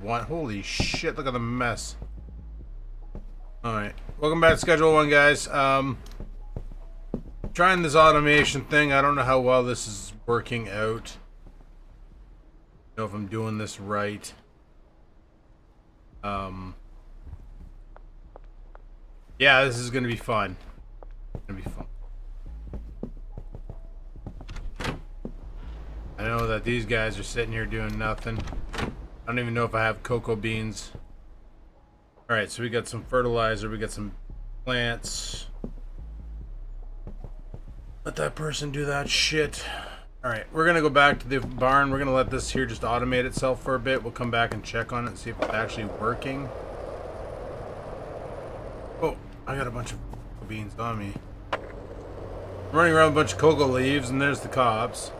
one. Holy shit, look at the mess. Alright. Welcome back to Schedule 1, guys. Trying this automation thing. I don't know how well this is working out. I don't know if I'm doing this right. Yeah, this is gonna be fun. It's gonna be fun. I know that these guys are sitting here doing nothing. I don't even know if I have cocoa beans. Alright, so we got some fertilizer, we got some plants. Let that person do that shit. Alright, we're gonna go back to the barn. We're gonna let this here just automate itself for a bit. We'll come back and check on it and see if it's actually working. Oh, I got a bunch of cocoa beans on me. I'm running around with a bunch of cocoa leaves, and there's the cops.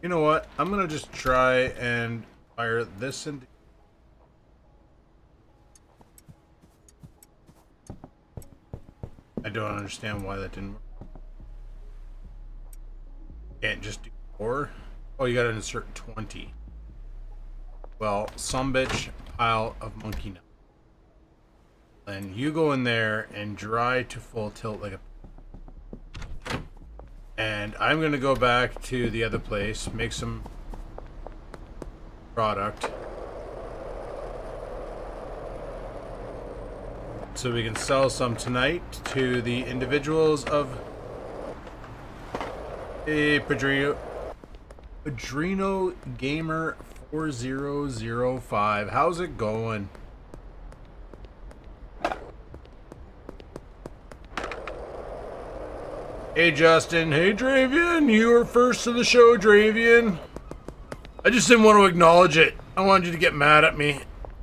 You know what? I'm gonna just try and fire this into. I don't understand why that didn't work. Can't just do 4. Oh, you gotta insert 20. Well, some bitch pile of monkey nuts. And you go in there and dry to full tilt like a. And I'm gonna go back to the other place, make some product. So we can sell some tonight to the individuals of a Padrino Gamer 4005. How's it going? Hey Justin, hey Dravian, you were first to the show, Dravian. I just didn't want to acknowledge it. I wanted you to get mad at me.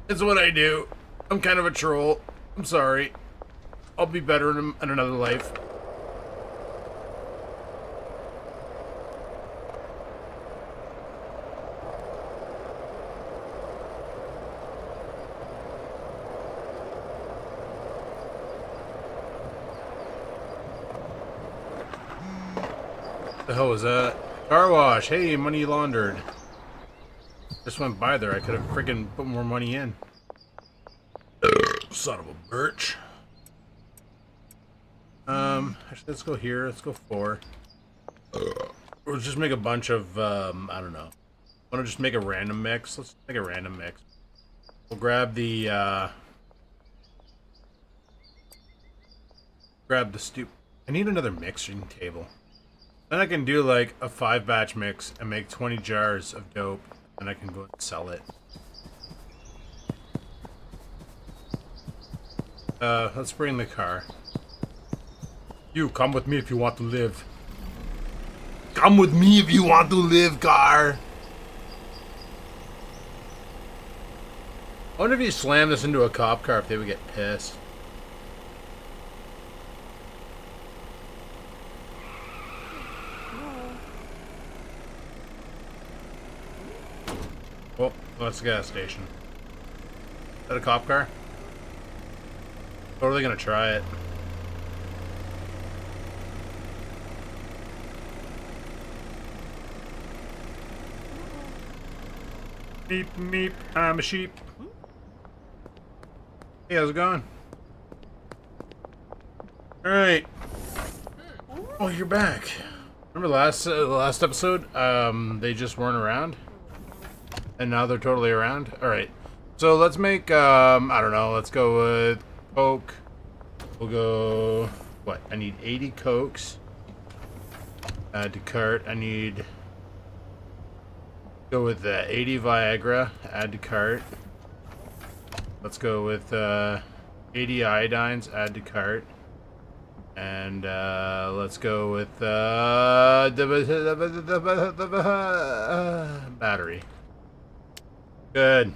It's what I do. I'm kind of a troll. I'm sorry. I'll be better in another life. What the hell was that? Car wash. Hey, money laundered. Just went by there. I could have freaking put more money in. Son of a birch. Actually, let's go here. Let's go 4. We'll just make a bunch of, I don't know. I want to just make a random mix. Let's make a random mix. We'll grab the, I need another mixing table. Then I can do like a 5-batch mix and make 20 jars of dope, and I can go and sell it. Let's bring the car. You, come with me if you want to live. Come with me if you want to live, car. I wonder if you slam this into a cop car if they would get pissed. Oh, that's a gas station. Is that a cop car? Totally gonna try it. Meep, meep, I'm a sheep. Hey, how's it going? Alright. Oh, you're back. Remember the last episode? They just weren't around? And now they're totally around? Alright. So let's make, I don't know, let's go with Coke. We'll go, what? I need 80 Cokes. Add to cart. I need, go with 80 Viagra. Add to cart. Let's go with 80 iodines. Add to cart. And let's go with battery. Good.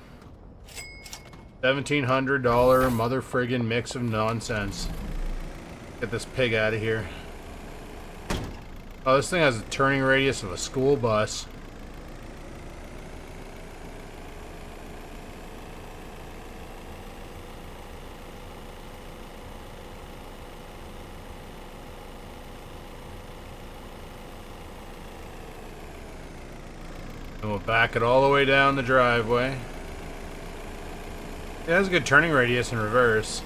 $1,700 mother friggin' mix of nonsense. Get this pig out of here. Oh, this thing has a turning radius of a school bus. And we'll back it all the way down the driveway. It has a good turning radius in reverse.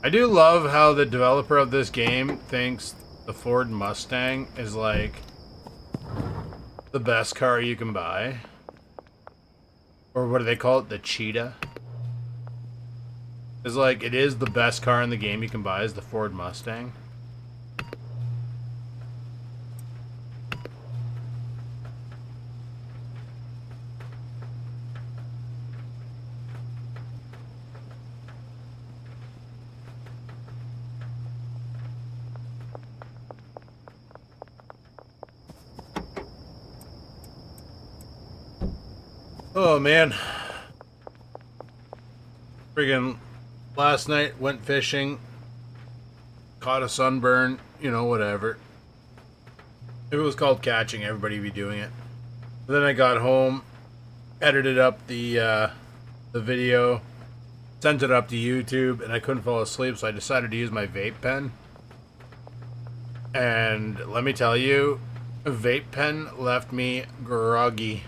I do love how the developer of this game thinks the Ford Mustang is like the best car you can buy. Or what do they call it? The Cheetah. It's like, it is the best car in the game you can buy is the Ford Mustang. Oh man. Friggin' last night went fishing. Caught a sunburn, you know, whatever. If it was called catching, everybody would be doing it. But then I got home, edited up the video, sent it up to YouTube, and I couldn't fall asleep, so I decided to use my vape pen. And let me tell you, a vape pen left me groggy.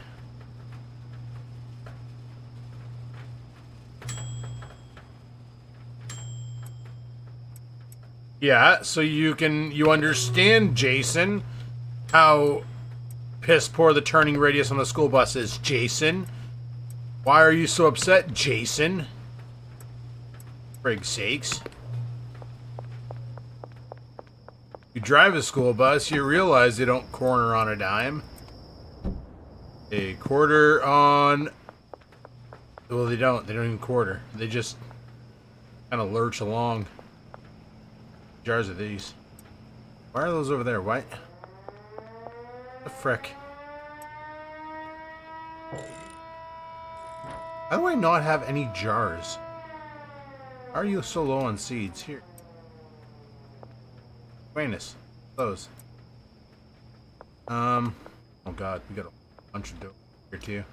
Yeah, so you understand, Jason, how piss poor the turning radius on the school bus is, Jason. Why are you so upset, Jason? Frig sakes. You drive a school bus, you realize they don't corner on a dime. They quarter on... Well, they don't even quarter. They just kind of lurch along. Jars of these. Why are those over there? Why? The frick? How do I not have any jars? Why are you so low on seeds? Here. Aquinas. Those. Oh god, we got a bunch of dope here too.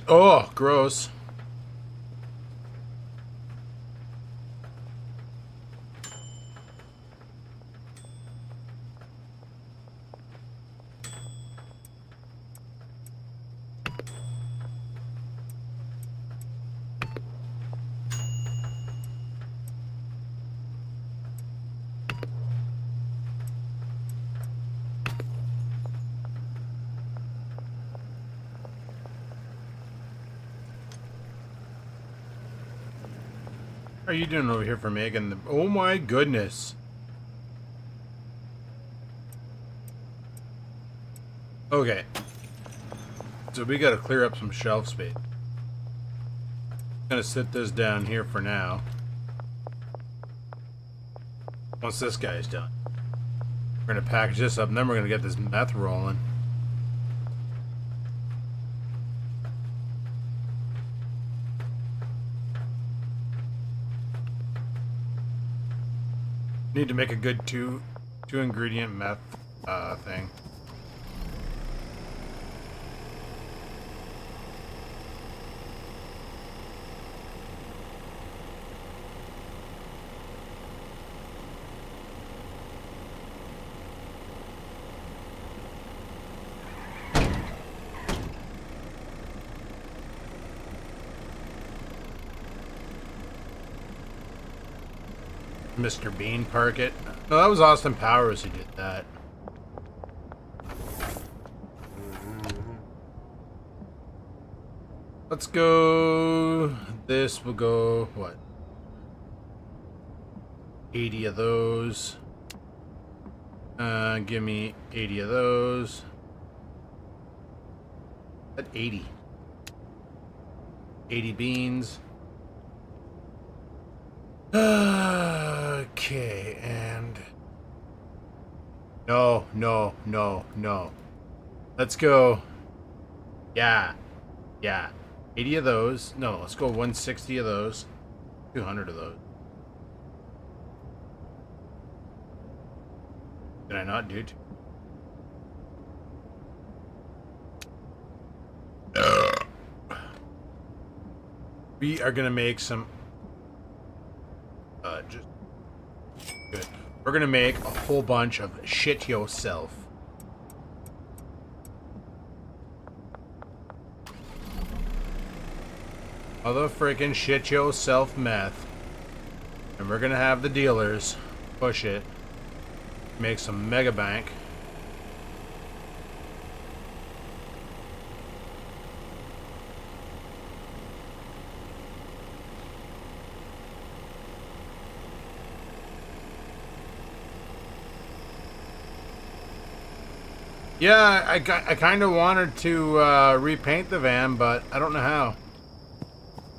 Oh, gross. What are you doing over here for Megan? Oh my goodness. Okay. So we gotta clear up some shelf space. Gonna sit this down here for now. Once this guy's done. We're gonna package this up and then we're gonna get this meth rolling. Need to make a good two ingredient meth thing. Mr. Bean park it. No, that was Austin Powers who did that. Let's go. This will go, what? 80 of those. Give me 80 of those. At 80. 80 beans. Okay, and no. Let's go. Yeah. 80 of those. No, let's go 160 of those. 200 of those. Did I not do We are gonna make some. Just good. We're gonna make a whole bunch of shit yourself. Other freaking shit yourself meth. And we're gonna have the dealers push it. Make some mega bank. Yeah, I kind of wanted to repaint the van, but I don't know how.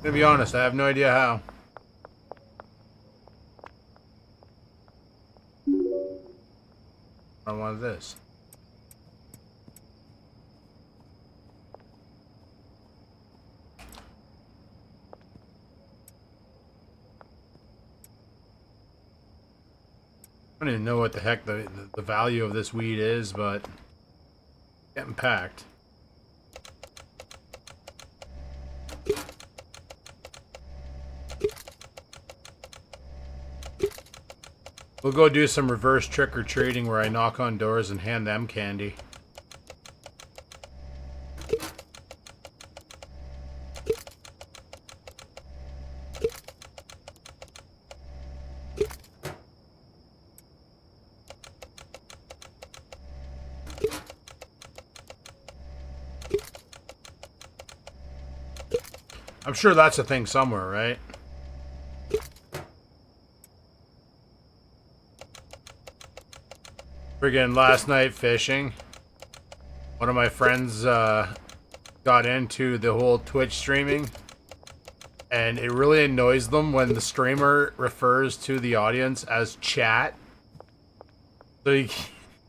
To be honest, I have no idea how. I wanted this. I don't even know what the heck the value of this weed is, but getting packed. We'll go do some reverse trick-or-treating where I knock on doors and hand them candy. I'm sure that's a thing somewhere, right? Friggin' last night fishing, one of my friends got into the whole Twitch streaming, and it really annoys them when the streamer refers to the audience as chat. So he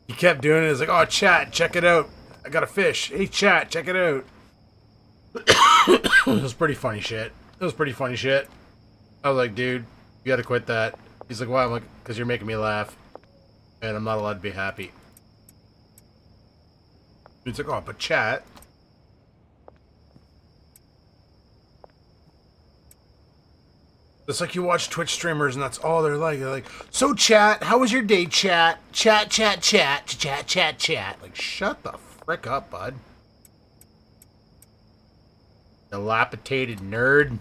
kept doing it. It's like, oh, chat, check it out. I got a fish. Hey, chat, check it out. It was pretty funny shit. It was pretty funny shit. I was like, dude, you gotta quit that. He's like, why? I'm like, because you're making me laugh. And I'm not allowed to be happy. He's like, oh, but chat. It's like you watch Twitch streamers and that's all they're like. They're like, so chat, how was your day, chat? Chat, chat, chat, chat, chat, chat. Like, shut the frick up, bud. Dilapidated nerd.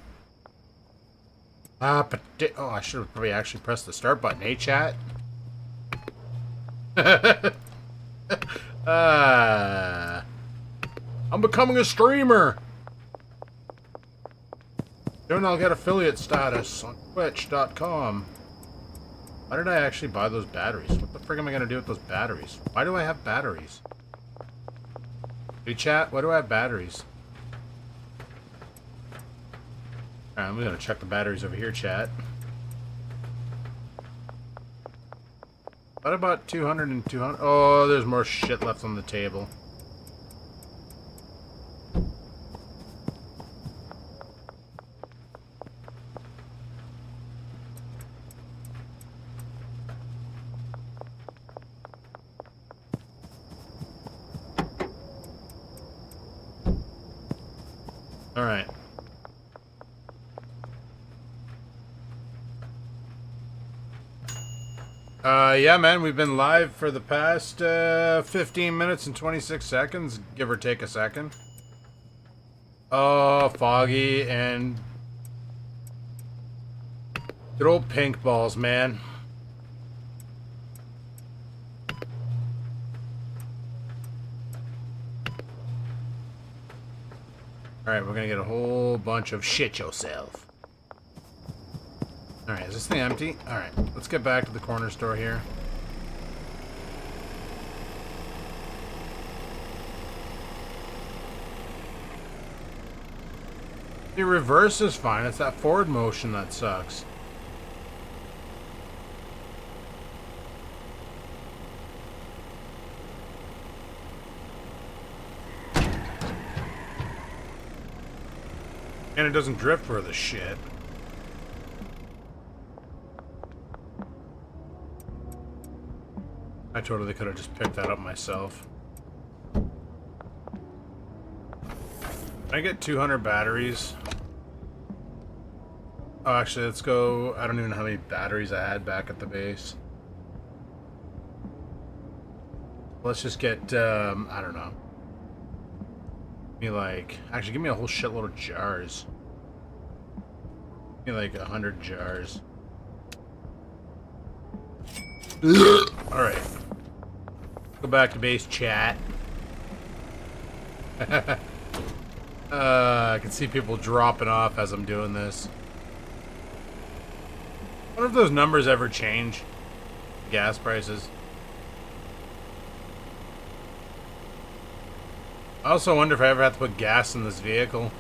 Oh, I should have probably actually pressed the start button, eh, chat? I'm becoming a streamer. Soon I'll get affiliate status on Twitch.com. Why did I actually buy those batteries? What the frick am I going to do with those batteries? Why do I have batteries? Hey chat, why do I have batteries? Alright, I'm going to check the batteries over here, chat. What about 200 and 200? Oh, there's more shit left on the table. All right. Yeah, man, we've been live for the past 15 minutes and 26 seconds, give or take a second. Oh, Foggy and good old pink balls, man. Alright, we're gonna get a whole bunch of shit yourself. Alright, is this thing empty? Alright, let's get back to the corner store here. The reverse is fine, it's that forward motion that sucks. And it doesn't drift for the shit. I totally could have just picked that up myself. Can I get 200 batteries? Oh, actually, let's go. I don't even know how many batteries I had back at the base. Let's just get, I don't know. Give me like, actually, give me a whole shitload of jars. Give me like 100 jars. Alright. Go back to base chat. I can see people dropping off as I'm doing this. I wonder if those numbers ever change. Gas prices. I also wonder if I ever have to put gas in this vehicle.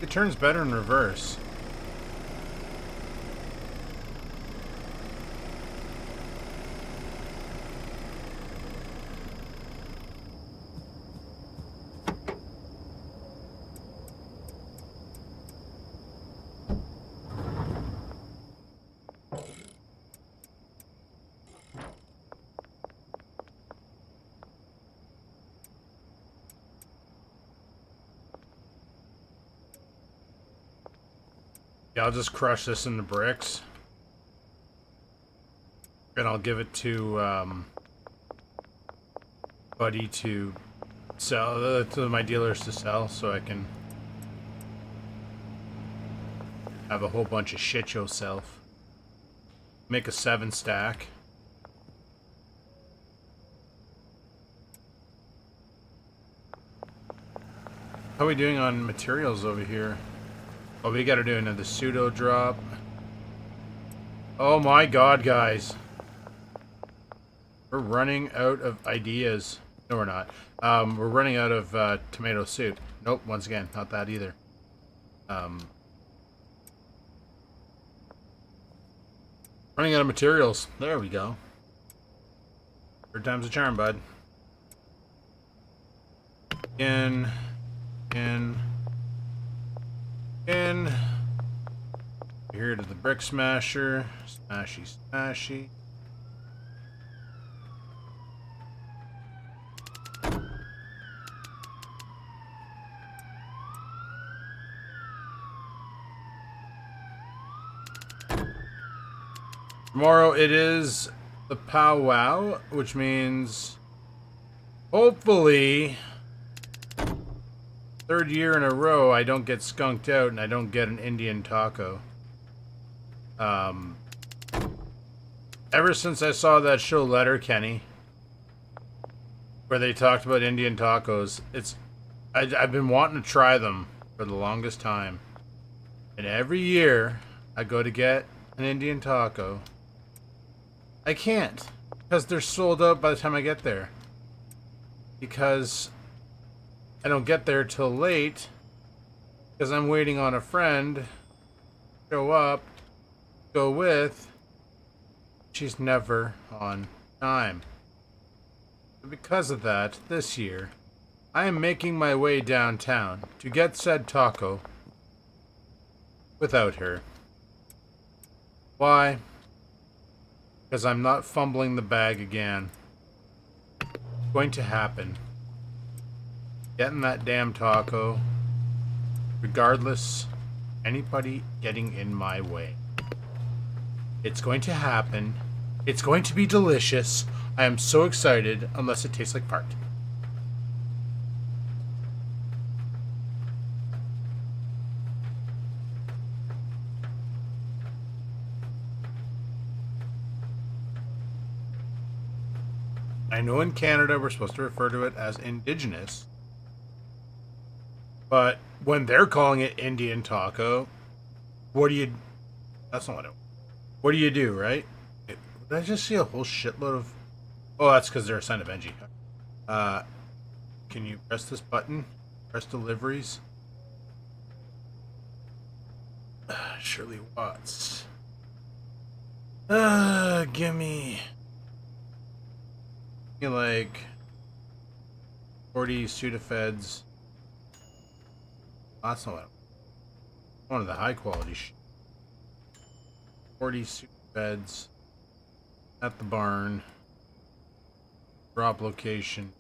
It turns better in reverse. Yeah, I'll just crush this into bricks. And I'll give it to, Buddy to sell, to my dealers to sell, so I can have a whole bunch of shit yourself. Make a 7 stack. How are we doing on materials over here? Oh, we gotta do another pseudo drop. Oh my god, guys. We're running out of ideas. No, we're not. We're running out of tomato soup. Nope, once again, not that either. Running out of materials. There we go. Third time's a charm, bud. In. Here to the brick smasher. Smashy, smashy. Tomorrow it is the powwow, which means hopefully 3rd year in a row I don't get skunked out and I don't get an Indian taco. Ever since I saw that show Letterkenny, where they talked about Indian tacos, I've been wanting to try them for the longest time. And every year I go to get an Indian taco. I can't, because they're sold out by the time I get there. Because I don't get there till late, because I'm waiting on a friend show up, go with. She's never on time. But because of that, this year, I am making my way downtown to get said taco without her. Why? Because I'm not fumbling the bag again. It's going to happen. Getting that damn taco, regardless anybody getting in my way. It's going to happen. It's going to be delicious. I am so excited, unless it tastes like fart. I know in Canada we're supposed to refer to it as Indigenous, but when they're calling it Indian taco, what do you... That's not what it... What do you do, right? Did I just see a whole shitload of... Oh, that's because they're a sign of NG. Can you press this button? Press deliveries? Shirley Watts. Gimme like 40 Sudafeds. That's not what I want. One of the high quality shit. 40 super beds at the barn. Drop location.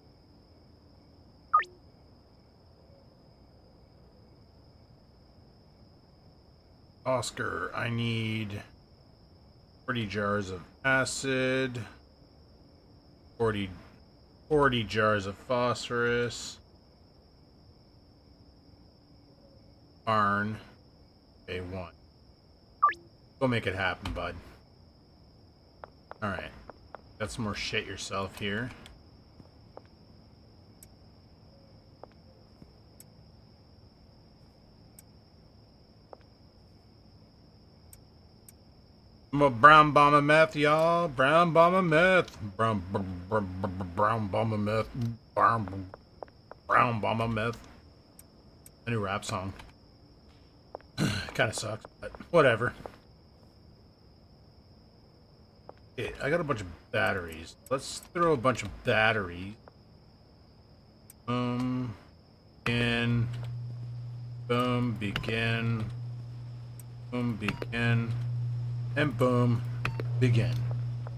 Oscar, I need 40 jars of acid, 40 jars of phosphorus. Barn. A1. Go make it happen, bud. Alright. Got some more shit yourself here. More brown bomber meth, y'all. Brown bomber meth. Brown bomber meth. Brown bomber meth. A new rap song. Kind of sucks, but whatever. Okay, I got a bunch of batteries. Let's throw a bunch of batteries. Begin. Boom, begin. Boom, begin. And boom, begin.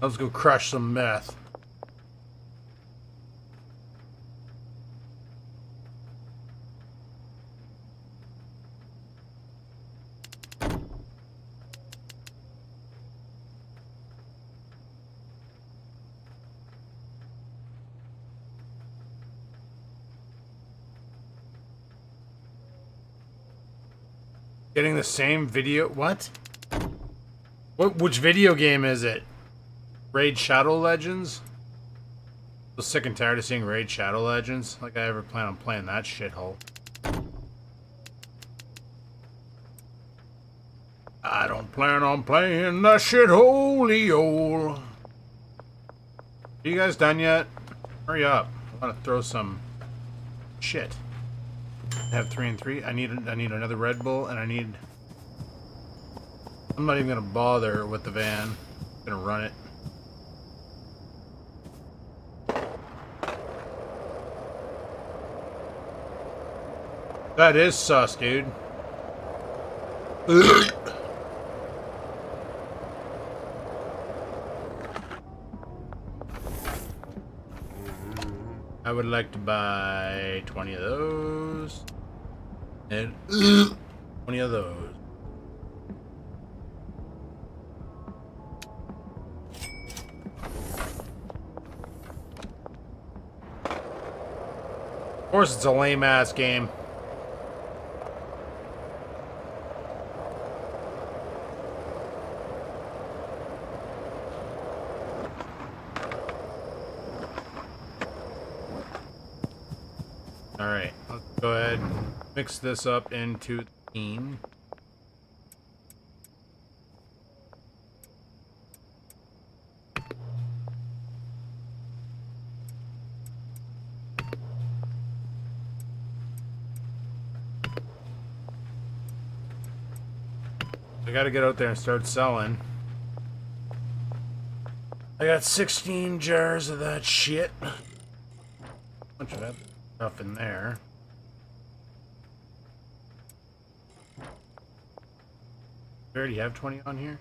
Let's go crush some meth. Getting the same video? What? Which video game is it? Raid Shadow Legends? I'm sick and tired of seeing Raid Shadow Legends. Like I ever plan on playing that shithole. I don't plan on playing that shithole. Are you guys done yet? Hurry up. I want to throw some shit. I have 3 and 3. I need another Red Bull, and I'm not even gonna bother with the van. I'm gonna run it. That is sus, dude. I would like to buy 20 of those. And 20 of those. Of course it's a lame ass game. Alright, let's go ahead and mix this up into the team. I gotta get out there and start selling. I got 16 jars of that shit. Bunch of that stuff in there. We already have 20 on here?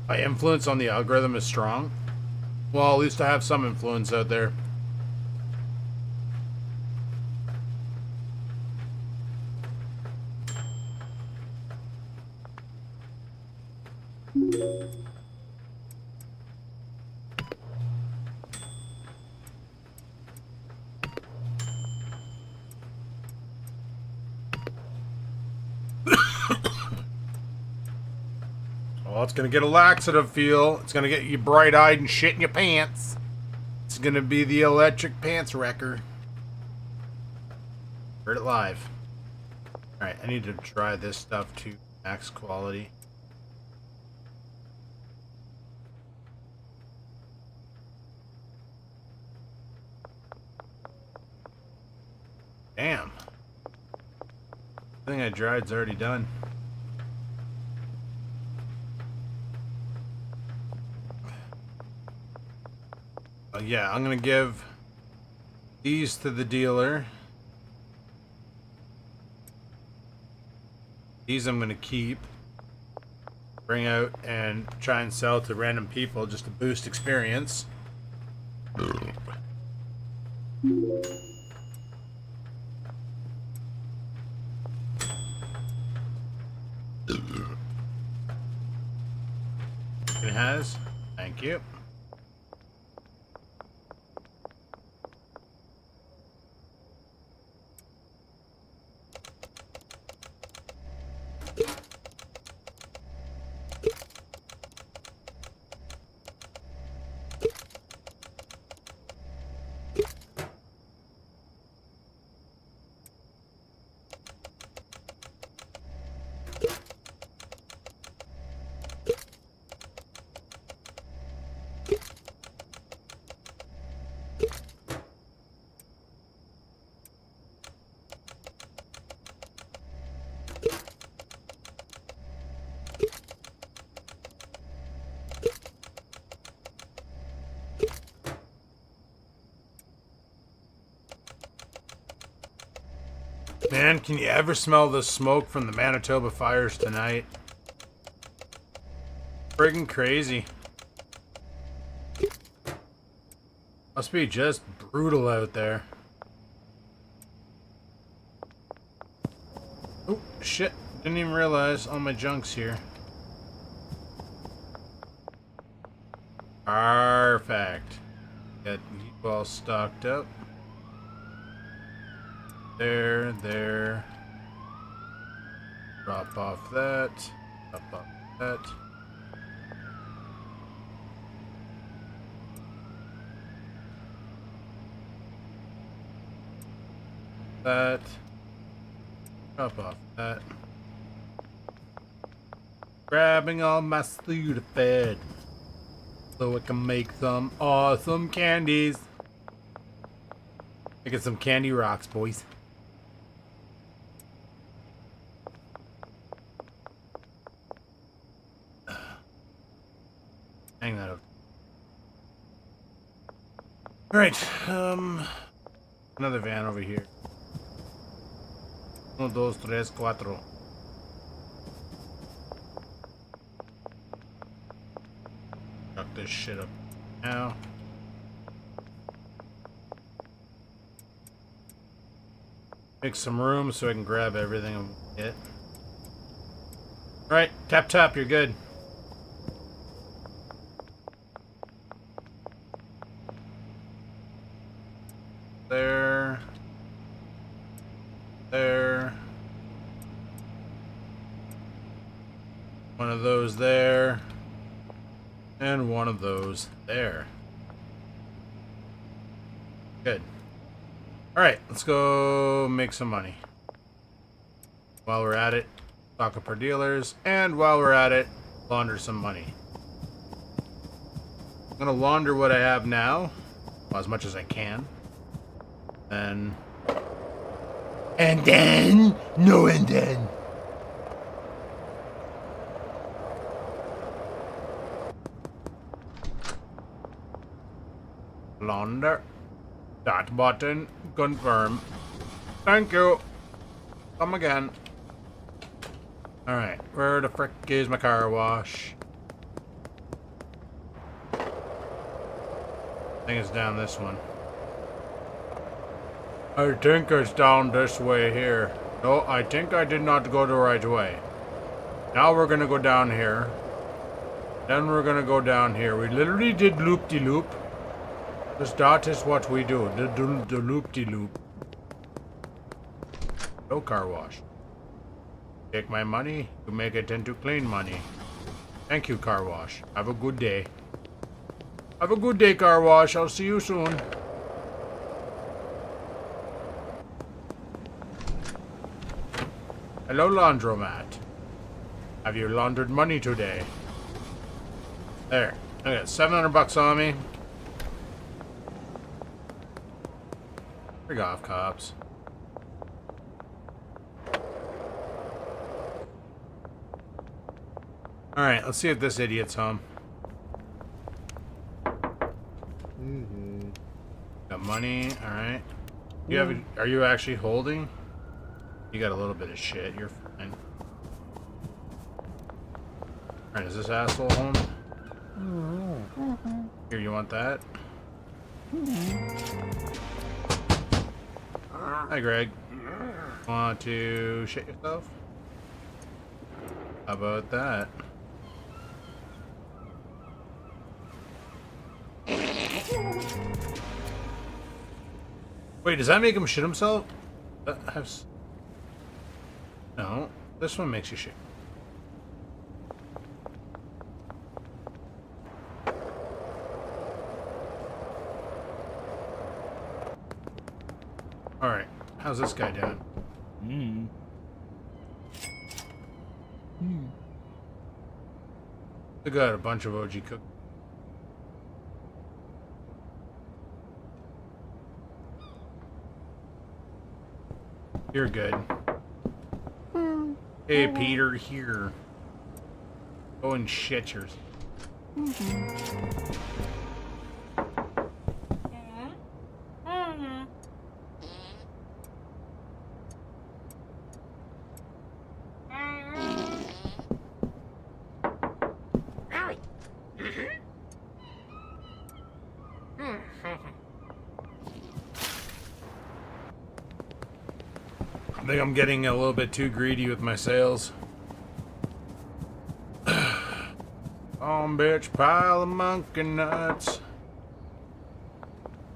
My influence on the algorithm is strong. Well, at least I have some influence out there. Well, it's gonna get a laxative feel. It's gonna get you bright-eyed and shit in your pants. It's gonna be the electric pants wrecker. Heard it live. Alright, I need to try this stuff to max quality. Everything I dried's already done. Yeah, I'm gonna give these to the dealer. These I'm gonna keep. Bring out and try and sell to random people just to boost experience. It has. Thank you. Man, can you ever smell the smoke from the Manitoba fires tonight? Friggin' crazy. Must be just brutal out there. Oh, shit. Didn't even realize all my junk's here. Perfect. Got you all stocked up. There. Drop off that. Drop off that. That. Drop off that. Grabbing all my Sudafed so I can make some awesome candies. Making some candy rocks, boys. Hang that up. Alright, another van over here. 1, 2, 3, 4. Chuck this shit up now. Make some room so I can grab everything I get. Alright, tap, you're good. There. One of those there. And one of those there. Good. Alright, let's go make some money. While we're at it, stock up our dealers. And while we're at it, launder some money. I'm gonna launder what I have now. Well, as much as I can. And then, and then. Launder. That button. Confirm. Thank you. Come again. Alright, where the frick is my car wash? I think it's down this one. I think it's down this way here. No, I think I did not go the right way. Now we're gonna go down here. Then we're gonna go down here. We literally did loop-de-loop. Because that is what we do. The loop-de-loop. No car wash. Take my money, you make it into clean money. Thank you, car wash. Have a good day. Have a good day, car wash. I'll see you soon. Hello, laundromat. Have you laundered money today? There. I got $700 on me. Frig off, cops. Alright, let's see if this idiot's home. Got money, alright. You have are you actually holding? You got a little bit of shit, you're fine. Alright, is this asshole home? Here, you want that? Hi, Greg. Want to shit yourself? How about that? Wait, does that make him shit himself? No, this one makes you shit. Alright, how's this guy doing? I got a bunch of OG cook. You're good. Hey, Peter, here. Go and shit yours. I think I'm getting a little bit too greedy with my sales. Bitch, pile of monkey nuts.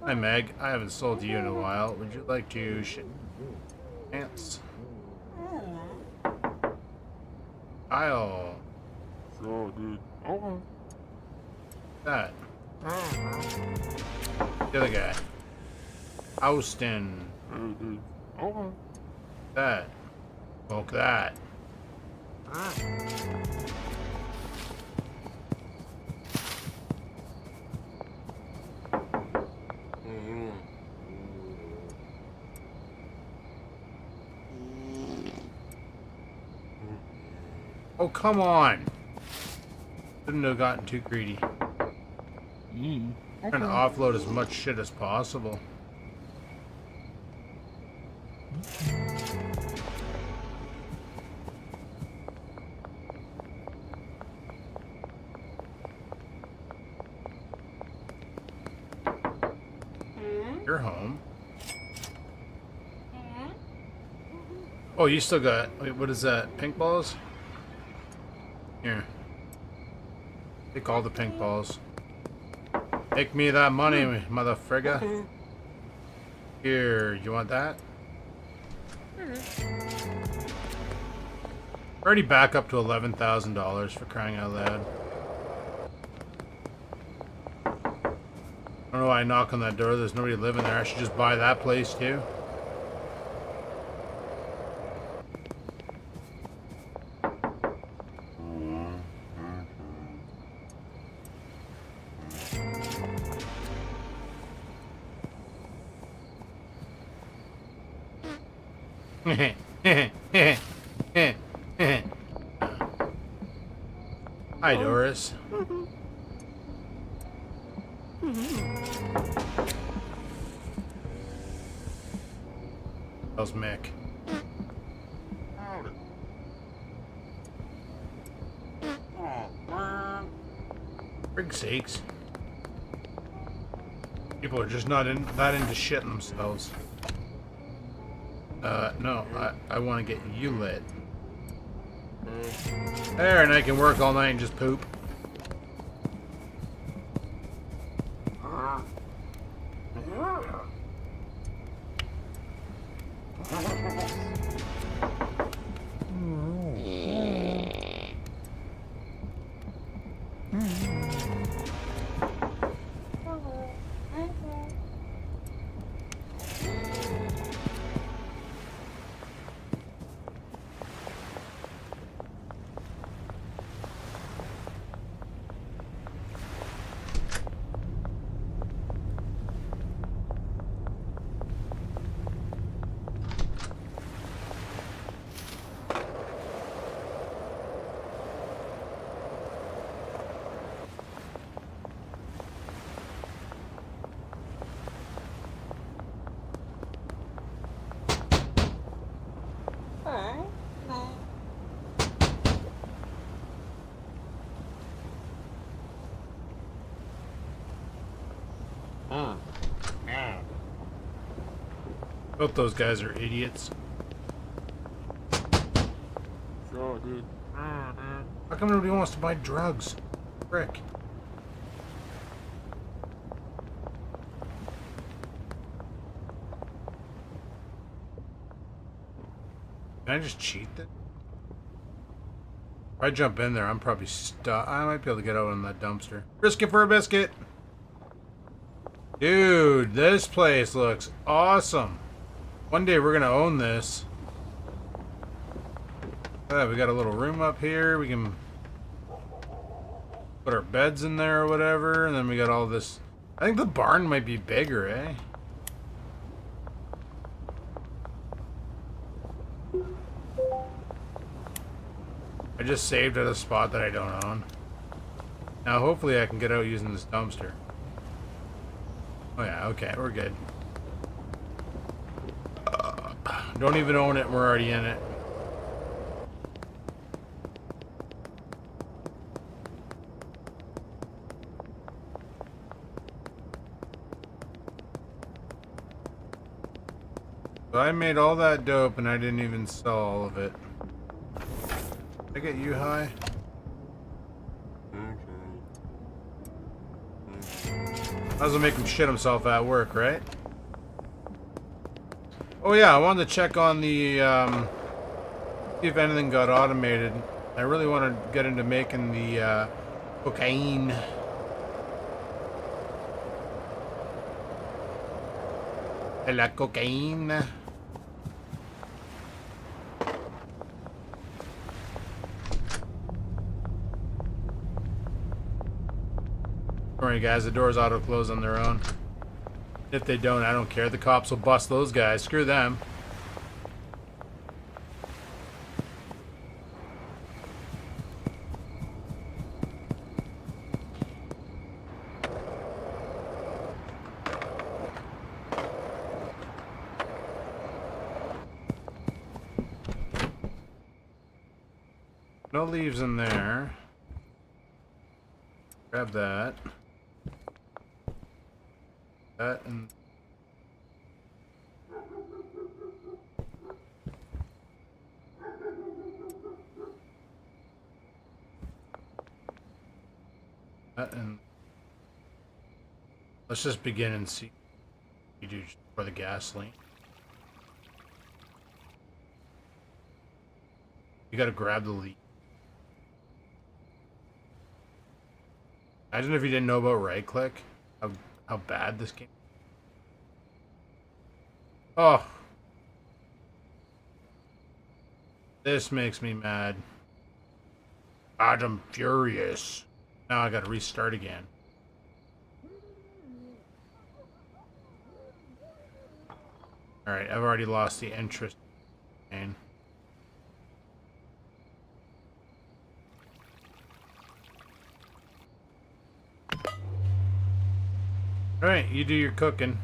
Hi, Meg. I haven't sold to you in a while. Would you like to shit pants? Kyle. So, dude. Okay. That. The other guy. Austin. Dude. Okay. That. Smoke that. Oh, come on. Shouldn't have gotten too greedy. Okay. Trying to offload as much shit as possible. You're home. Oh, you still got... Wait, what is that? Pink balls? Here. Take all the pink balls. Make me that money, motherfrigga. Here, you want that? Already back up to $11,000 for crying out loud. I don't know why I knock on that door. There's nobody living there. I should just buy that place too. Hi, Doris. How's Mick? For sakes. People are just not that into shitting themselves. No, I want to get you lit. There, and I can work all night and just poop. Both those guys are idiots. Sure, dude. How come nobody wants to buy drugs? Frick. Can I just cheat this? If I jump in there, I'm probably stuck. I might be able to get out in that dumpster. Risk it for a biscuit. Dude, this place looks awesome. One day we're gonna own this. We got a little room up here. We can put our beds in there or whatever. And then we got all this. I think the barn might be bigger, eh? I just saved at a spot that I don't own. Now hopefully I can get out using this dumpster. Oh yeah, okay, we're good. Don't even own it, we're already in it. So I made all that dope and I didn't even sell all of it. Did I get you high? Might as well make him shit himself at work, right? Oh yeah, I wanted to check on the, see if anything got automated. I really want to get into making the, cocaine. La cocaine. Alright guys, the doors auto-close on their own. If they don't, I don't care. The cops will bust those guys. Screw them. No leaves in there. Grab that. That and that and let's just begin and see what you do for the gasoline. You gotta grab the lead. Imagine if you didn't know about right click. How bad this game. Oh. This makes me mad. God, I'm furious. Now I gotta restart again. Alright, I've already lost the interest. Alright, you do your cooking.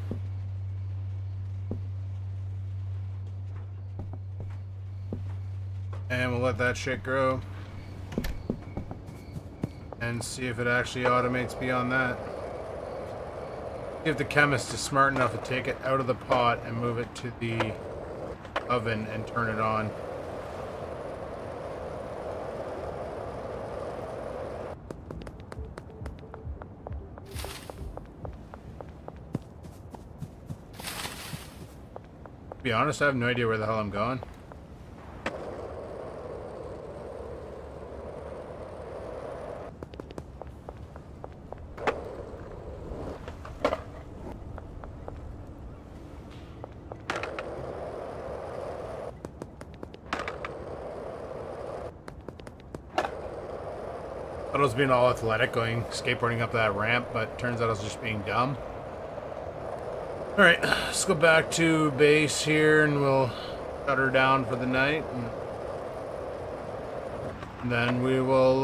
And we'll let that shit grow. And see if it actually automates beyond that. See if the chemist is smart enough to take it out of the pot and move it to the oven and turn it on. To be honest, I have no idea where the hell I'm going. I was being all athletic going skateboarding up that ramp, but turns out I was just being dumb. Alright, let's go back to base here and we'll shut her down for the night. And then we will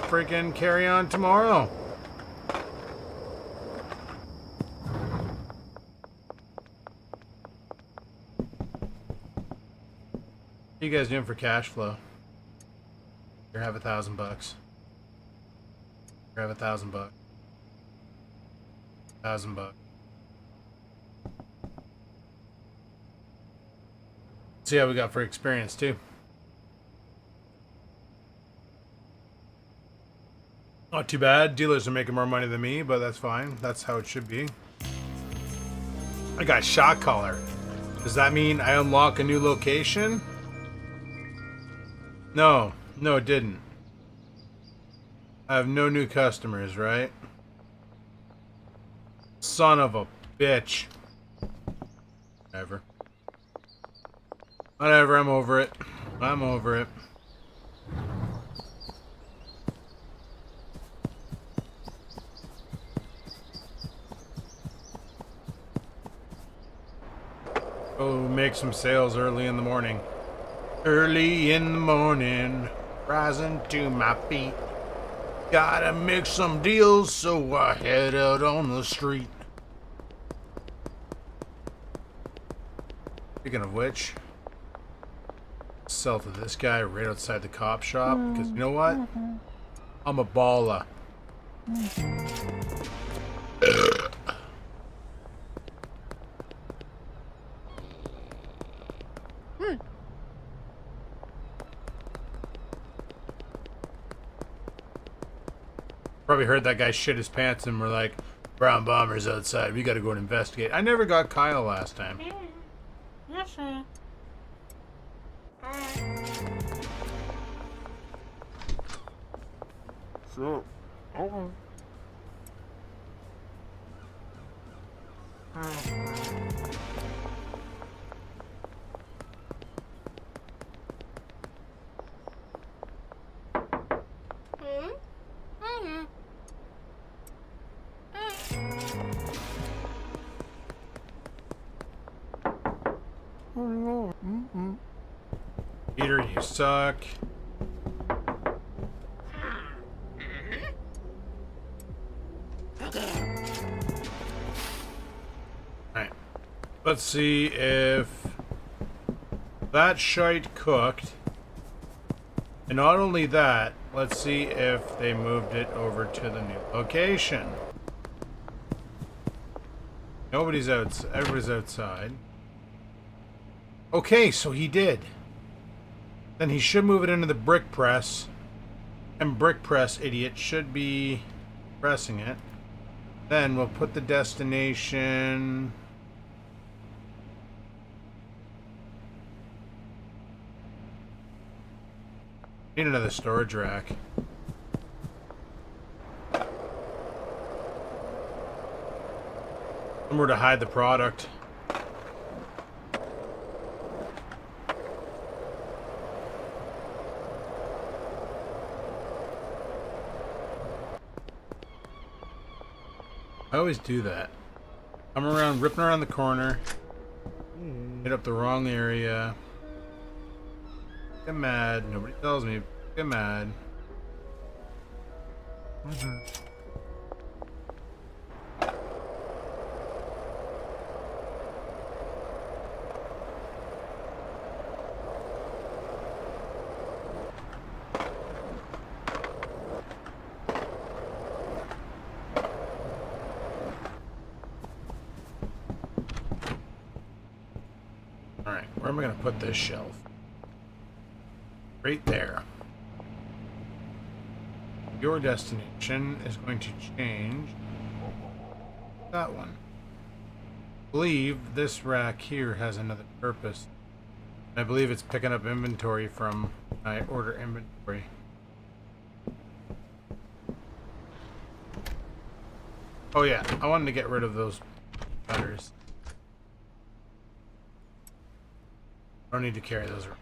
freaking carry on tomorrow. What are you guys doing for cash flow? Here, have $1,000. Here, have $1,000. $1,000. See how we got for experience too. Not too bad. Dealers are making more money than me, but that's fine. That's how it should be. I got shot caller. Does that mean I unlock a new location? No, it didn't. I have no new customers, right? Son of a bitch. Whatever. Whatever, I'm over it. I'm over it. Go make some sales early in the morning. Early in the morning, rising to my feet. Gotta make some deals, so I head out on the street. Speaking of which, sell to this guy right outside the cop shop, because you know what? I'm a baller. Probably heard that guy shit his pants and we're like, brown bombers outside, we gotta go and investigate. I never got Kyle last time. Yes, sir. Sure. Okay. Peter, you suck. Alright. Let's see if that shite cooked. And not only that, let's see if they moved it over to the new location. Nobody's outside. Everybody's outside. Okay, so he did. Then he should move it into the brick press. And brick press, idiot, should be pressing it. Then we'll put the destination... Need another storage rack. Somewhere to hide the product. I always do that. I'm around, ripping around the corner. Hit up the wrong area. Get mad. Nobody tells me. Get mad. Alright, where am I going to put this shelf? Right there. Your destination is going to change that one. I believe this rack here has another purpose. I believe it's picking up inventory from my order inventory. Oh yeah, I wanted to get rid of those butters. I don't need to carry those around.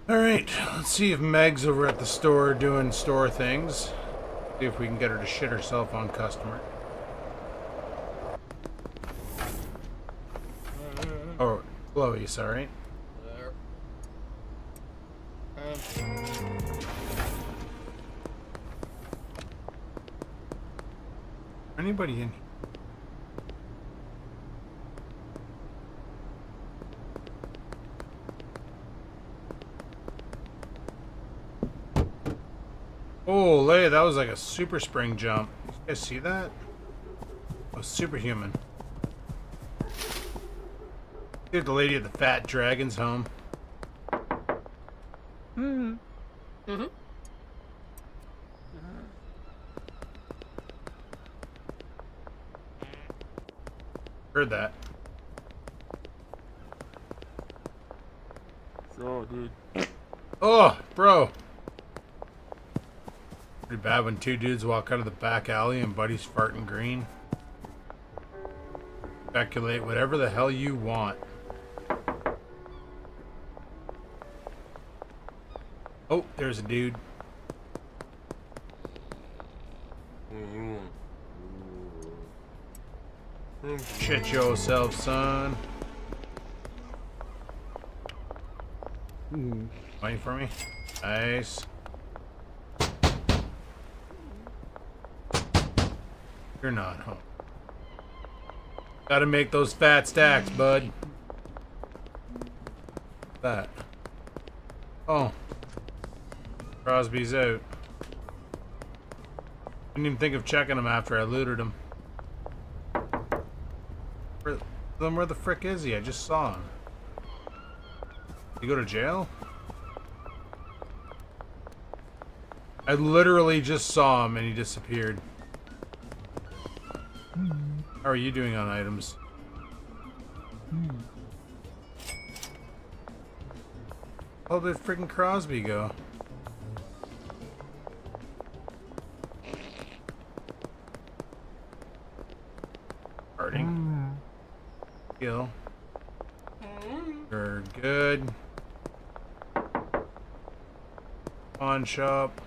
Alright, let's see if Meg's over at the store doing store things. See if we can get her to shit herself on customer. Oh, Chloe, sorry. Anybody in here? Holy, that was like a super spring jump. You guys see that? Oh, superhuman. Get the lady at the fat dragon's home. Mm-hmm. Heard that. So, dude. Oh, bro. Pretty bad when two dudes walk out of the back alley and Buddy's farting green. Speculate whatever the hell you want. Oh, there's a dude. Shit yourself, son. Waiting for me? Nice. You're not home. Gotta make those fat stacks, bud. That. Oh. Crosby's out. Didn't even think of checking him after I looted him. Then where the frick is he? I just saw him. Did he go to jail? I literally just saw him and he disappeared. How are you doing on items? How did freaking Crosby go? Farting. Kill. You're good. Pawn shop.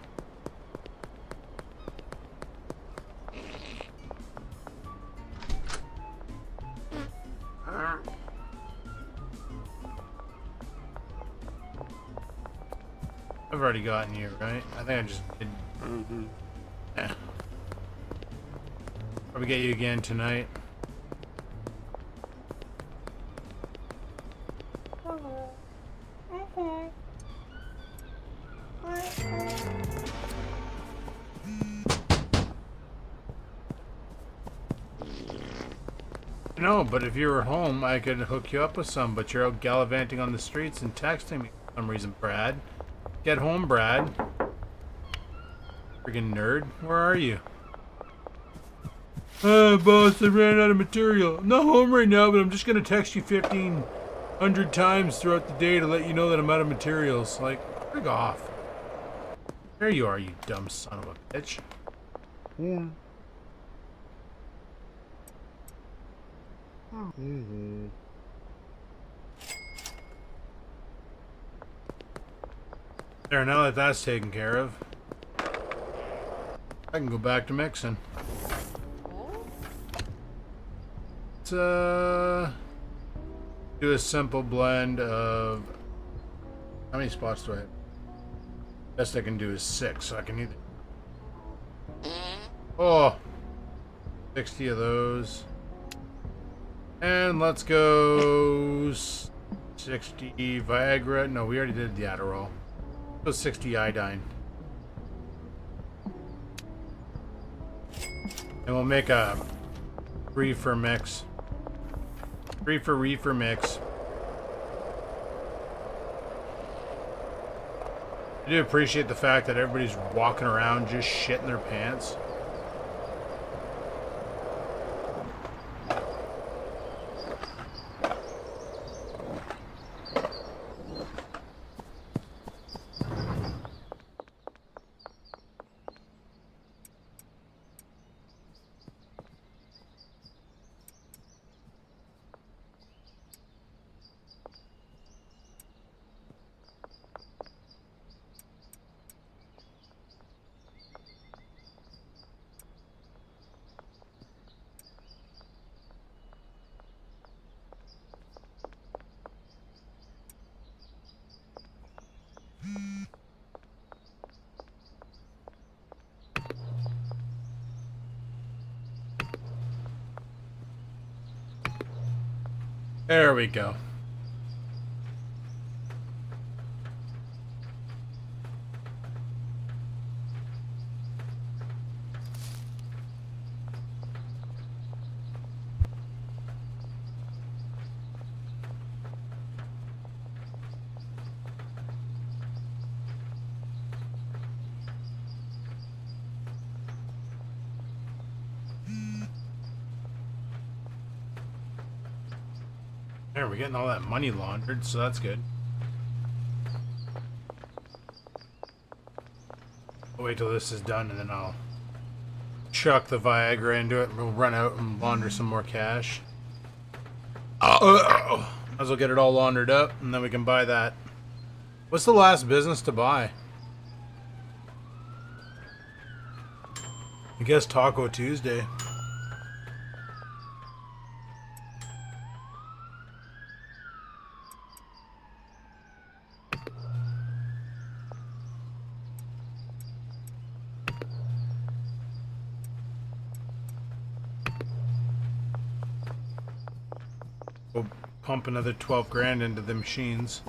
I've already gotten you, right? I think I just did. Yeah. Probably get you again tonight. No, but if you were home, I could hook you up with some, but you're out gallivanting on the streets and texting me for some reason, Brad. Get home, Brad. Friggin' nerd. Where are you? Boss, I ran out of material. I'm not home right now, but I'm just gonna text you 1,500 times throughout the day to let you know that I'm out of materials. Like, frig off. There you are, you dumb son of a bitch. There, now that that's taken care of, I can go back to mixing. Let's do a simple blend of, how many spots do I have? Best I can do is 6, so I can either 60 of those. And let's go 60 Viagra. No, we already did the Adderall. Go 60 iodine. And we'll make a reefer mix. Reefer mix. I do appreciate the fact that everybody's walking around just shitting their pants. There we go. There, we're getting all that money laundered, so that's good. I'll wait till this is done and then I'll chuck the Viagra into it and we'll run out and launder some more cash. Might as well get it all laundered up and then we can buy that. What's the last business to buy? I guess Taco Tuesday. We'll pump another 12 grand into the machines.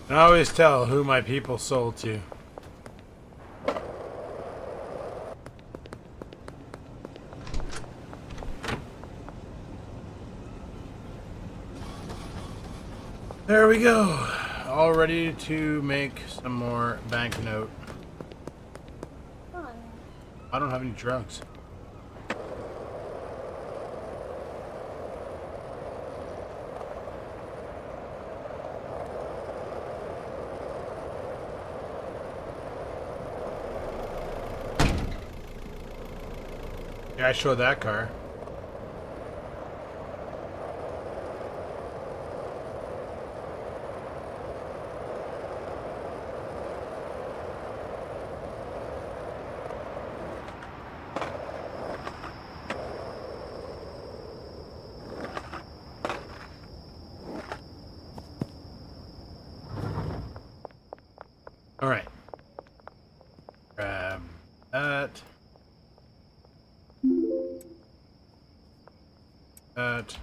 I always tell who my people sold to. There we go. All ready to make some more banknote. I don't have any drugs. Yeah, I showed that car. All right. Grab that. That.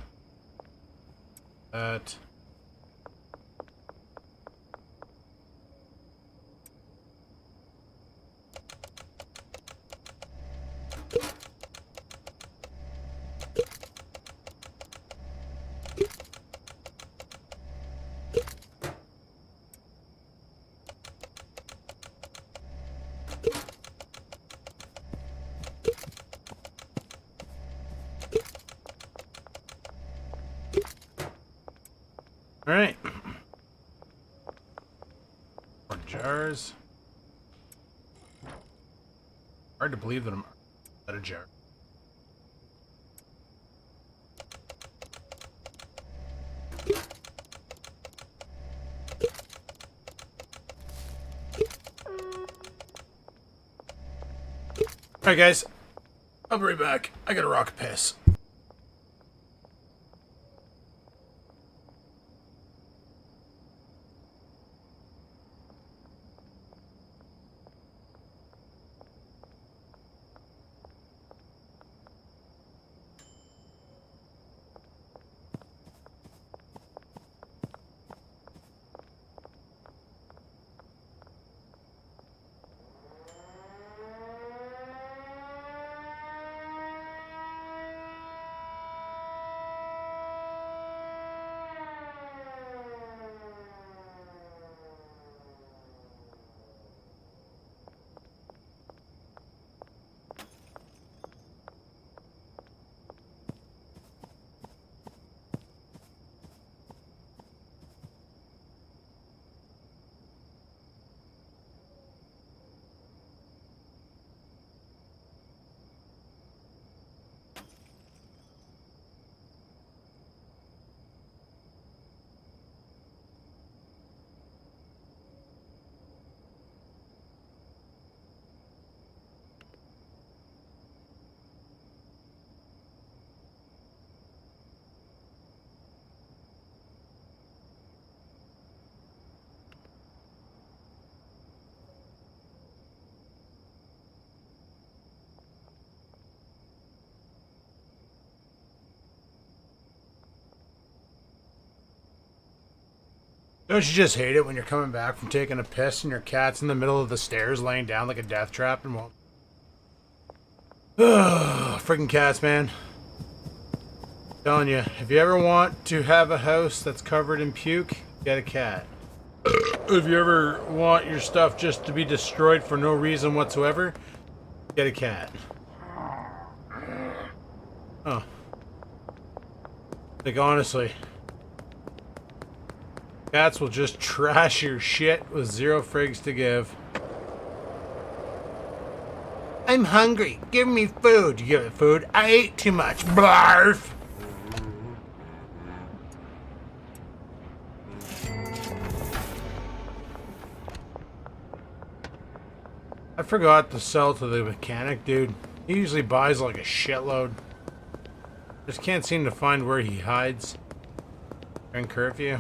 All right. More jars. Hard to believe that I'm out of jar. All right, guys. I'll be right back. I gotta rock a piss. Don't you just hate it when you're coming back from taking a piss and your cat's in the middle of the stairs laying down like a death trap and won't... Freaking cats, man. Telling you, if you ever want to have a house that's covered in puke, get a cat. If you ever want your stuff just to be destroyed for no reason whatsoever, get a cat. Oh. Like, honestly, cats will just trash your shit with zero frigs to give. I'm hungry. Give me food. You give it food. I ate too much. Blarf. I forgot to sell to the mechanic, dude. He usually buys like a shitload. Just can't seem to find where he hides. During curfew.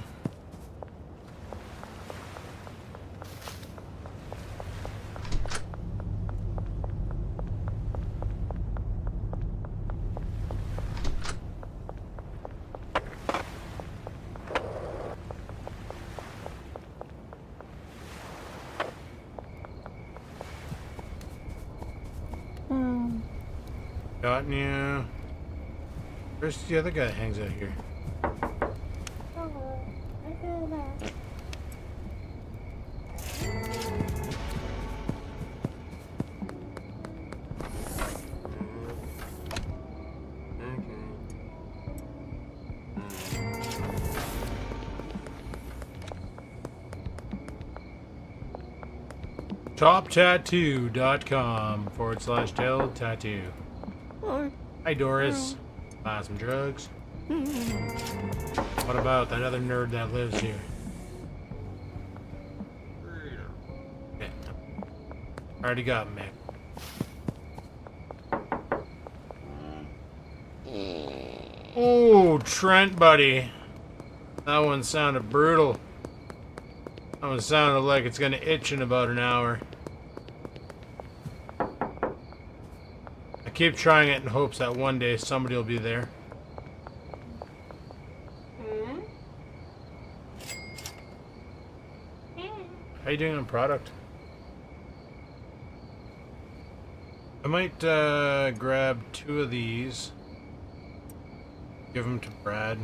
Got you. Where's the other guy that hangs out here? TopTattoo.com/tell tattoo. Hi Doris. Buy some drugs. What about that other nerd that lives here? Yeah. Already got Mick. Oh, Trent, buddy. That one sounded brutal. That one sounded like it's gonna itch in about an hour. I keep trying it in hopes that one day somebody will be there. How you doing on product? I might grab 2 of these. Give them to Brad.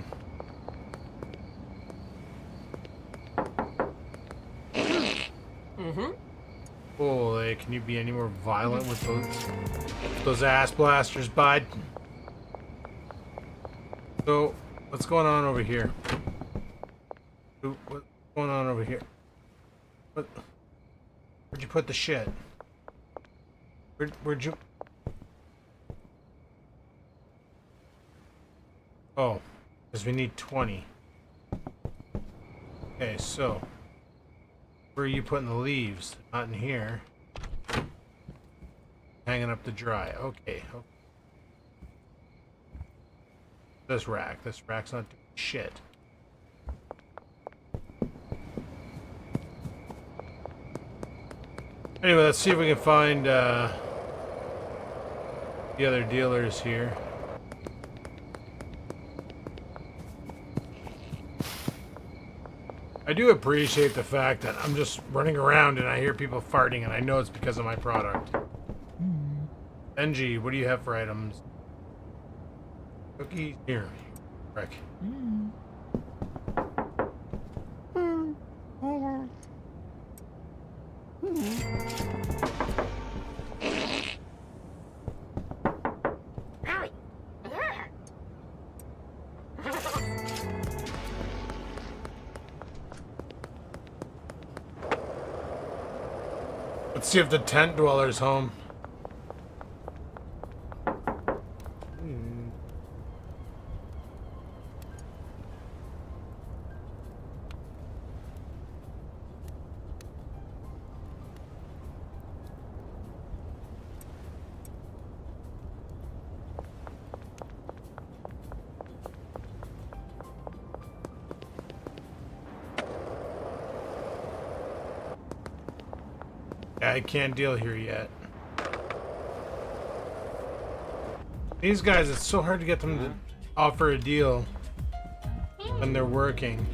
Holy, can you be any more violent with those ass blasters, bud? So, what's going on over here? What's going on over here? Where'd you put the shit? Where'd you... Oh, because we need 20. Okay, so... Where are you putting the leaves? Not in here. Hanging up to dry. Okay. This rack's not doing shit. Anyway, let's see if we can find the other dealers here. I do appreciate the fact that I'm just running around and I hear people farting and I know it's because of my product. Benji, what do you have for items? Cookies? Here. Frick. Let's see if the tent dweller's home. I can't deal here yet. These guys, it's so hard to get them to offer a deal when they're working.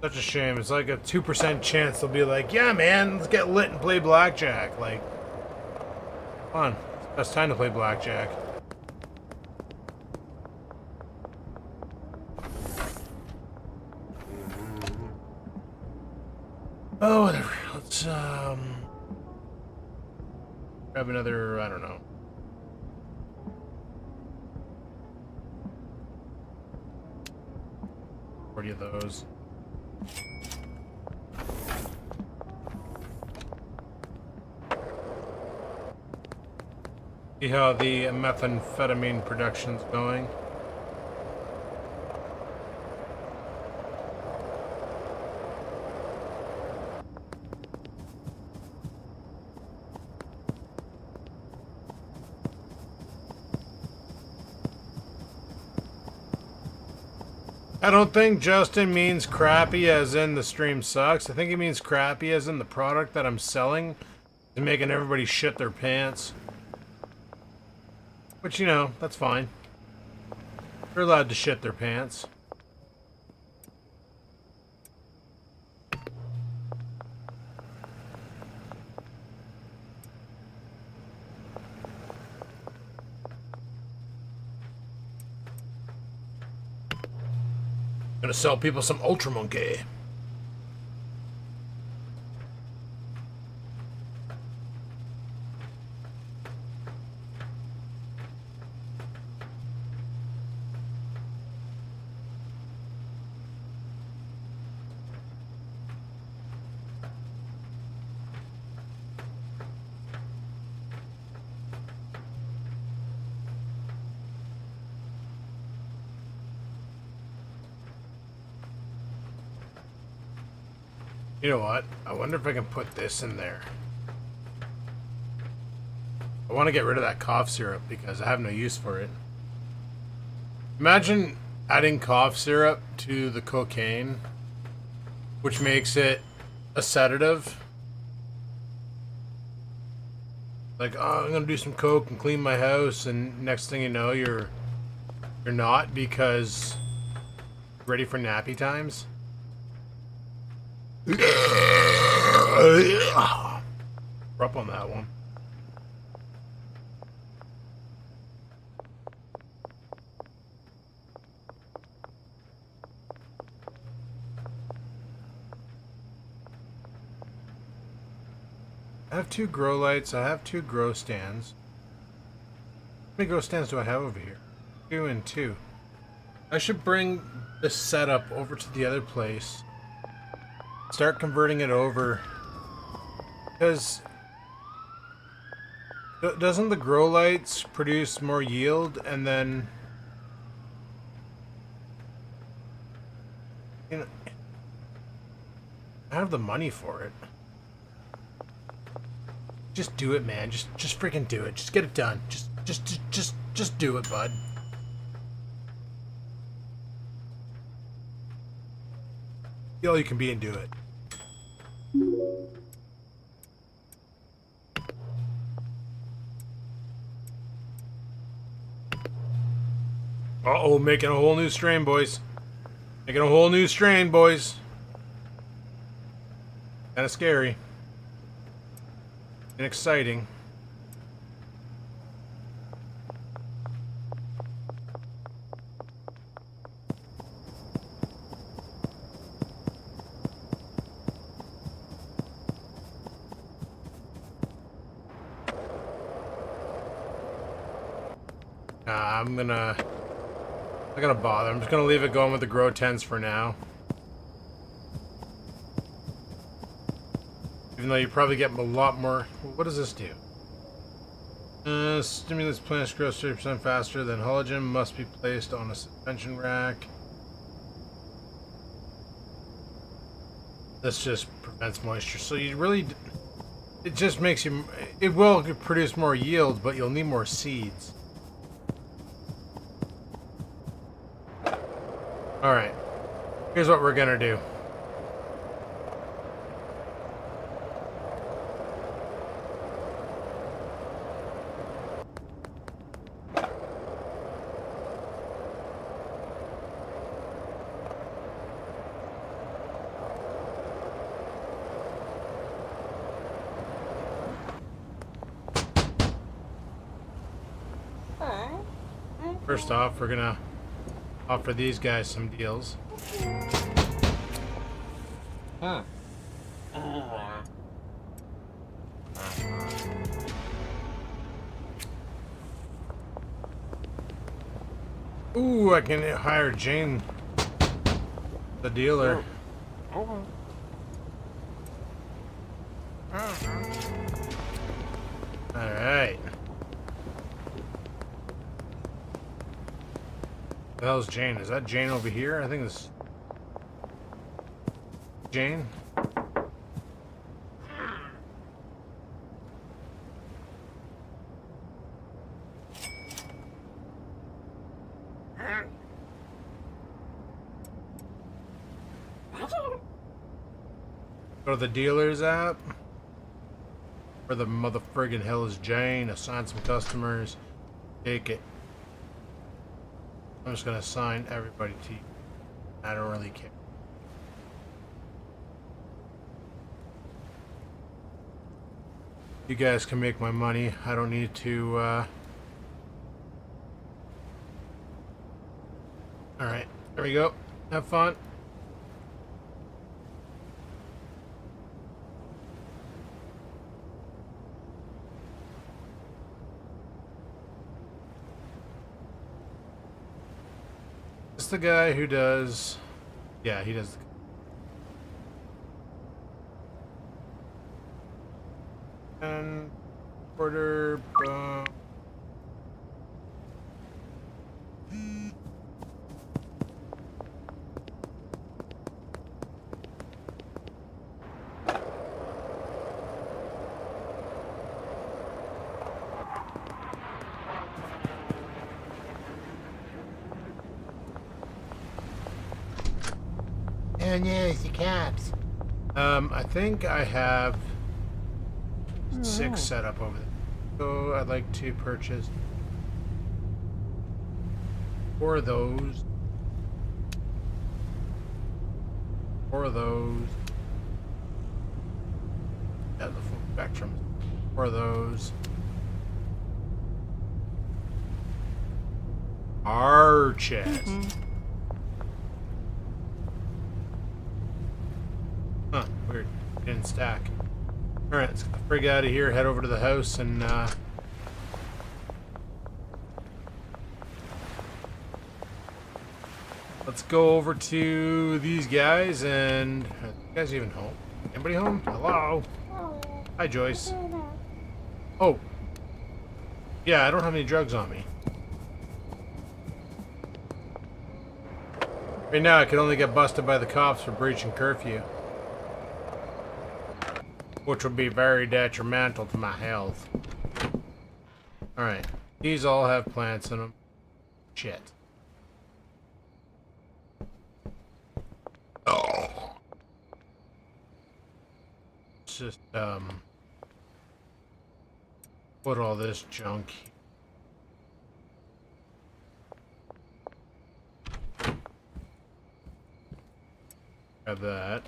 Such a shame. It's like a 2% chance they'll be like, yeah, man, let's get lit and play blackjack. Like, come on. It's the best time to play blackjack. Oh, whatever. Let's, grab another, I don't know. 40 of those. See how the methamphetamine production's going. I don't think Justin means crappy as in the stream sucks. I think he means crappy as in the product that I'm selling is making everybody shit their pants. Which, you know, that's fine. They're allowed to shit their pants. Gonna sell people some Ultra Monkey. You know what? I wonder if I can put this in there. I want to get rid of that cough syrup because I have no use for it. Imagine adding cough syrup to the cocaine, which makes it a sedative. Like, oh, I'm gonna do some coke and clean my house, and next thing you know, you're not, because you're ready for nappy times. We're up on that one. I have 2 grow lights. I have 2 grow stands. How many grow stands do I have over here? 2 and 2. I should bring the setup over to the other place. Start converting it over. Because doesn't the grow lights produce more yield, and then, you know, I have the money for it. Just do it, man. Just freaking do it. Just get it done. Just do it, bud. Be all you can be and do it. Uh-oh, making a whole new strain, boys. Making a whole new strain, boys. Kinda scary. And exciting. I'm not gonna bother. I'm just gonna leave it going with the grow tents for now. Even though you probably get a lot more. What does this do? Stimulates plants to grow 30% faster than halogen. Must be placed on a suspension rack. This just prevents moisture. So you really, it just makes you. It will produce more yield, but you'll need more seeds. Alright, here's what we're gonna do. First off, we're gonna offer these guys some deals. Huh. Ooh, I can hire Jane, the dealer. Okay. Alright. The hell's Jane? Is that Jane over here? I think it's Jane. Go to the dealer's app. Where the mother friggin' hell is Jane? Assign some customers. Take it. I'm just gonna assign everybody to you. I don't really care. You guys can make my money. I don't need to, Alright, there we go. Have fun. It's the guy who does... Yeah, he does... And... Order... Oh no, it's the cops. I think I have 6 set up over there. So I'd like to purchase 4 of those. 4 of those. Yeah, the full spectrum. 4 of those. Arches. Huh, weird. Didn't stack. Alright, let's get the frig out of here, head over to the house, and let's go over to these guys, and are you guys even home? Anybody home? Hello? Hi, Joyce. Oh. Yeah, I don't have any drugs on me. Right now, I could only get busted by the cops for breaching curfew, which would be very detrimental to my health. Alright. These all have plants in them. Shit. Oh. Let's just, put all this junk here. Grab that.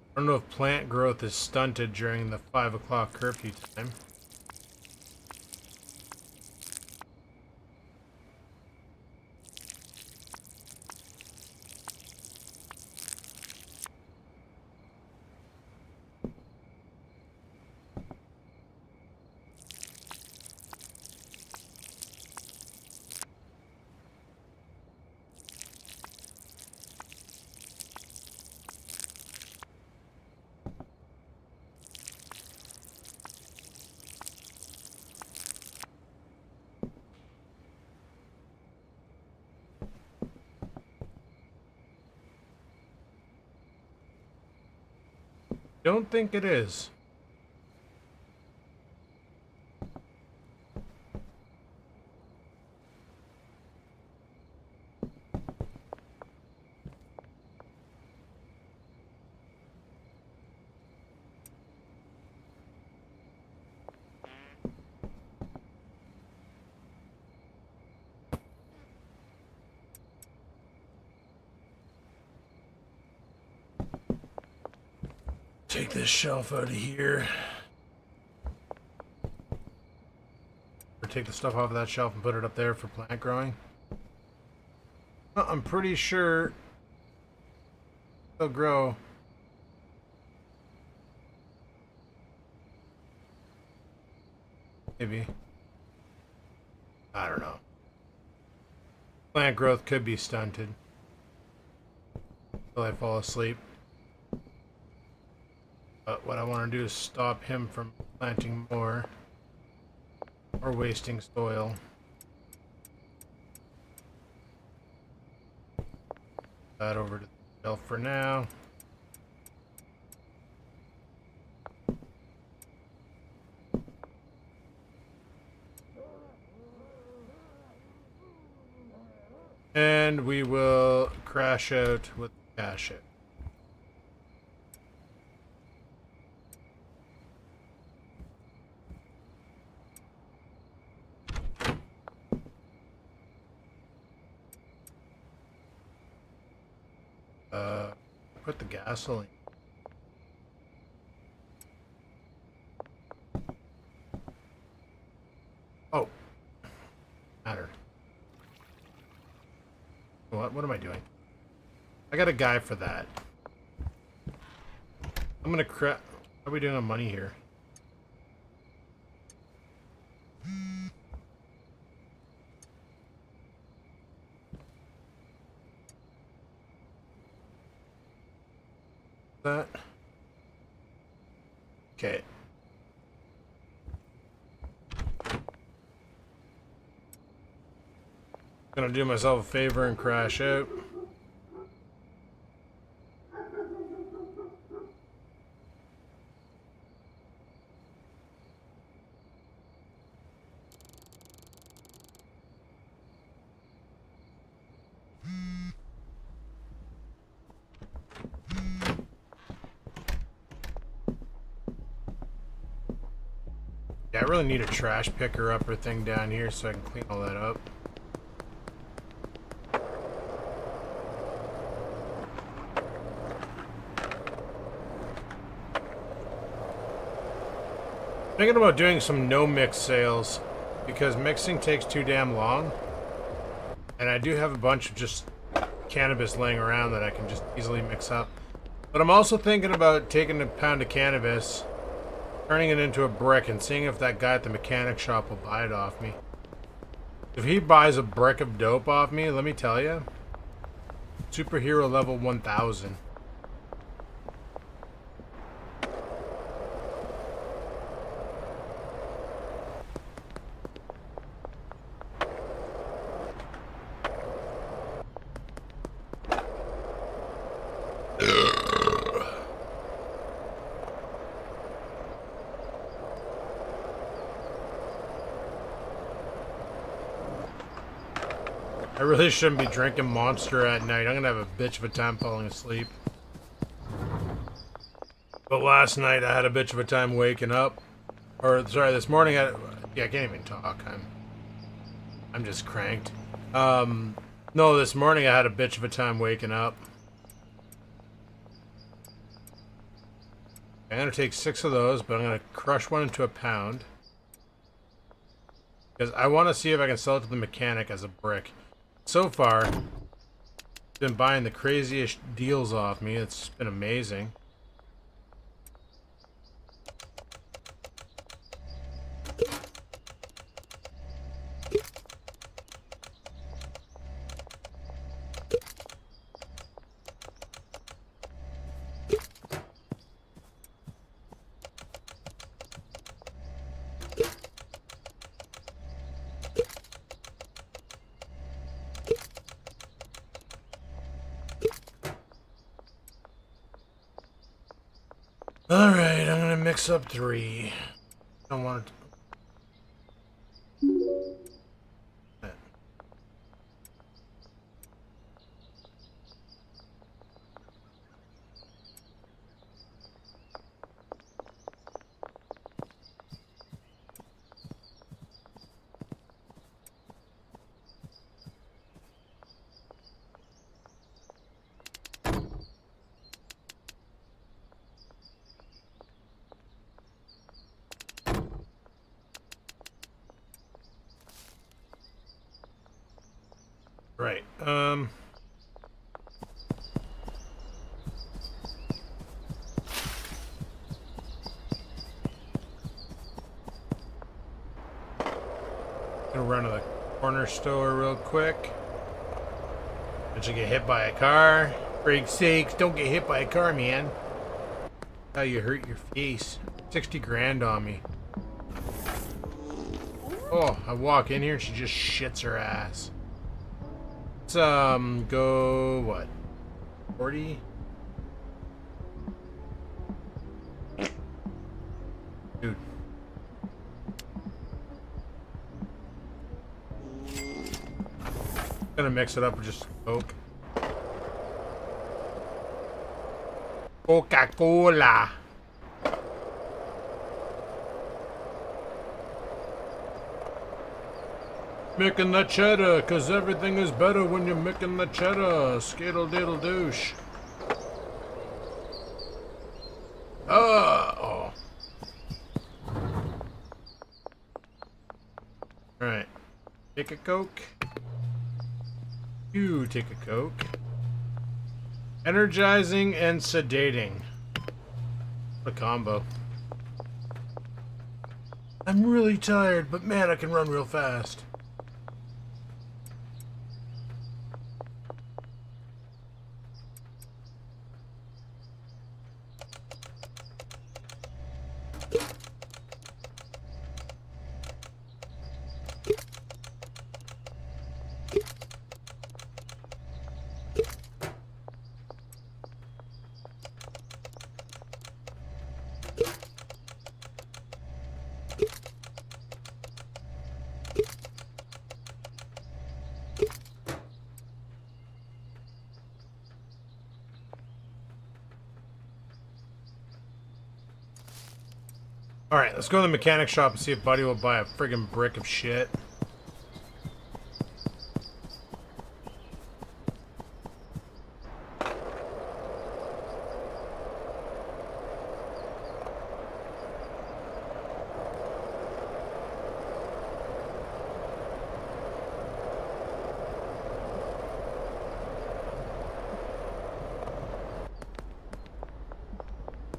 I don't know if plant growth is stunted during the 5 o'clock curfew time. Don't think it is. take this shelf out of here. Or take the stuff off of that shelf and put it up there for plant growing. Well, I'm pretty sure they'll grow. Maybe. I don't know. Plant growth could be stunted until I fall asleep. But what I want to do is stop him from planting more or wasting soil. That over to the shelf for now. And we will crash out with the cash out. Put the gasoline. Oh, mattered. What am I doing? I got a guy for that. I'm gonna How are we doing on money here? That. Okay. Gonna do myself a favor and crash out. Yeah, I really need a trash picker upper thing down here so I can clean all that up. Thinking about doing some no-mix sales because mixing takes too damn long. And I do have a bunch of just cannabis laying around that I can just easily mix up. But I'm also thinking about taking a pound of cannabis, turning it into a brick, and seeing if that guy at the mechanic shop will buy it off me. If he buys a brick of dope off me, let me tell you, superhero level 1000. I really shouldn't be drinking Monster at night. I'm gonna have a bitch of a time falling asleep. But last night I had a bitch of a time waking up. Or sorry, this morning yeah, I can't even talk. I'm just cranked. No, this morning I had a bitch of a time waking up. I'm gonna take 6 of those, but I'm gonna crush one into a pound. Because I want to see if I can sell it to the mechanic as a brick. So far, he's been buying the craziest deals off me. It's been amazing. Alright, I'm gonna mix up 3. I don't want it to... Right. Gonna run to the corner store real quick. Don't you get hit by a car? For Freak's sakes, don't get hit by a car, man. How you hurt your face. 60 grand on me. Oh, I walk in here and she just shits her ass. Let's go what? 40? Dude. Gonna mix it up with just Coke. Coca-Cola. Making the cheddar, cause everything is better when you're making the cheddar. Skittle diddle douche. Oh. Alright. Take a Coke. You take a Coke. Energizing and sedating. What a combo. I'm really tired, but man, I can run real fast. Alright, let's go to the mechanic shop and see if Buddy will buy a friggin' brick of shit.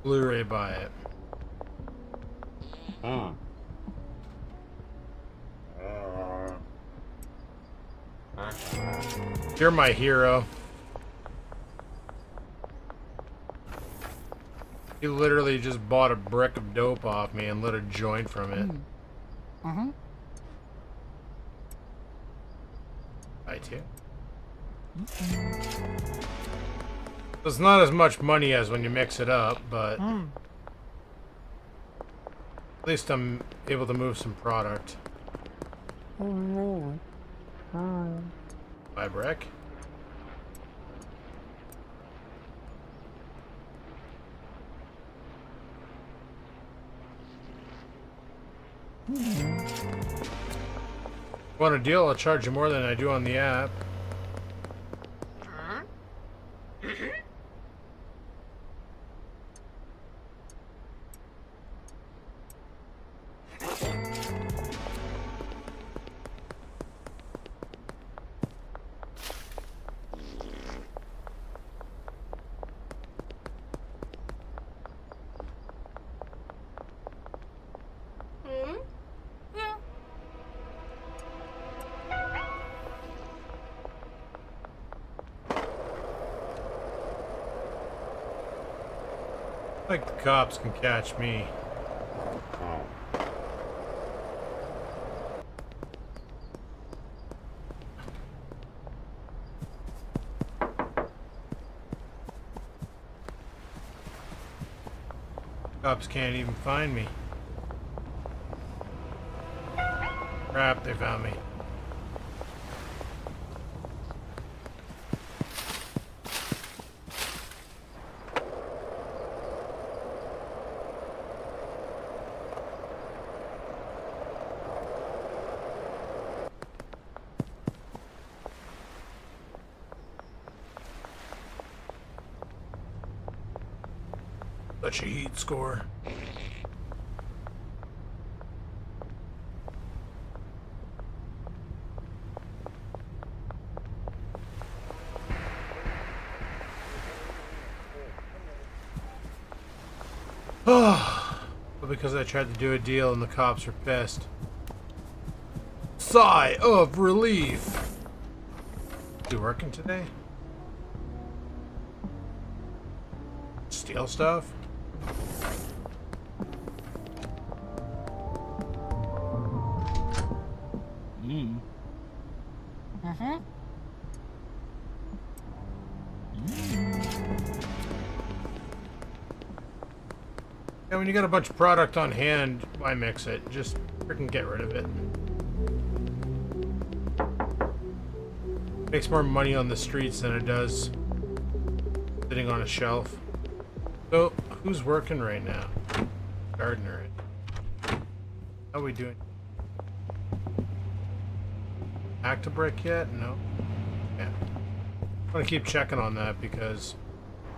Blu-ray buy it. You're my hero. He literally just bought a brick of dope off me and lit a joint from it. I too. It's not as much money as when you mix it up, but at least I'm able to move some product. Buy brick. Want a deal? I'll charge you more than I do on the app. I think the cops can catch me. Cops can't even find me. Crap, they found me. Such a heat score. Oh, but because I tried to do a deal and the cops were pissed. Sigh of relief. You working today? Steal stuff? Yeah, when you got a bunch of product on hand, why mix it? Just freaking get rid of it. Makes more money on the streets than it does sitting on a shelf. So, who's working right now? Gardener. How are we doing? Hacked a brick yet? No. Yeah. I'm gonna keep checking on that because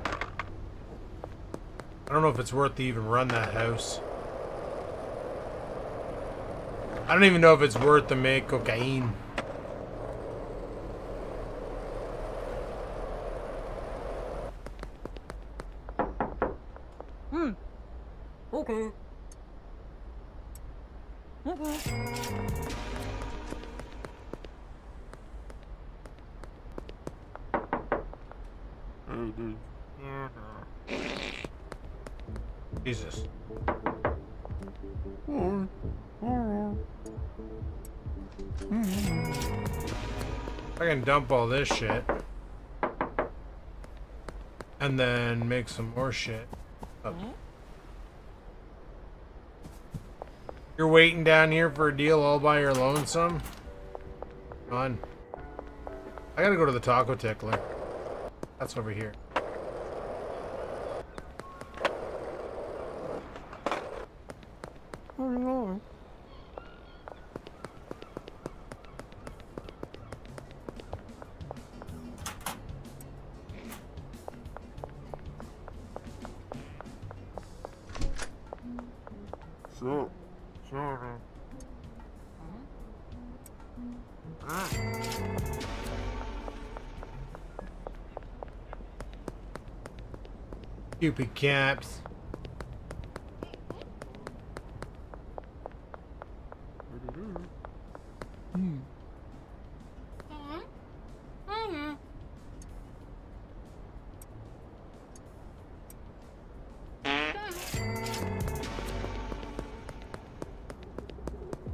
I don't know if it's worth to even run that house. I don't even know if it's worth to make cocaine. Okay. Jesus. I can dump all this shit. And then make some more shit. Oh. You're waiting down here for a deal all by your lonesome? Come on. I gotta go to the taco tickler. That's over here. So. Stupid caps.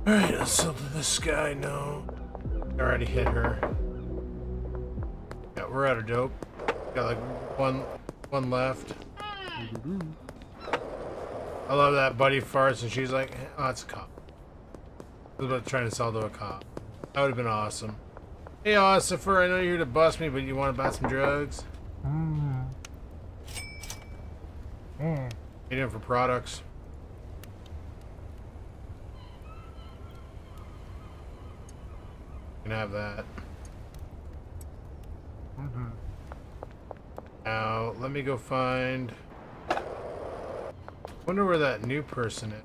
Alright, let's hope this guy no. I already hit her. Yeah, we're out of dope. Got like one left. I love that Buddy farts and she's like, oh, it's a cop. I was about to try to sell to a cop. That would have been awesome. Hey, Ossifer, I know you're here to bust me, but you want to buy some drugs? You doing for products? You can have that. Now, let me go find... Wonder where that new person is.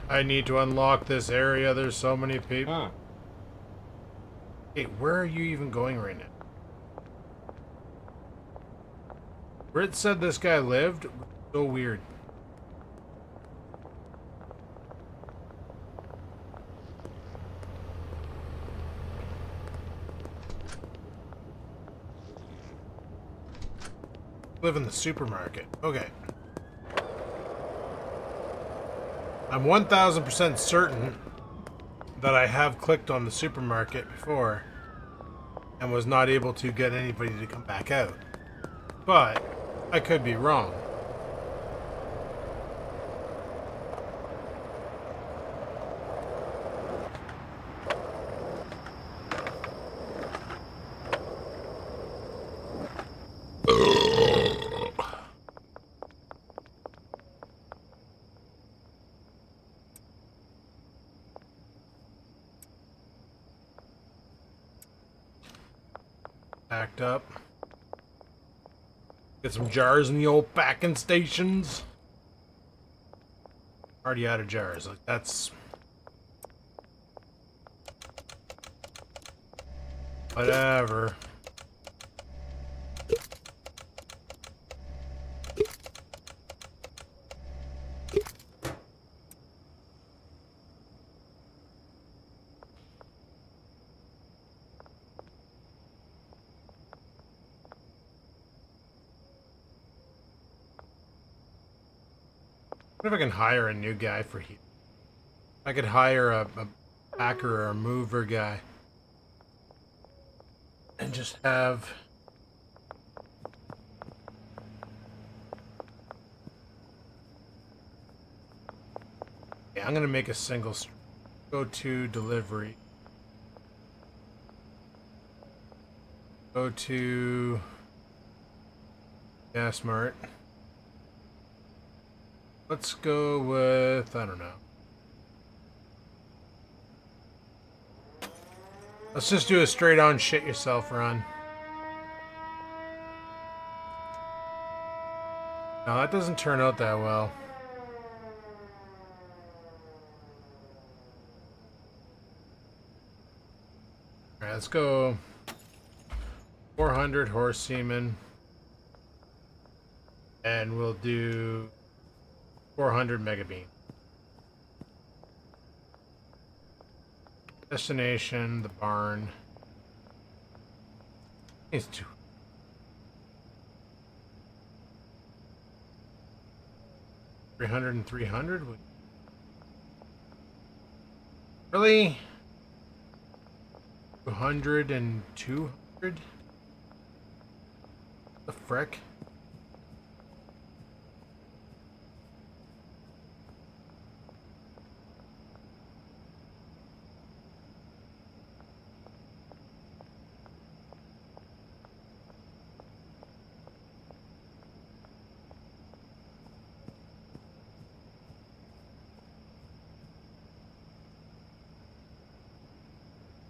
I need to unlock this area. There's so many people. Hey, where are you even going right now? Where it said this guy lived? So weird. Live in the supermarket. Okay. I'm 1000% certain that I have clicked on the supermarket before and was not able to get anybody to come back out. But I could be wrong. Packed up. Get some jars in the old packing stations. Already out of jars. Like that's Whatever. What if I can hire a new guy for here? I could hire a packer or a mover guy. And just have... Yeah, I'm gonna make a single go to delivery. Go to Gas Mart. Let's go with, I don't know. Let's just do a straight on shit yourself run. No, that doesn't turn out that well. Alright, let's go 400 horse semen. And we'll do 400 mega beam. Destination, the barn. It's 2. $300 and $300. Really? 200 and 200? The frick?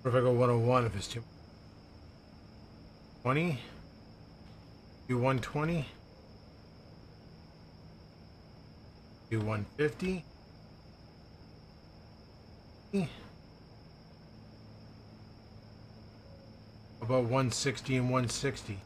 What if I go 101 if it's too 20? Do 120? Do 150? About 160 and 160.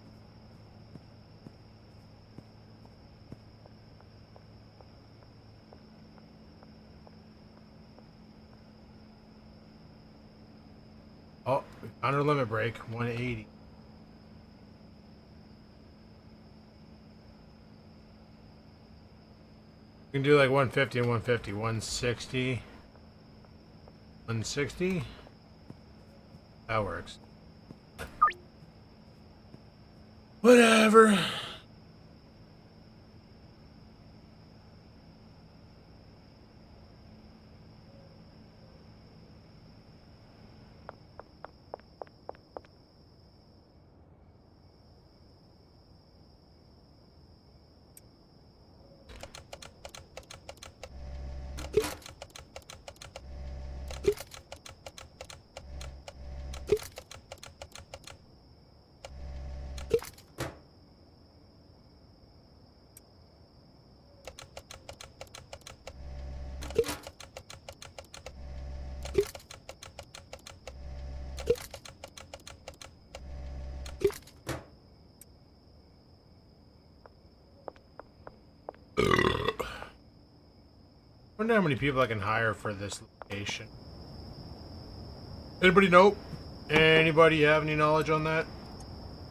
Oh, on our limit break, 180. We can do like 150 and 150. 160. 160. That works. Whatever. I wonder how many people I can hire for this location. Anybody know? Anybody have any knowledge on that?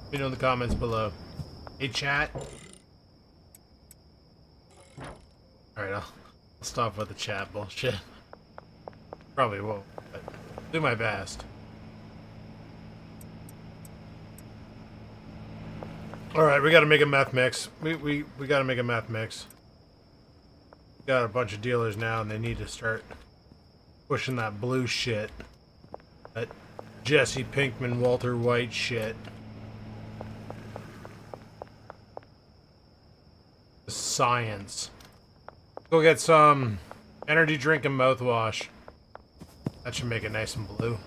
Let me know in the comments below. Hey chat. Alright, I'll stop with the chat bullshit. Probably won't, but I'll do my best. Alright, we gotta make a meth mix. We gotta make a meth mix. Got a bunch of dealers now and they need to start pushing that blue shit. That Jesse Pinkman, Walter White shit. Science. Go get some energy drink and mouthwash. That should make it nice and blue.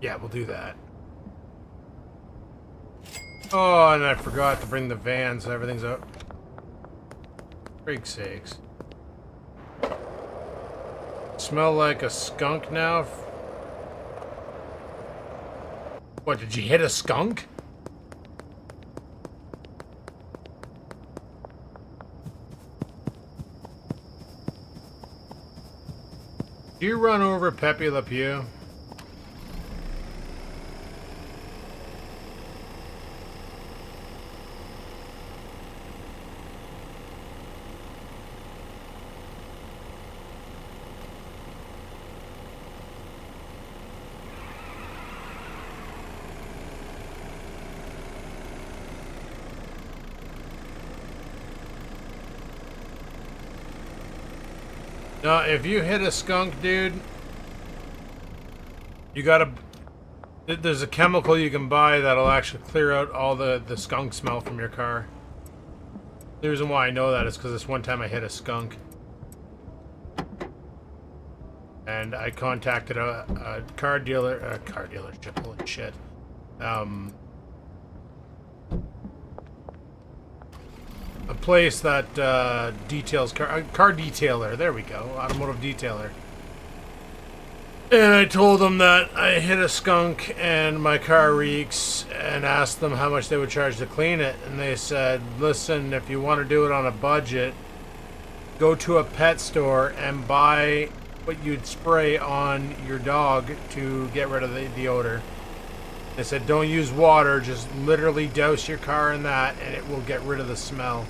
Yeah, we'll do that. Oh, and I forgot to bring the van, so everything's up. For freak's sakes. Smell like a skunk now? What, did you hit a skunk? Do you run over Pepe Le Pew? No, if you hit a skunk, dude, you gotta... There's a chemical you can buy that'll actually clear out all the skunk smell from your car. The reason why I know that is because this one time I hit a skunk. And I contacted a car dealership, holy shit. A place that details car detailer. There we go, automotive detailer. And I told them that I hit a skunk and my car reeks, and asked them how much they would charge to clean it. And they said, "Listen, if you want to do it on a budget, go to a pet store and buy what you'd spray on your dog to get rid of the odor." They said, "Don't use water, just literally douse your car in that and it will get rid of the smell."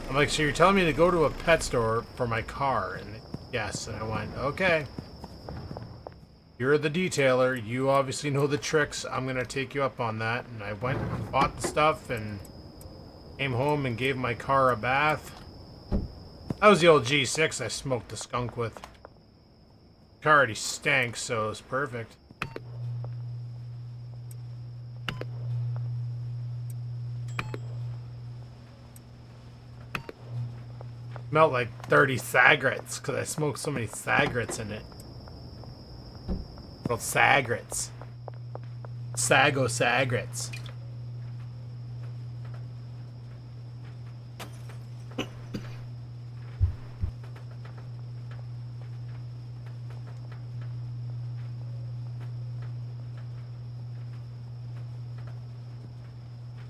I'm like, "So you're telling me to go to a pet store for my car?" And yes, and I went, "Okay. You're the detailer, you obviously know the tricks, I'm gonna take you up on that." And I went and bought the stuff and came home and gave my car a bath. That was the old G6 I smoked the skunk with. The car already stank, so it was perfect. Smelled like 30 cigarettes because I smoked so many cigarettes in it. Little cigarettes. Sago cigarettes.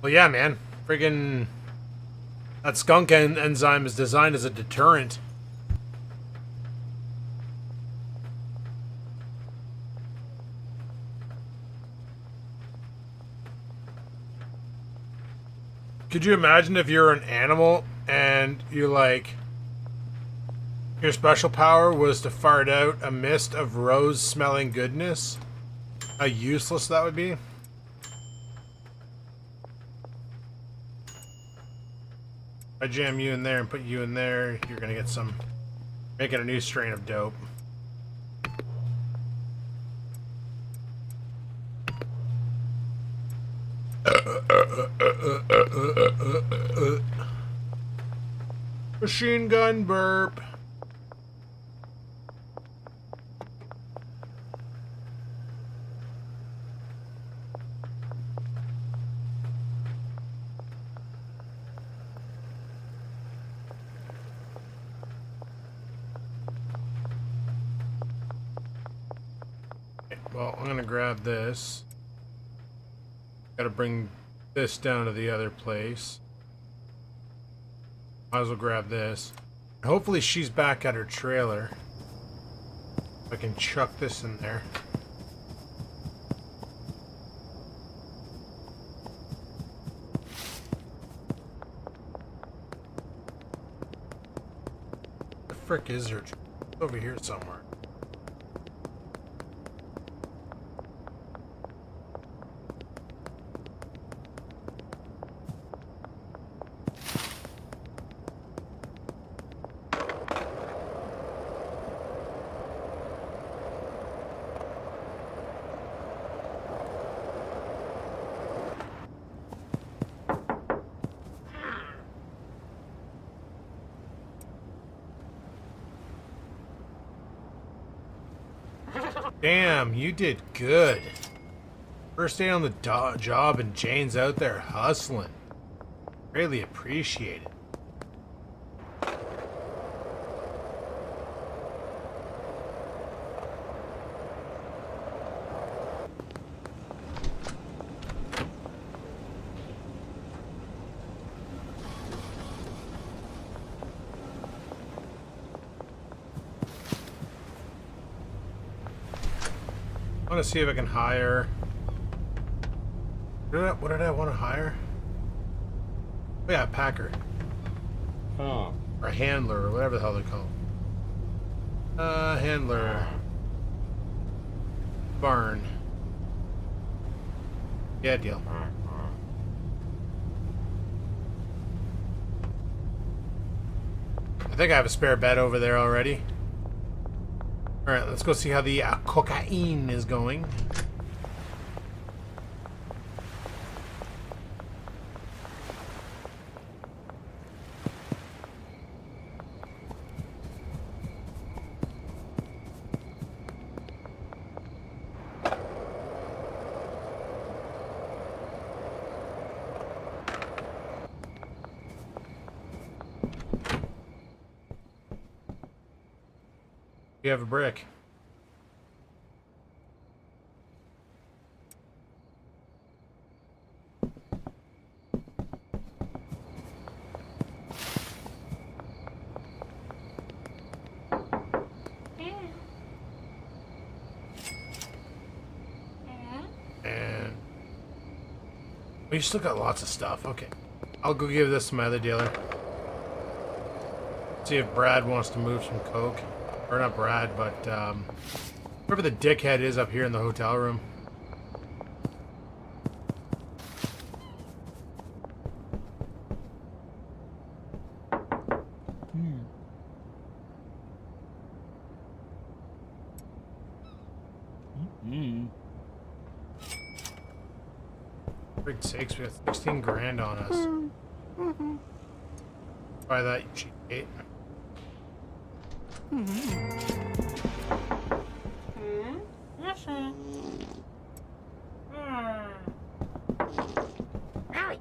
Well, yeah, man. Friggin' that skunk enzyme is designed as a deterrent. Could you imagine if you're an animal and you like your special power was to fart out a mist of rose smelling goodness? How useless that would be. If I jam you in there and put you in there, you're gonna get some, making a new strain of dope. Machine gun burp. Well, I'm gonna grab this. Gotta bring this down to the other place. Might as well grab this. Hopefully she's back at her trailer. I can chuck this in there. Where the frick is her? It's over here somewhere. Damn, you did good. First day on the job and Jane's out there hustling. Really appreciate it. I want to see if I can hire. What did I want to hire? Oh yeah, a packer. Huh. Or a handler, or whatever the hell they're called. Handler. Barn. Yeah, deal. I think I have a spare bed over there already. Alright, let's go see how the cocaine is going. You have a brick. And we still got lots of stuff. Okay. I'll go give this to my other dealer. See if Brad wants to move some coke. Or not Brad, but whoever the dickhead is up here in the hotel room. For God's sakes, we got 16 grand on us. Try that, you cheapskate. Yes, sir. Howdy.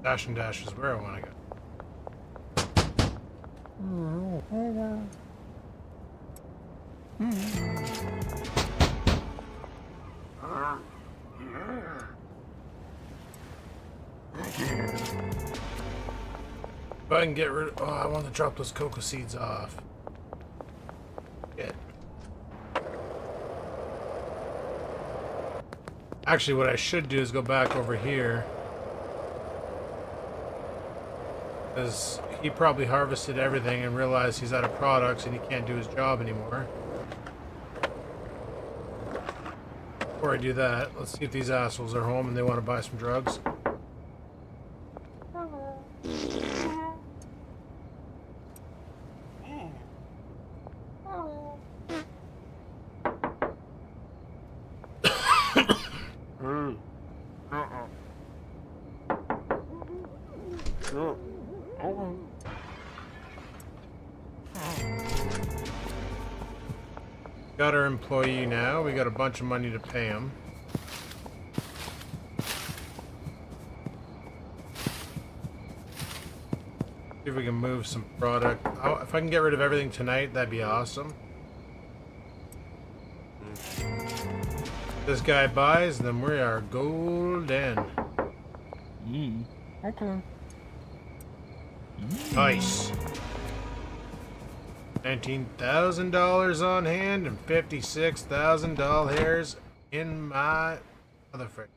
Dash and dash is where I want to go. If I can get rid of... Oh, I want to drop those cocoa seeds off. Shit. Actually, what I should do is go back over here. Because he probably harvested everything and realized he's out of products and he can't do his job anymore. Before I do that, let's see if these assholes are home and they want to buy some drugs. Got our employee now. We got a bunch of money to pay him. See if we can move some product. Oh, if I can get rid of everything tonight, that'd be awesome. This guy buys, then we are golden. Okay. Nice. $19,000 on hand and $56,000 in my motherfucker.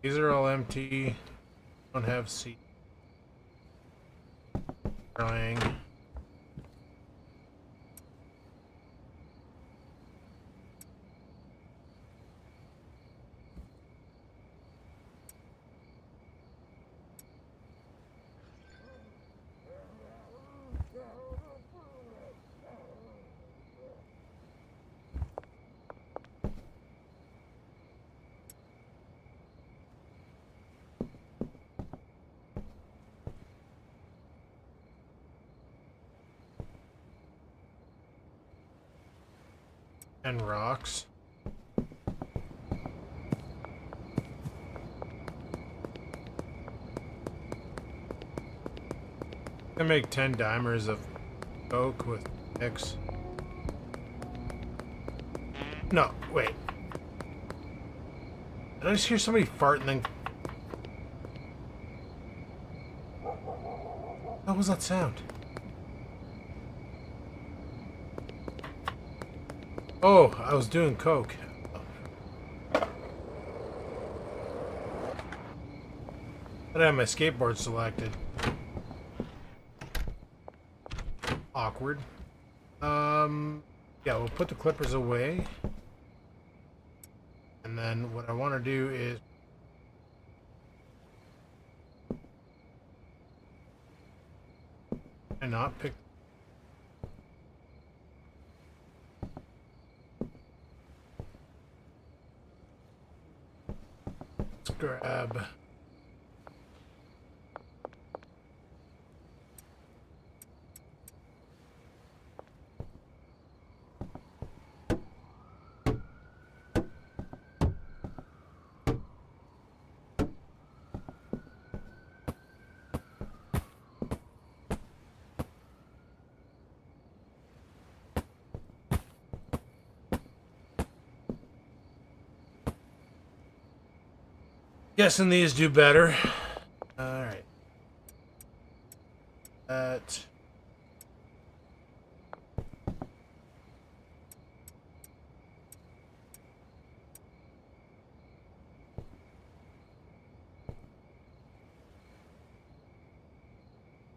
These are all empty. Don't have seat. Trying. And rocks. I make 10 dimers of coke with X. No, wait. Did I just hear somebody fart and then... What was that sound? Oh, I was doing coke. I have my skateboard selected. Awkward. Yeah, we'll put the clippers away. And then what I want to do is and not pick. Let's grab. Guessing these do better. All right. That.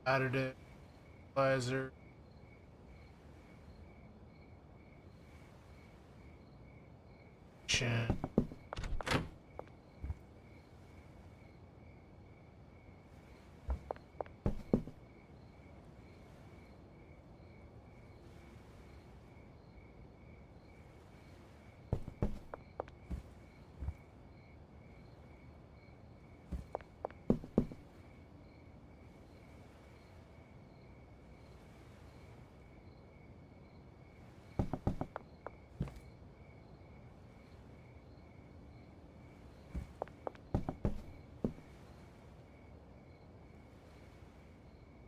Additive. Fertilizer.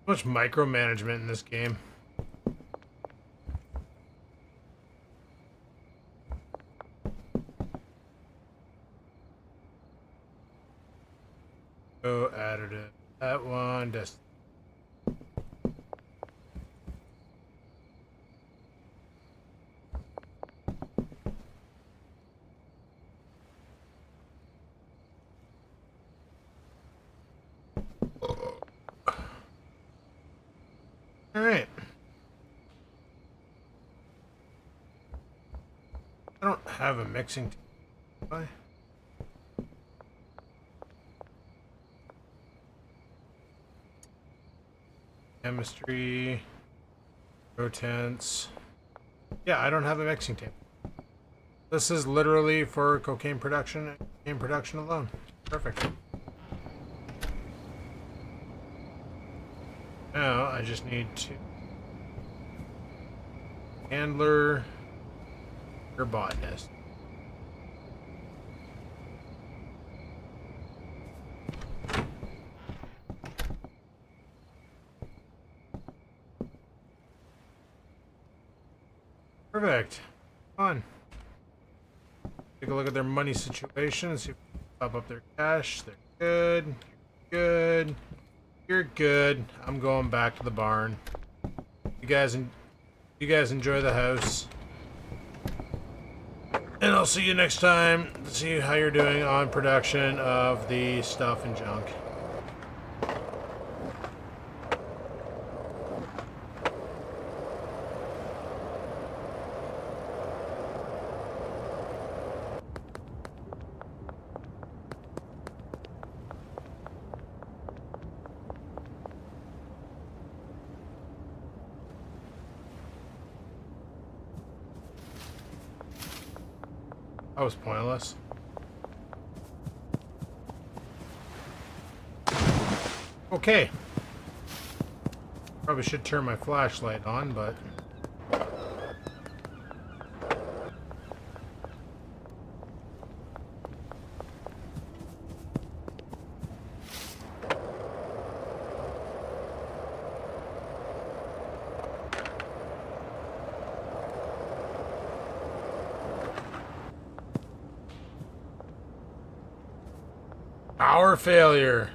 Much micromanagement in this game. Go additive. That one. Just. All right. I don't have a mixing table. Do I? Chemistry, rotants. Yeah, I don't have a mixing table. This is literally for cocaine production and cocaine production alone. Perfect. Now I just need to handler your botanist. Perfect. Fun. Take a look at their money situation and see if we can pop up their cash. They're good. You're good. You're good. I'm going back to the barn. You guys enjoy the house. And I'll see you next time to see how you're doing on production of the stuff and junk. That was pointless. Okay. Probably should turn my flashlight on, but... Power failure.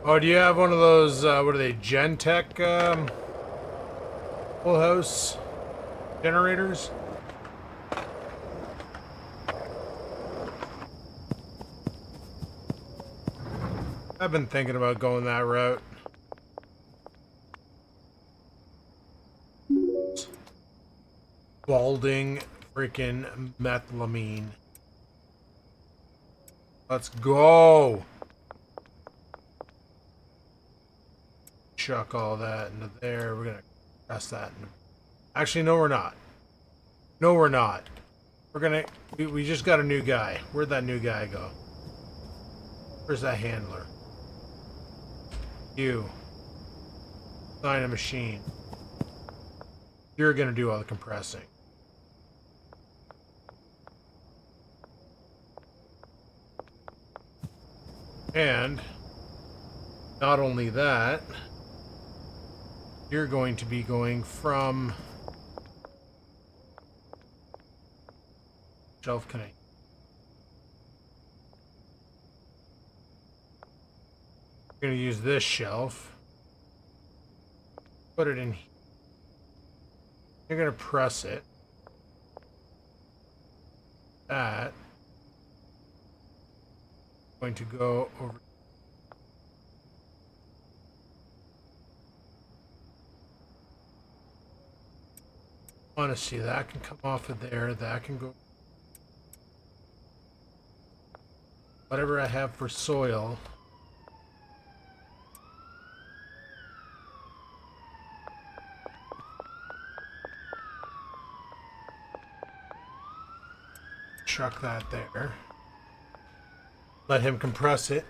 Oh, do you have one of those, what are they, Gentech, full house generators? I've been thinking about going that route. Balding freaking methylamine. Let's go. Chuck all that into there. We're gonna press that into... Actually, no, we're not. No, we're not. We're gonna... We just got a new guy. Where'd that new guy go? Where's that handler? You. Sign a machine. You're gonna do all the compressing. And not only that, you're going to be going from shelf connect. You're going to use this shelf. Put it in here. You're going to press it. That going to go over. Honestly, that can come off of there. That can go. Whatever I have for soil. Chuck that there. Let him compress it.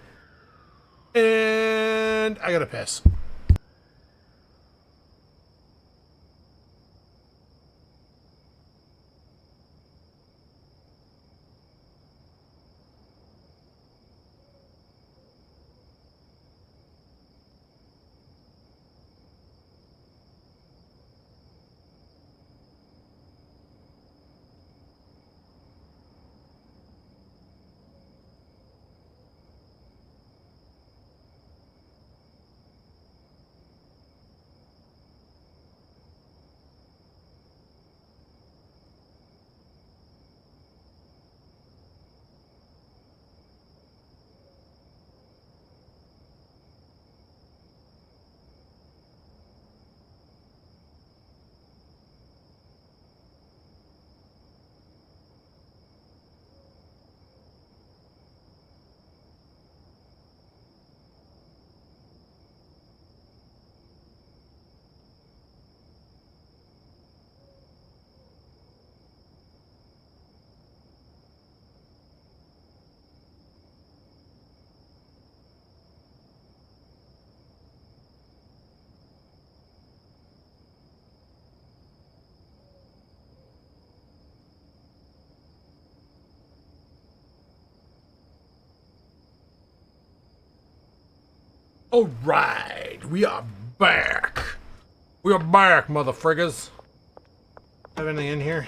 And I gotta piss. All right, we are back. We are back, motherfriggers. Have anything in here?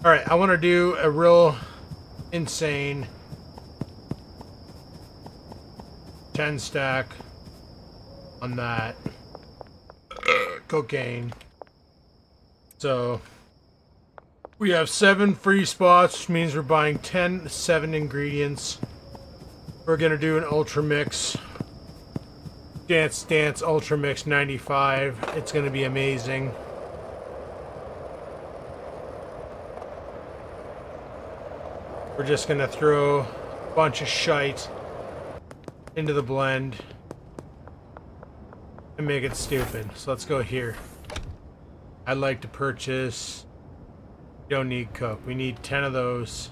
All right, I want to do a real insane 10 stack on that cocaine. So we have 7 free spots, which means we're buying 7 ingredients. We're gonna do an ultra mix. Dance Ultra Mix 95. It's going to be amazing. We're just going to throw a bunch of shite into the blend and make it stupid. So let's go here. I'd like to purchase... We don't need Coke. We need 10 of those.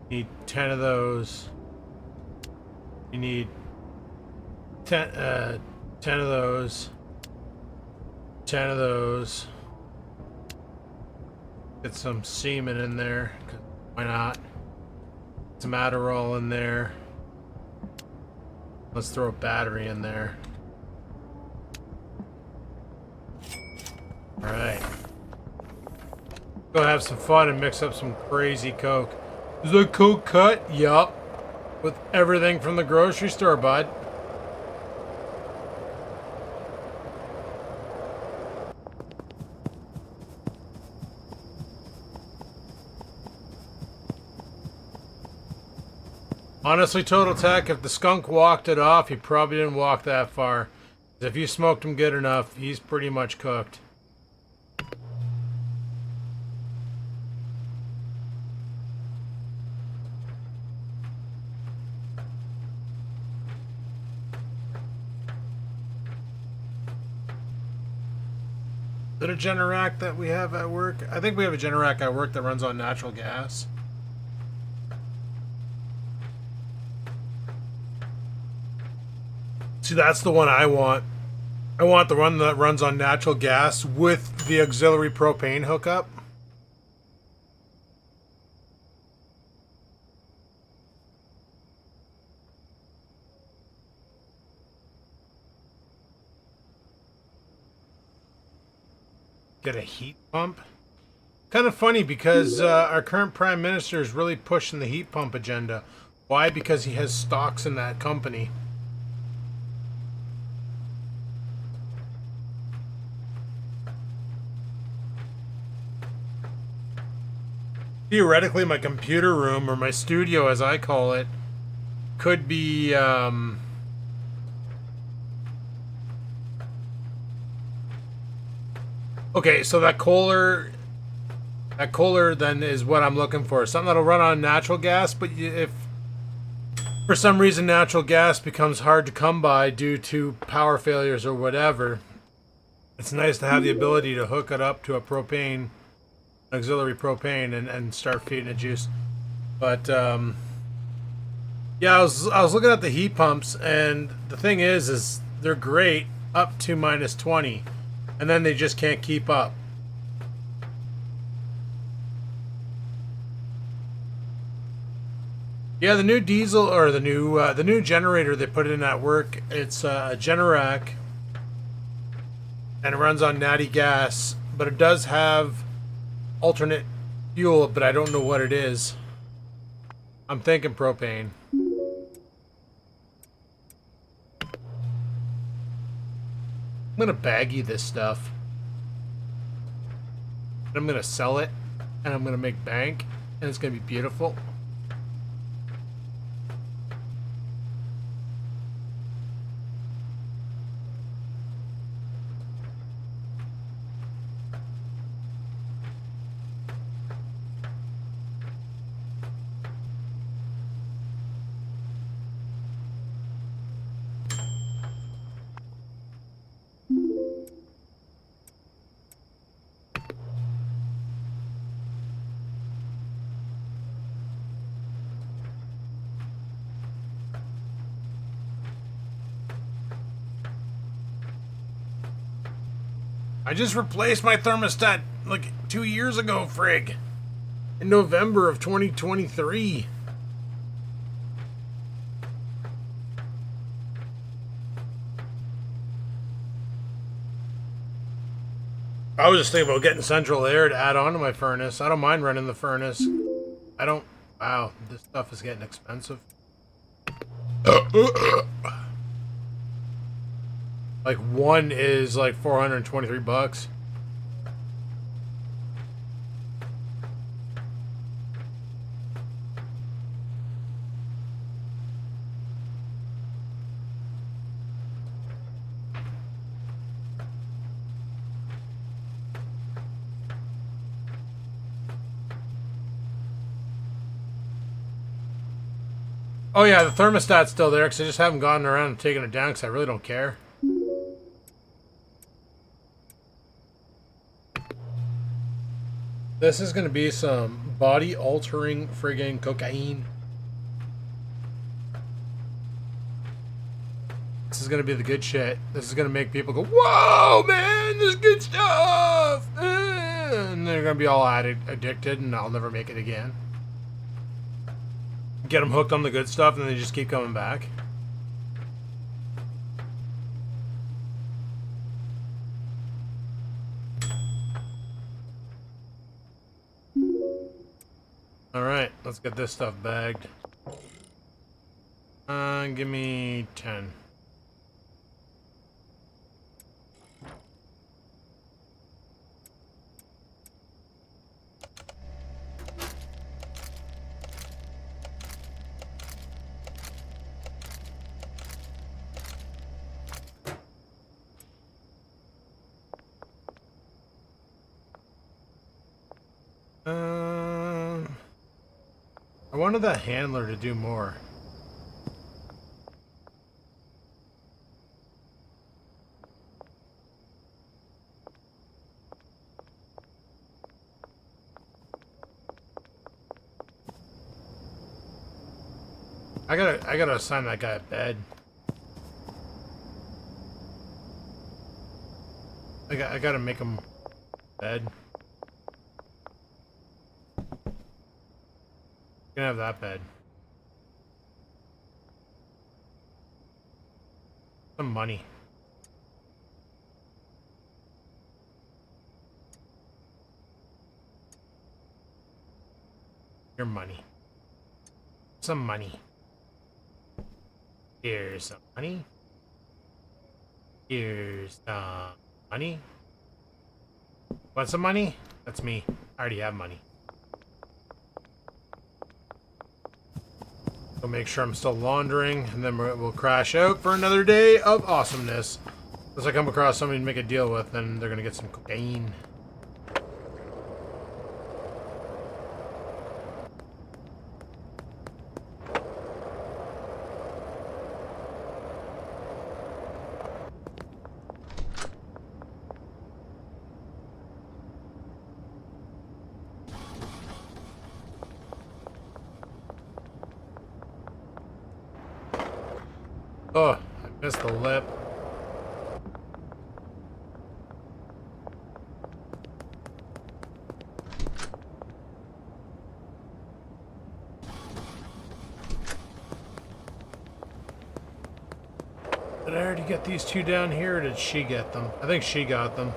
We need 10 of those. We need 10 of those. 10 of those. Get some semen in there. Why not? Some Adderall in there. Let's throw a battery in there. Alright. Go have some fun and mix up some crazy Coke. Is that Coke cut? Yup. With everything from the grocery store, bud. Honestly, Total Tech, if the skunk walked it off, he probably didn't walk that far. If you smoked him good enough, he's pretty much cooked. Is it a Generac that we have at work? I think we have a Generac at work that runs on natural gas. See, that's the one I want. I want the one that runs on natural gas with the auxiliary propane hookup. Get a heat pump. Kind of funny because our current prime minister is really pushing the heat pump agenda. Why? Because he has stocks in that company. Theoretically, my computer room, or my studio as I call it, could be okay, so that Kohler then is what I'm looking for. Something that'll run on natural gas, but if for some reason natural gas becomes hard to come by due to power failures or whatever, it's nice to have the ability to hook it up to a propane, auxiliary propane, and start feeding it juice. But yeah, I was looking at the heat pumps, and the thing is they're great up to -20. And then they just can't keep up. Yeah, the new diesel, or the new generator they put in at work, it's a Generac, and it runs on natty gas, but it does have alternate fuel, but I don't know what it is. I'm thinking propane. I'm gonna baggy this stuff. I'm gonna sell it, and I'm gonna make bank, and it's gonna be beautiful. I just replaced my thermostat like 2 years ago, frig. In November of 2023. I was just thinking about getting central air to add on to my furnace. I don't mind running the furnace. I don't... Wow, this stuff is getting expensive. Like, one is like 423 bucks. Oh yeah, the thermostat's still there because I just haven't gotten around and taken it down because I really don't care. This is going to be some body-altering friggin' cocaine. This is going to be the good shit. This is going to make people go, whoa, man, this is good stuff! And they're going to be all addicted, and I'll never make it again. Get them hooked on the good stuff, and they just keep coming back. Alright, let's get this stuff bagged. Give me 10. I wanted that handler to do more. I gotta assign that guy a bed. I gotta make him bed. You can have that bed. Some money. Your money. Some money. Here's some money. Here's some money. Want some money? That's me. I already have money. I'll make sure I'm still laundering, and then we'll crash out for another day of awesomeness. Unless I come across somebody to make a deal with, then they're gonna get some cocaine. Oh, I missed the lip. Did I already get these two down here, or did she get them? I think she got them.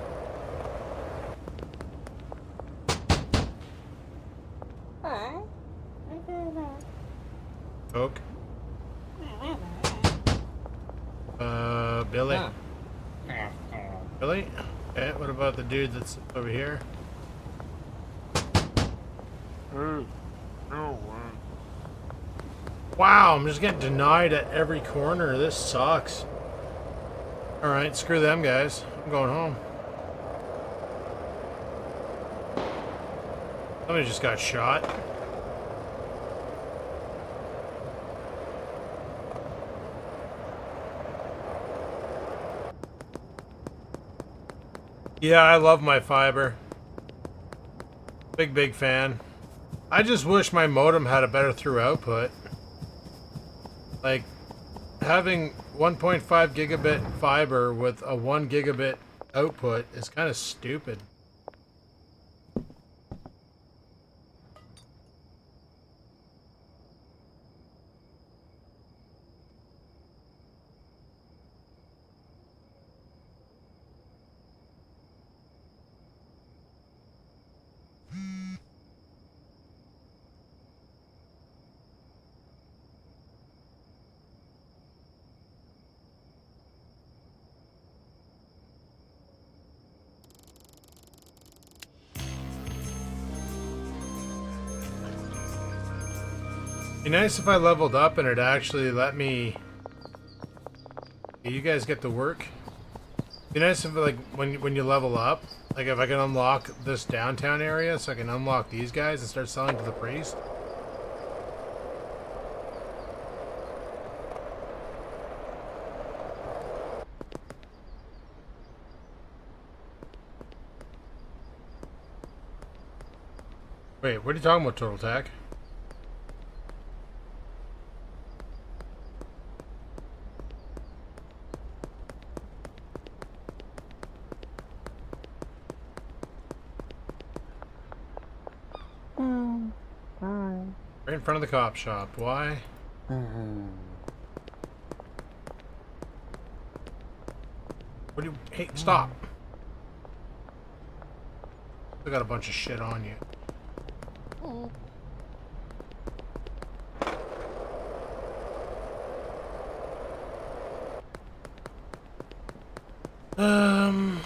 Coke. Billy. Billy? Okay, what about the dude that's over here? Wow, I'm just getting denied at every corner. This sucks. Alright, screw them guys. I'm going home. Somebody just got shot. Yeah, I love my fiber. Big fan. I just wish my modem had a better through output. Like, having 1.5 gigabit fiber with a 1 gigabit output is kind of stupid. Be nice if I leveled up and it actually let me. You guys get to work. Be nice if, like, when you level up, like, if I can unlock this downtown area, so I can unlock these guys and start selling to the priest. Wait, what are you talking about, Total Tech? Right in front of the cop shop. Why? What do you... Hey, stop! Still got a bunch of shit on you. Um.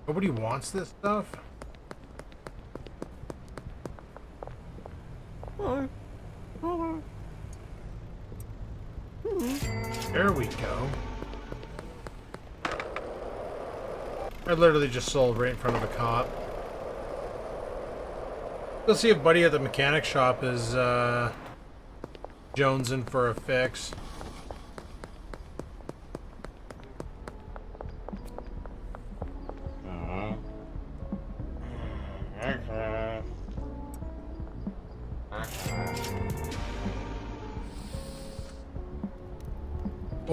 Nobody wants this stuff? There we go. I literally just sold right in front of a cop. Let's see if Buddy at the mechanic shop is jonesing for a fix.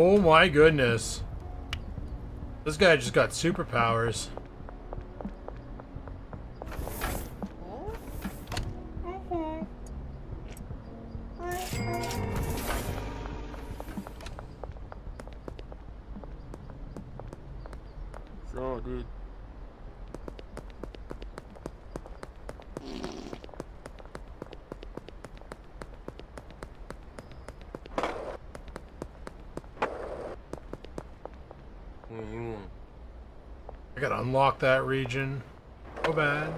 Oh my goodness. This guy just got superpowers. Sure, dude. I gotta unlock that region. So bad.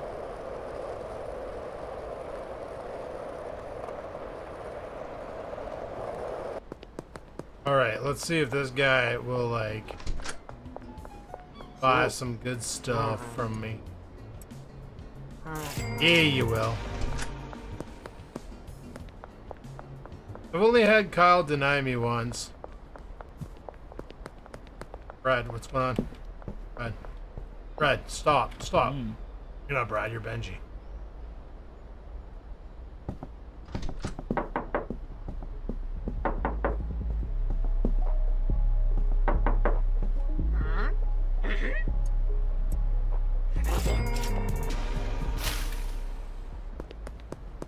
Alright, let's see if this guy will, like, buy some good stuff from me. Yeah, you will. I've only had Kyle deny me once. Brad, what's going on? Brad. Brad, stop. Stop. You're not Brad, you're Benji.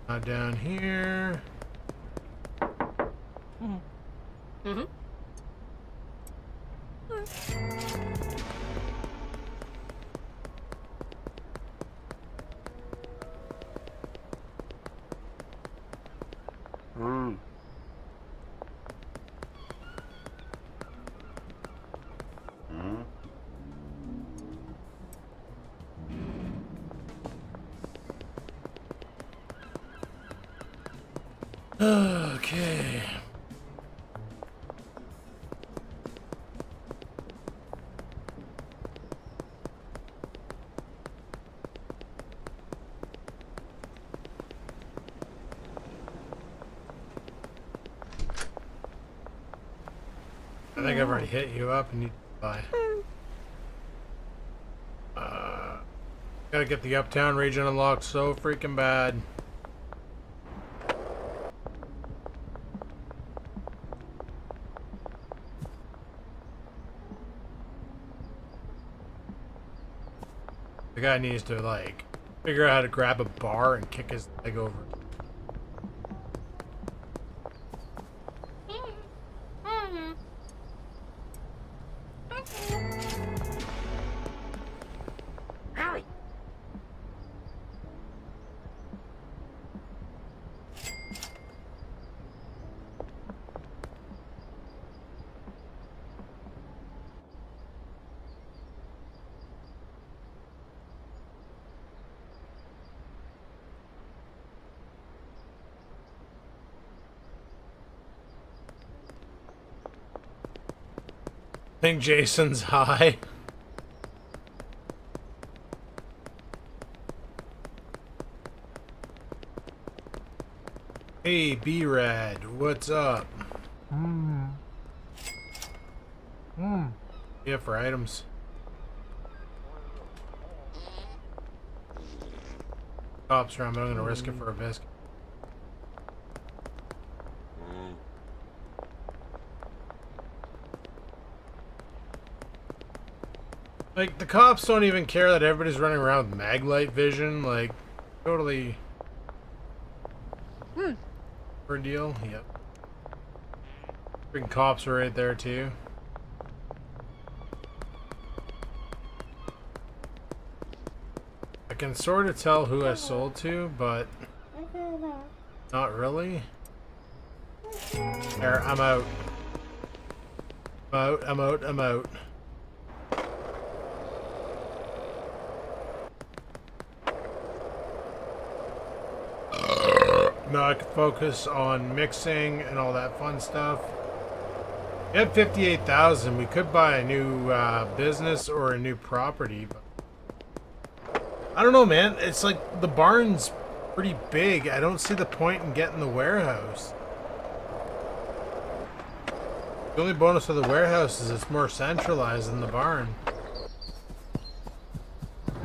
Not down here. Okay. I think I've already hit you up and you buy. Gotta get the uptown region unlocked so freaking bad. The guy needs to, like, figure out how to grab a bar and kick his leg over. I think Jason's high. Hey, B-Rad, what's up? Yeah, for items. Cops around, but I'm gonna risk it for a biscuit. Like, the cops don't even care that everybody's running around with maglite vision, like, totally ordeal. Yep. Freaking cops are right there too. I can sort of tell who I sold to, but not really. There, I'm out. I'm out. Now I can focus on mixing and all that fun stuff. We have 58,000. We could buy a new business or a new property, but I don't know, man. It's like the barn's pretty big. I don't see the point in getting the warehouse. The only bonus of the warehouse is it's more centralized than the barn.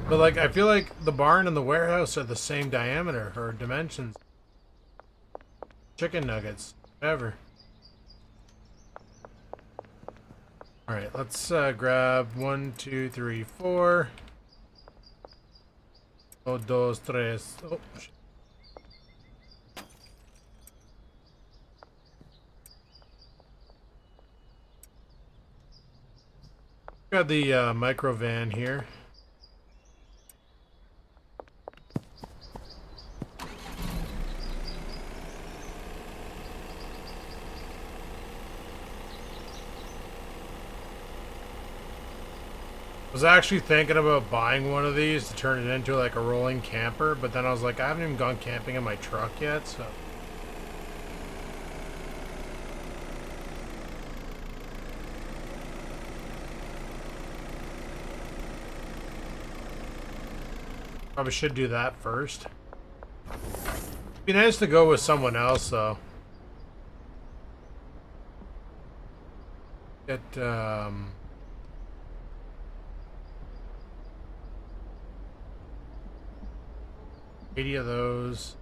But like, I feel like the barn and the warehouse are the same diameter or dimensions. Chicken nuggets, whatever. Alright, let's grab 1, 2, 3, 4. Oh, dos, tres. Oh, shit. Got the micro van here. I was actually thinking about buying one of these to turn it into like a rolling camper, but then I was like, I haven't even gone camping in my truck yet, so. Probably should do that first. Be nice to go with someone else, though. Get, 80 of those.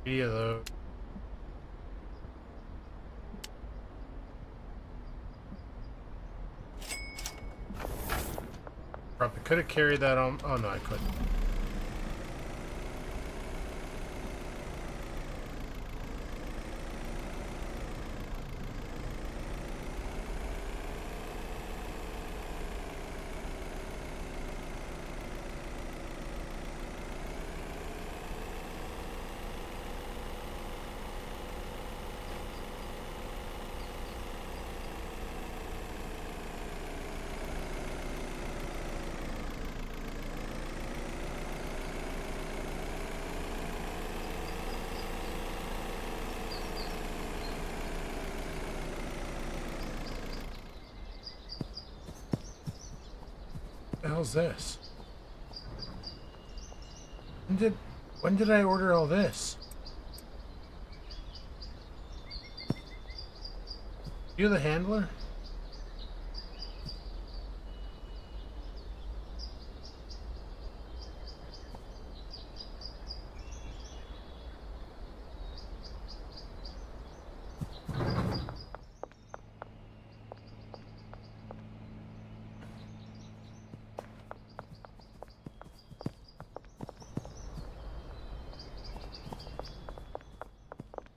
80 of those. Probably could have carried that on. Oh no, I couldn't. What the hell's this? When did I order all this? You the handler?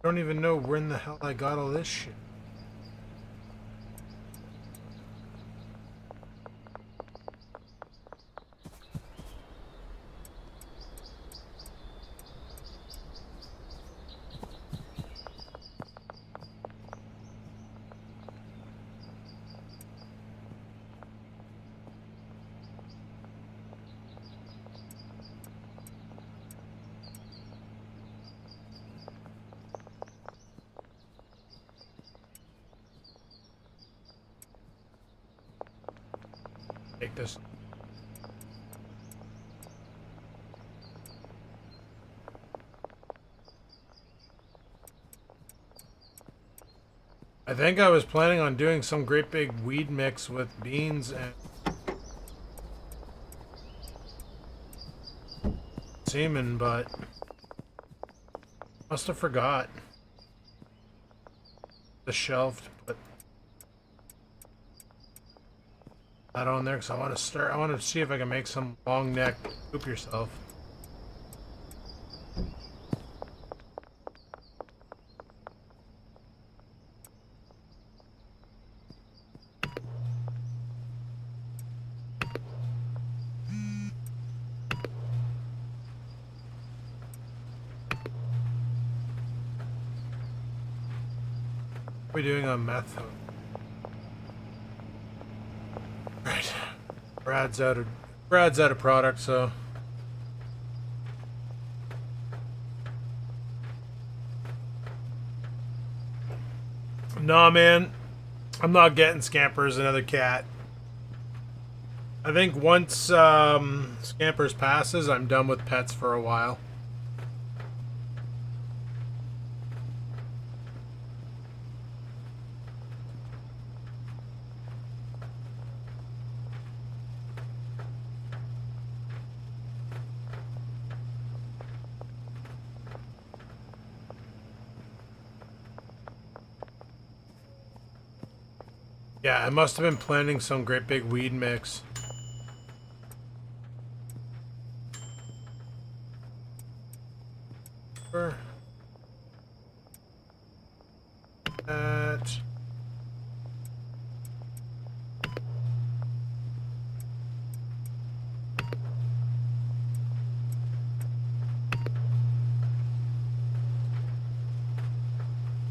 I don't even know when the hell I got all this shit. Take this. I think I was planning on doing some great big weed mix with beans and semen, but must have forgot. The shelf to put that on there because I want to see if I can make some long neck poop yourself. What are we doing on meth? Right. Brad's out of product, so. Nah, man. I'm not getting Scampers another cat. I think once Scampers passes, I'm done with pets for a while. Yeah, I must have been planning some great big weed mix. That.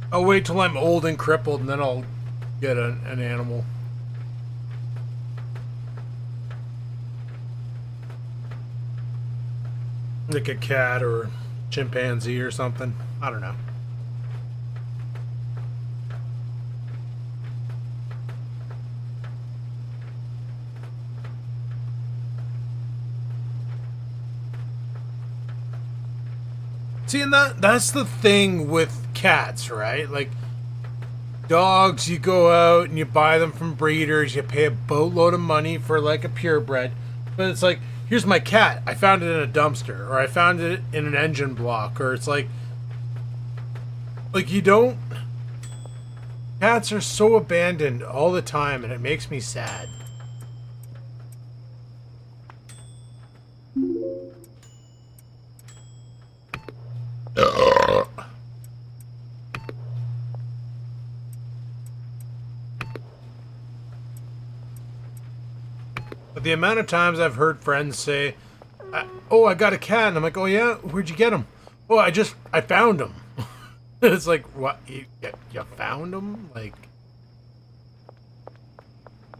I'll wait till I'm old and crippled and then I'll get an animal. Like a cat or chimpanzee or something. I don't know. See, and that's the thing with cats, right? Like, dogs, you go out and you buy them from breeders, you pay a boatload of money for like a purebred, but it's like, here's my cat, I found it in a dumpster, or I found it in an engine block, or it's like you don't, cats are so abandoned all the time and it makes me sad. But the amount of times I've heard friends say, "Oh, I got a cat," and I'm like, "Oh yeah, where'd you get him?" "Oh, I found him." It's like, what? You found him? Like,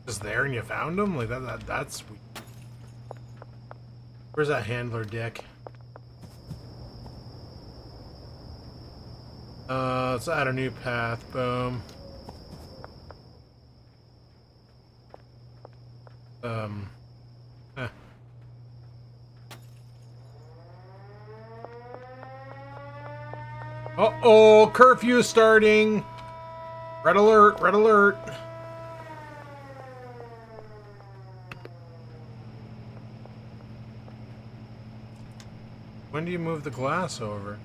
just there and you found him? Like that's weird. Where's that handler dick? Let's add a new path. Boom. Uh-oh, curfew is starting. Red alert, red alert. When do you move the glass over?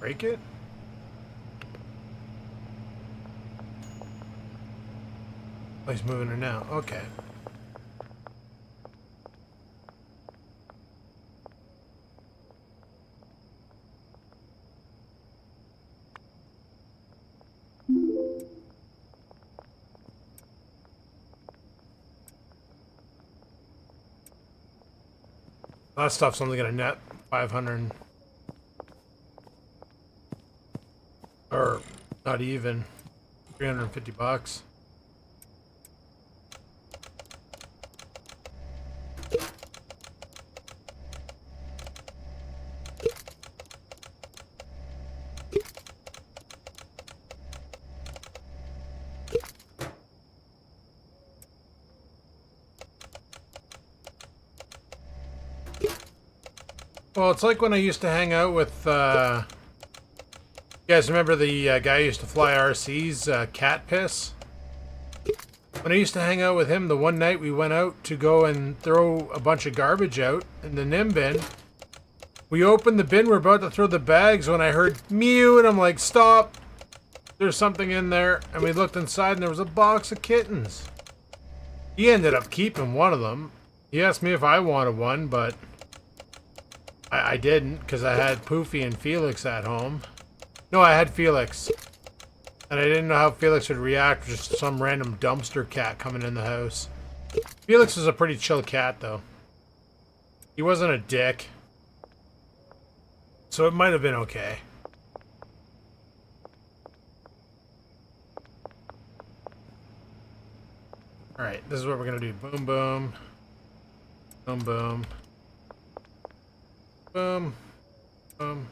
Break it? Oh, he's moving it now. Okay. That stuff's only gonna net 500. Or not even. 350 bucks. Well, it's like when I used to hang out with, you guys remember the guy who used to fly RCs, Cat Piss? When I used to hang out with him, the one night we went out to go and throw a bunch of garbage out in the nim bin. We opened the bin, we're about to throw the bags when I heard mew, and I'm like, stop! There's something in there. And we looked inside and there was a box of kittens. He ended up keeping one of them. He asked me if I wanted one, but I didn't, because I had Poofy and Felix at home. No, I had Felix. And I didn't know how Felix would react to just some random dumpster cat coming in the house. Felix was a pretty chill cat, though. He wasn't a dick. So it might have been okay. Alright, this is what we're gonna do. Boom, boom. Boom, boom. Boom. Boom.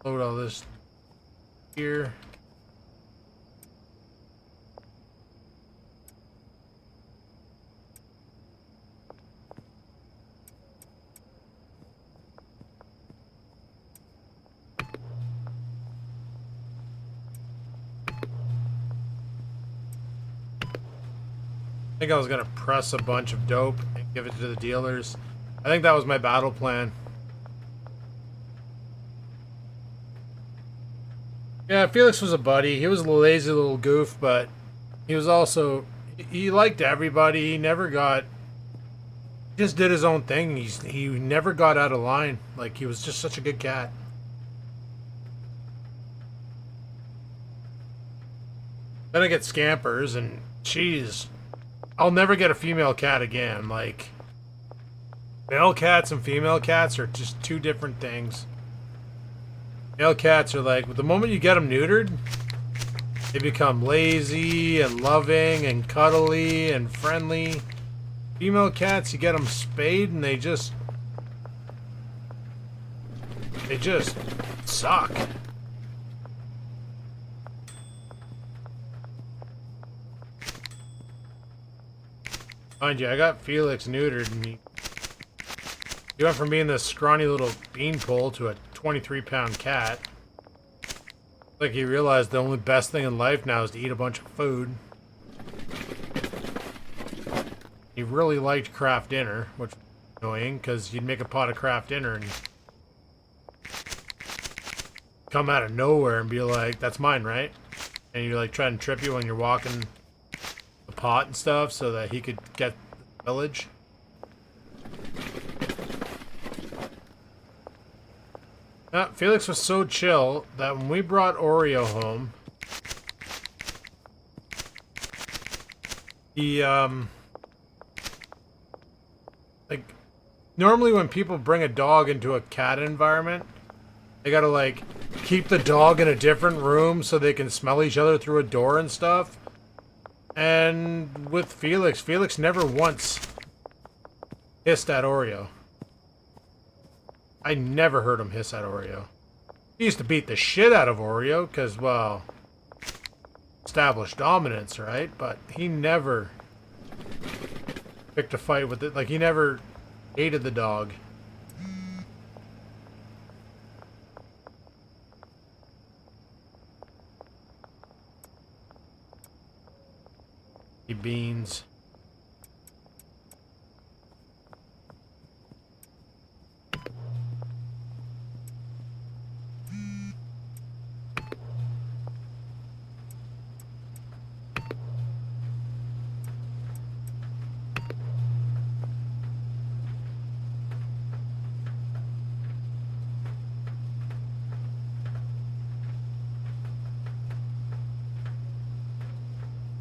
Load all this here. I think I was gonna press a bunch of dope and give it to the dealers. I think that was my battle plan. Yeah, Felix was a buddy. He was a lazy little goof, but he was also, he liked everybody. He never got, he just did his own thing. He never got out of line. Like, he was just such a good cat. Then I get Scampers, and jeez, I'll never get a female cat again. Like, male cats and female cats are just two different things. Male cats are like, the moment you get them neutered, they become lazy and loving and cuddly and friendly. Female cats, you get them spayed and they just suck. Mind you, I got Felix neutered and he went from being this scrawny little beanpole to a 23-pound cat. Like he realized the only best thing in life now is to eat a bunch of food. He really liked Kraft dinner, which was annoying because you'd make a pot of Kraft dinner and come out of nowhere and be like, "That's mine, right?" And you're like trying to trip you when you're walking the pot and stuff so that he could get the village. Felix was so chill that when we brought Oreo home, he, like, normally when people bring a dog into a cat environment, they gotta, like, keep the dog in a different room so they can smell each other through a door and stuff. And with Felix never once hissed at Oreo. I never heard him hiss at Oreo. He used to beat the shit out of Oreo because, well, established dominance, right? But he never picked a fight with it. Like, he never hated the dog. Beans.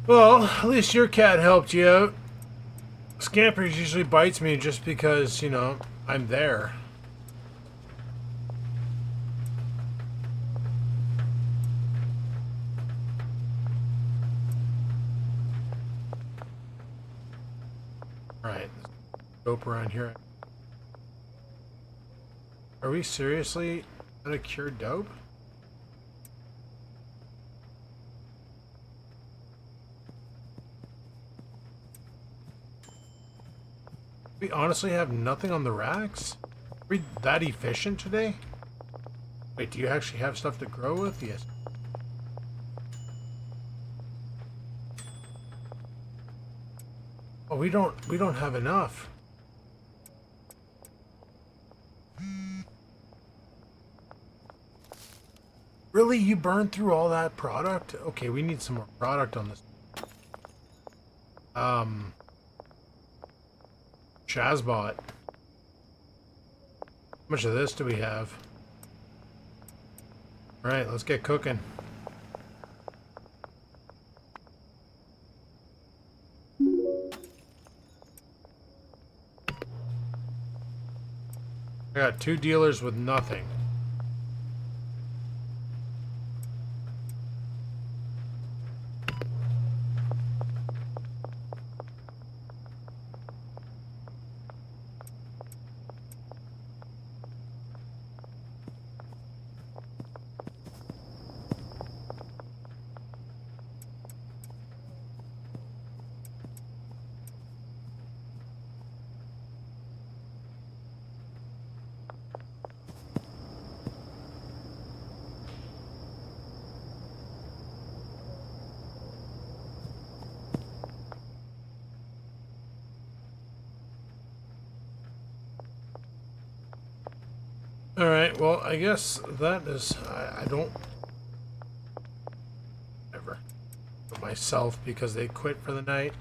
Well, at least your cat helped you out. Scampers usually bites me just because, you know, I'm there. Alright, dope around here. Are we seriously gonna cure dope? We honestly have nothing on the racks? Are we that efficient today? Wait, do you actually have stuff to grow with? Yes. Oh, we don't have enough. Really? You burned through all that product? Okay, we need some more product on this. Shazbot. How much of this do we have? Alright, let's get cooking. I got 2 dealers with nothing. Alright, well, I guess that is... I don't... Ever. Myself because they quit for the night.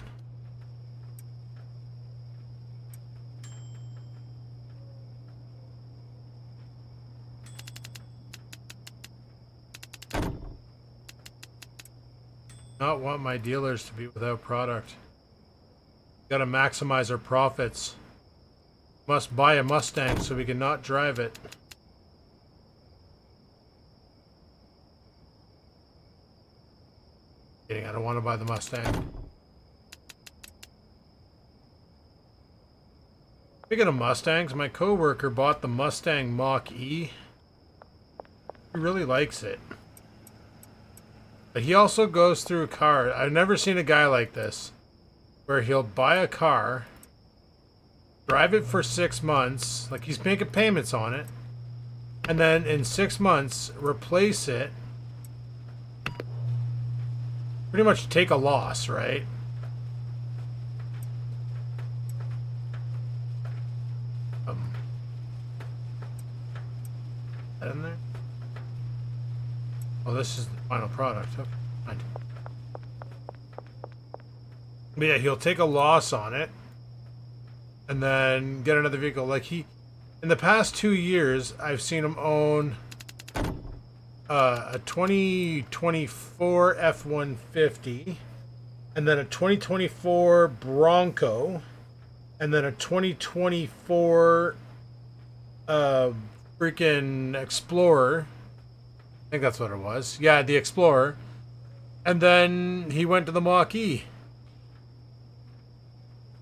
Not want my dealers to be without product. Gotta maximize our profits. Must buy a Mustang so we can not drive it. Kidding, I don't want to buy the Mustang. Speaking of Mustangs, my coworker bought the Mustang Mach-E. He really likes it. But he also goes through a car. I've never seen a guy like this. Where he'll buy a car, drive it for 6 months, like he's making payments on it, and then in 6 months, replace it. Pretty much take a loss, right? That in there? Oh, this is the final product. Okay, fine. But yeah, he'll take a loss on it and then get another vehicle. Like in the past 2 years, I've seen him own a 2024 F-150 and then a 2024 Bronco and then a 2024 freaking Explorer. I think that's what it was. Yeah, the Explorer. And then he went to the Mach-E.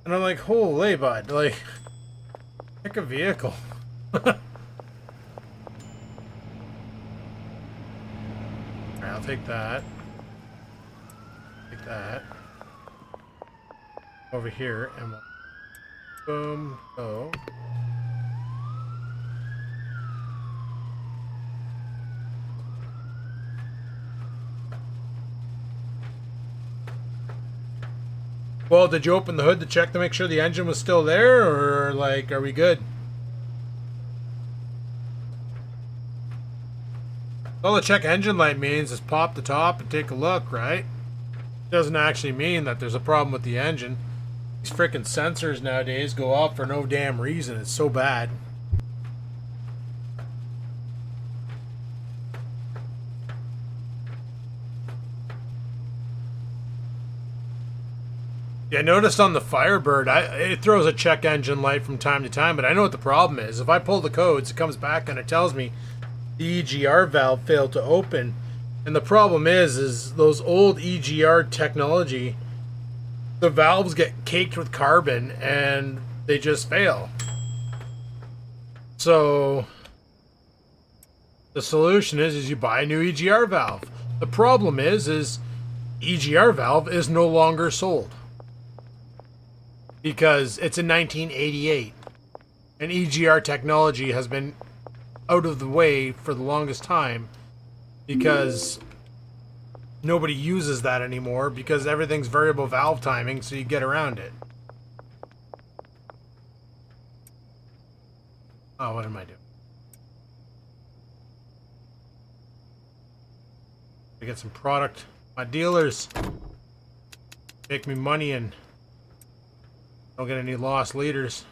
And I'm like, holy bud, like, pick a vehicle. Alright, I'll take that. Take that. Over here, and we'll boom, go. Well, did you open the hood to check to make sure the engine was still there, or, like, are we good? All the check engine light means is pop the top and take a look, right? Doesn't actually mean that there's a problem with the engine. These freaking sensors nowadays go off for no damn reason. It's so bad. Yeah, I noticed on the Firebird, it throws a check engine light from time to time, but I know what the problem is. If I pull the codes, it comes back and it tells me the EGR valve failed to open. And the problem is those old EGR technology, the valves get caked with carbon and they just fail. So the solution is you buy a new EGR valve. The problem is EGR valve is no longer sold. Because it's in 1988 and EGR technology has been out of the way for the longest time because nobody uses that anymore because everything's variable valve timing, so you get around it. Oh, what am I doing? I get some product. My dealers make me money and don't get any lost leaders.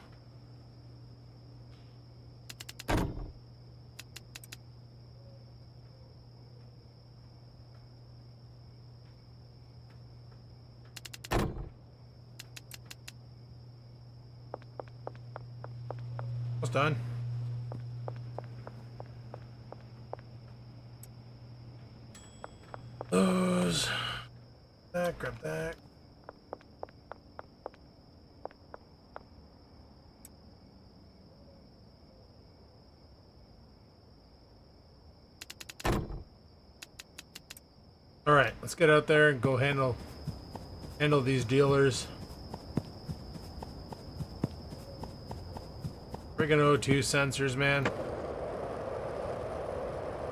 Almost done. Those. That, grab that. Alright, let's get out there and go handle these dealers. Friggin' O2 sensors, man.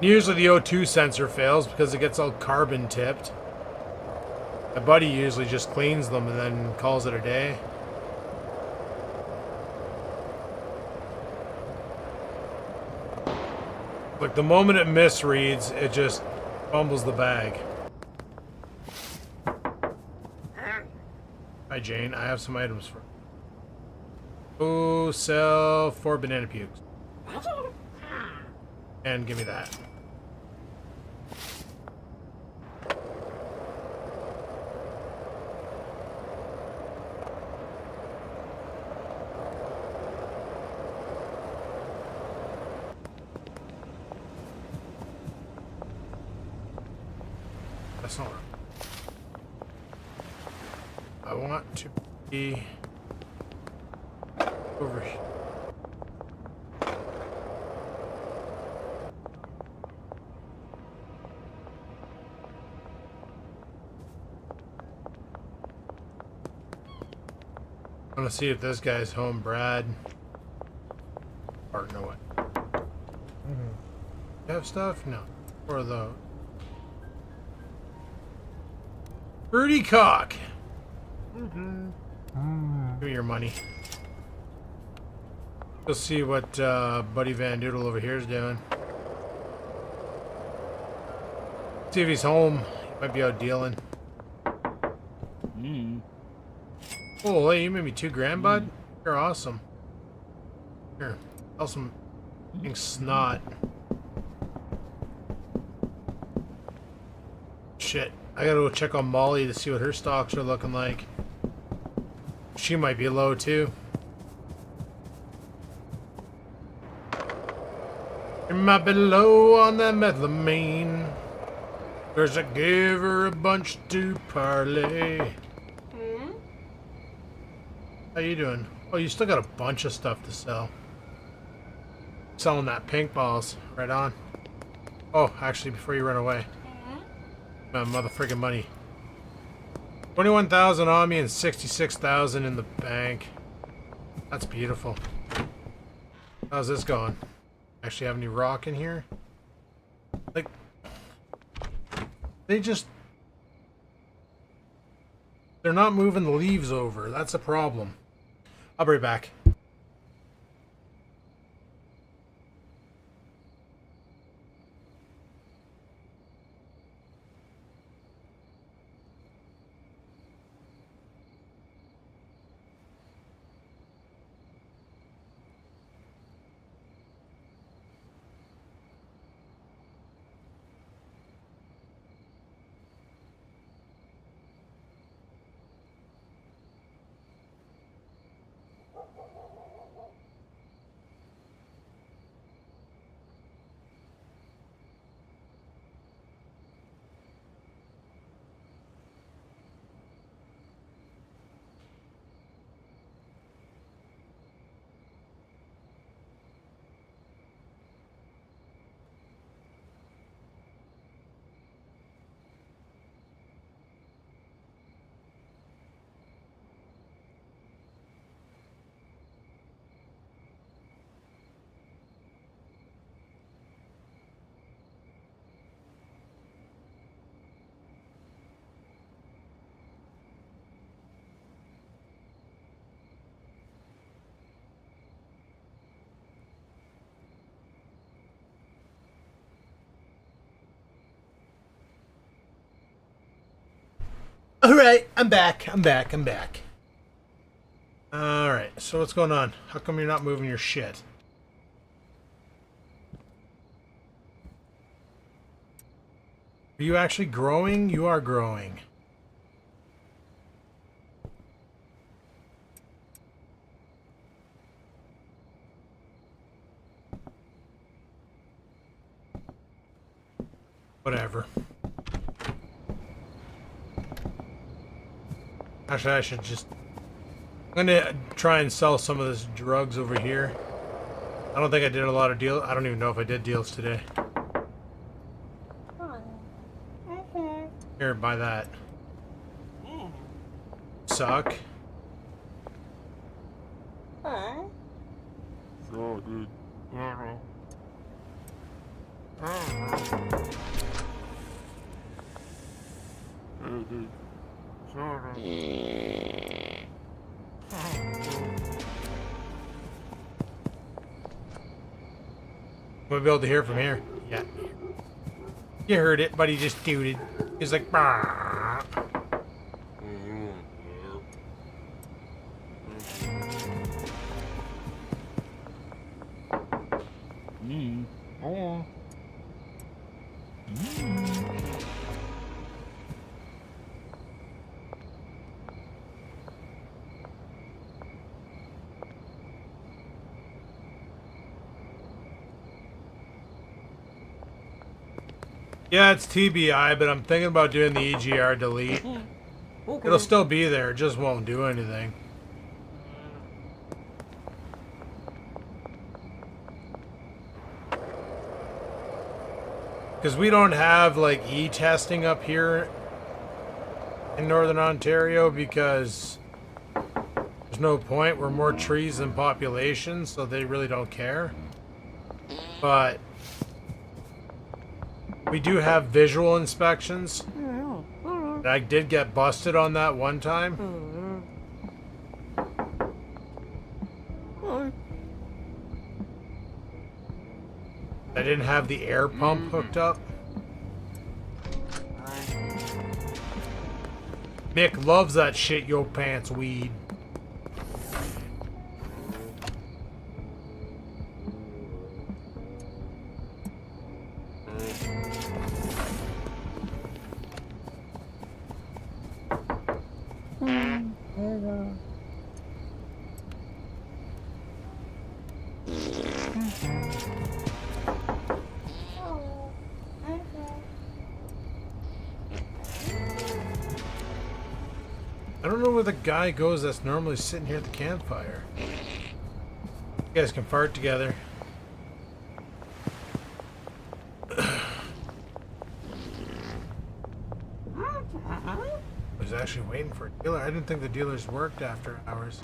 Usually the O2 sensor fails because it gets all carbon tipped. My buddy usually just cleans them and then calls it a day. Like the moment it misreads, it just fumbles the bag. Hi Jane, I have some items for. Oh, sell 4 banana pukes. And give me that. That's not right. I want to be over here. I want to see if this guy's home, Brad. Or no way. You have stuff? No. Or the Birdie cock. Give me your money. Let's see what Buddy Van Doodle over here is doing. See if he's home. He might be out dealing. Oh, hey, you made me $2,000, bud? You're awesome. Here, sell some snot. Shit, I gotta go check on Molly to see what her stocks are looking like. She might be low too. She might be low on that methylamine. There's a give her a bunch to parlay. How you doing? Oh, you still got a bunch of stuff to sell. Selling that pink balls. Right on. Oh, actually, before you run away. My motherfucking money. 21,000 on me and 66,000 in the bank. That's beautiful. How's this going? Actually have any rock in here? Like, they're not moving the leaves over. That's a problem. I'll be right back. Alright, I'm back. Alright, so what's going on? How come you're not moving your shit? Are you actually growing? You are growing. Whatever. Actually, I should just... I'm gonna try and sell some of this drugs over here. I don't think I did a lot of deals. I don't even know if I did deals today. Here, buy that. Suck. So, dude. We'll be able to hear from here. Yeah. You heard it, but he just tooted. He's like, bah. Oh. Yeah, it's TBI, but I'm thinking about doing the EGR delete. Okay. It'll still be there, it just won't do anything. Because we don't have like e-testing up here in Northern Ontario because there's no point. We're more trees than population, so they really don't care. But we do have visual inspections. I did get busted on that one time. I didn't have the air pump hooked up. Mick loves that shit yo pants weed. I don't know where the guy goes that's normally sitting here at the campfire. You guys can fart together. I was actually waiting for a dealer. I didn't think the dealers worked after hours.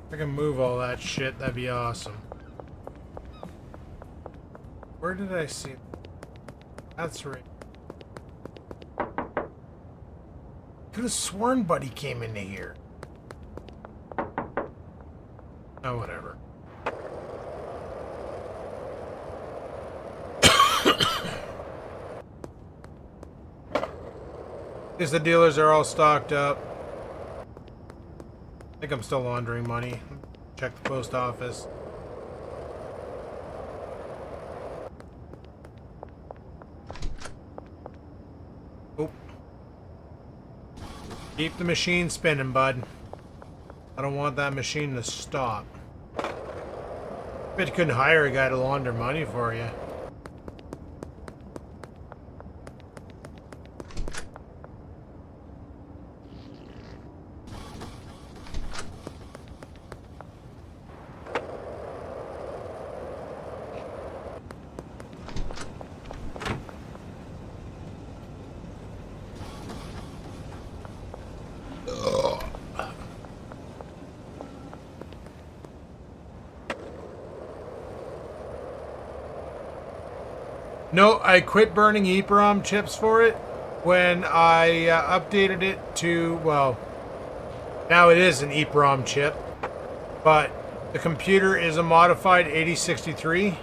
If I can move all that shit, that'd be awesome. Where did I see it? That's right. Could have sworn Buddy came into here. Oh, whatever. Because the dealers are all stocked up. I think I'm still laundering money. Check the post office. Oh. Keep the machine spinning, bud. I don't want that machine to stop. Bet you couldn't hire a guy to launder money for you. No, I quit burning EEPROM chips for it when I updated it to, well, now it is an EEPROM chip, but the computer is a modified 8063,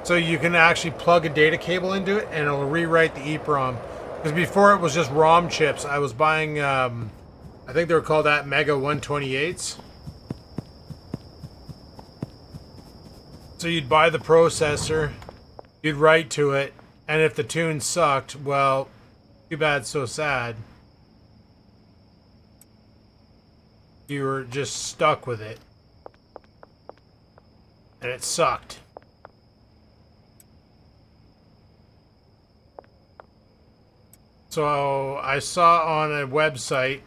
so you can actually plug a data cable into it and it'll rewrite the EEPROM. Because before it was just ROM chips. I was buying, I think they were called Mega 128s. So you'd buy the processor, you'd write to it, and if the tune sucked, well, too bad, so sad. You were just stuck with it. and it sucked. So I saw on a website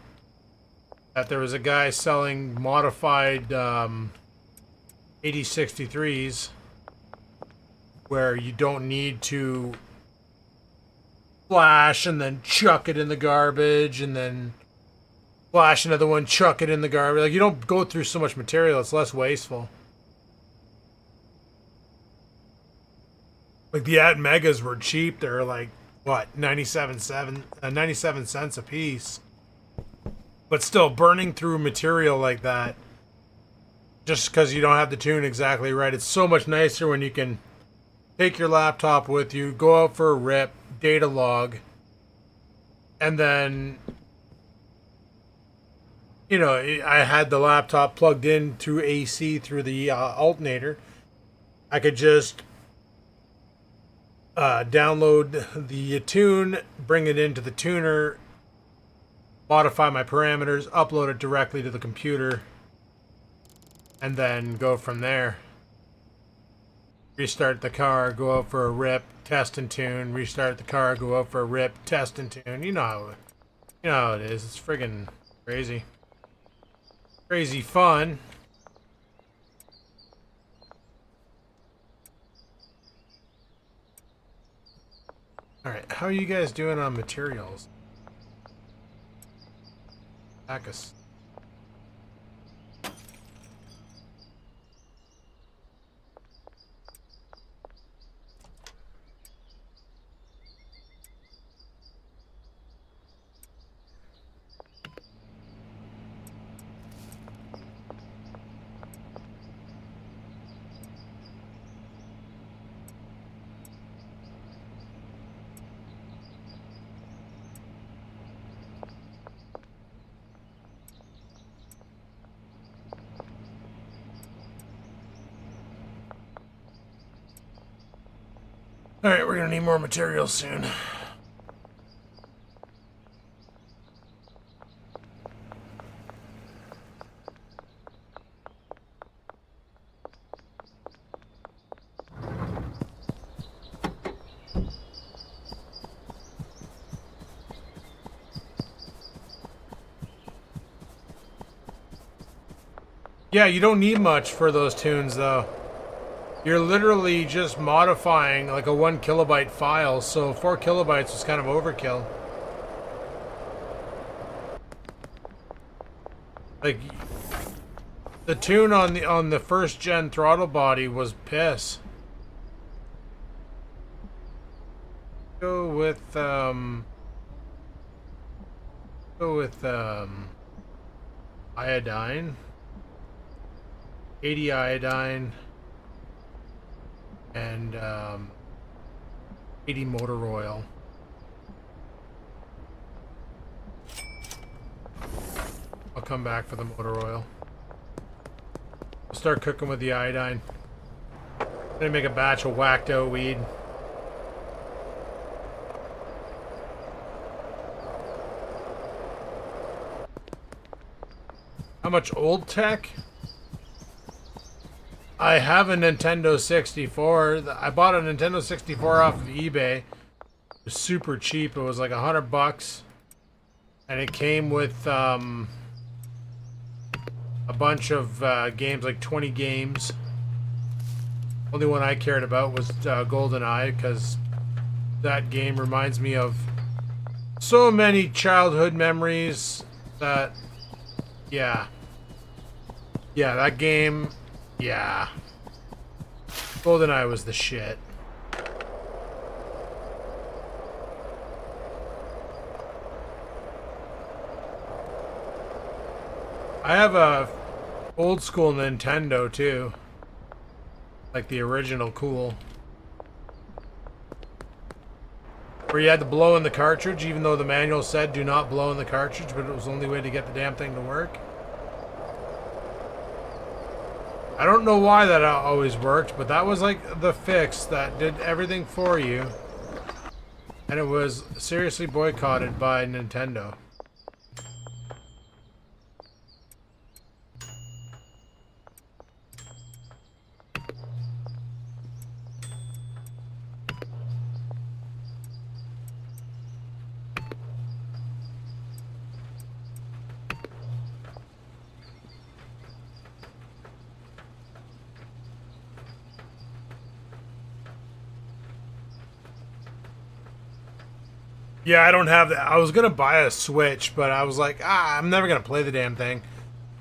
that there was a guy selling modified 8063s where you don't need to flash and then chuck it in the garbage and then flash another one, chuck it in the garbage. Like, you don't go through so much material. It's less wasteful. Like, the At Megas were cheap. They're like, what, 97 cents a piece. But still, burning through material like that, just because you don't have the tune exactly right, it's so much nicer when you can take your laptop with you, go out for a rip, data log, and then, you know, I had the laptop plugged in through AC through the alternator. I could just download the tune, bring it into the tuner, modify my parameters, upload it directly to the computer, and then go from there. Restart the car, go out for a rip, test and tune, restart the car, go out for a rip, test and tune. You know how it is. It's friggin' crazy. Crazy fun. Alright, how are you guys doing on materials? Bacchus. Alright, we're gonna need more materials soon. Yeah, you don't need much for those tunes, though. You're literally just modifying like a 1 kilobyte file, so 4 kilobytes is kind of overkill. Like, the tune on the first gen throttle body was piss. Go with iodine. 80 iodine. And 80 motor oil. I'll come back for the motor oil. I'll start cooking with the iodine. I'm gonna make a batch of whacked out weed. How much old tech? I have a Nintendo 64. I bought a Nintendo 64 off of eBay. It was super cheap. It was like $100. And it came with a bunch of games, like 20 games. Only one I cared about was GoldenEye, because that game reminds me of so many childhood memories that, yeah. Yeah, that game... Yeah. GoldenEye was the shit. I have a old school Nintendo too. Like the original cool. Where you had to blow in the cartridge even though the manual said do not blow in the cartridge, but it was the only way to get the damn thing to work. I don't know why that always worked, but that was like the fix that did everything for you. And it was seriously boycotted by Nintendo. Yeah, I don't have that. I was gonna buy a Switch, but I was like, I'm never gonna play the damn thing.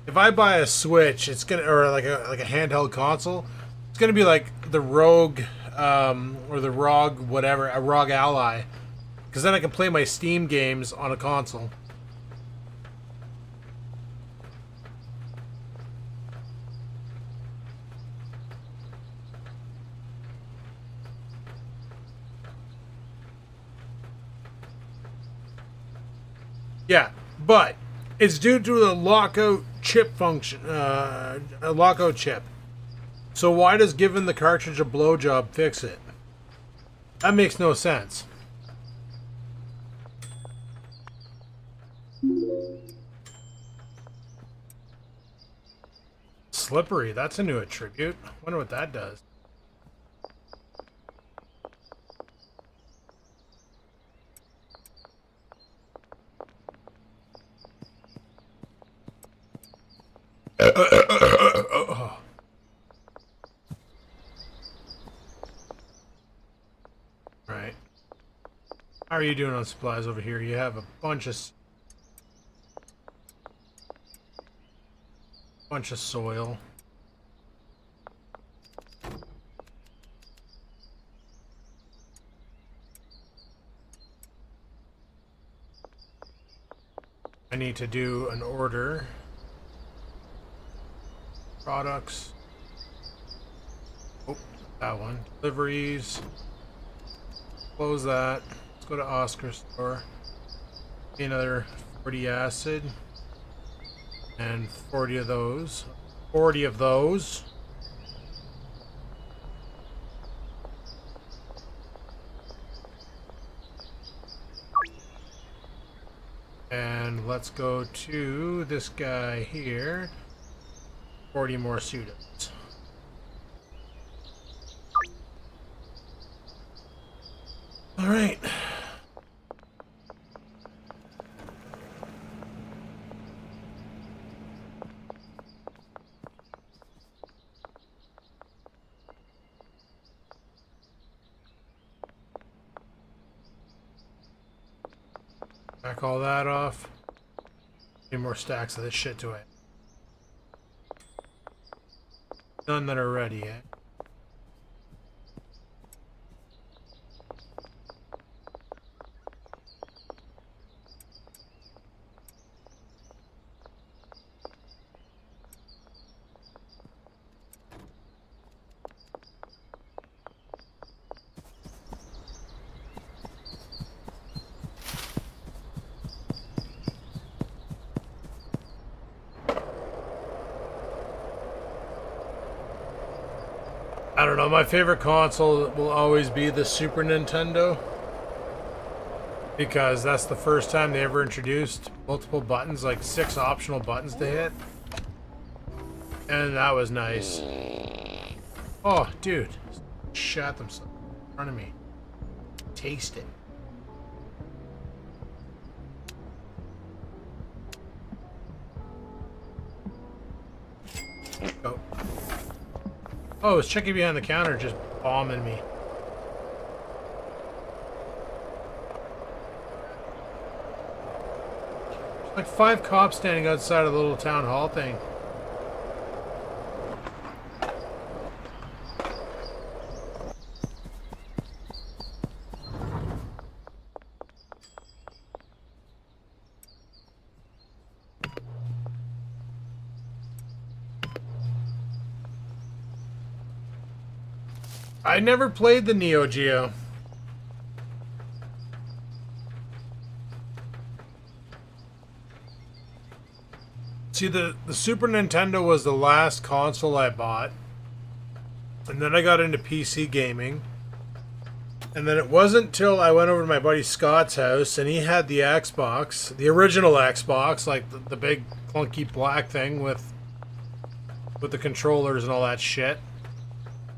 If I buy a Switch, it's gonna or like a handheld console, it's gonna be like the Rogue, or the ROG whatever, a ROG Ally, because then I can play my Steam games on a console. Yeah, but it's due to the lockout chip function, a lockout chip. So why does giving the cartridge a blowjob fix it? That makes no sense. Slippery, that's a new attribute. Wonder what that does. Right. How are you doing on supplies over here? You have a bunch of soil. I need to do an order. Products. Oh, that one. Deliveries. Close that. Let's go to Oscar's store. Another 40 acid. And 40 of those. 40 of those. And let's go to this guy here. 40 more pseudos. All right. Back all that off. Need more stacks of this shit to it. None that are ready yet. I don't know, my favorite console will always be the Super Nintendo, because that's the first time they ever introduced multiple buttons, like 6 optional buttons to hit, and that was nice. Oh, dude, shot themselves in front of me. Taste it. Go. Oh, it's checking behind the counter, just bombing me. There's like 5 cops standing outside of the little town hall thing. I never played the Neo Geo. See, the Super Nintendo was the last console I bought. And then I got into PC gaming. And then it wasn't till I went over to my buddy Scott's house and he had the Xbox, the original Xbox, like the big clunky black thing with the controllers and all that shit,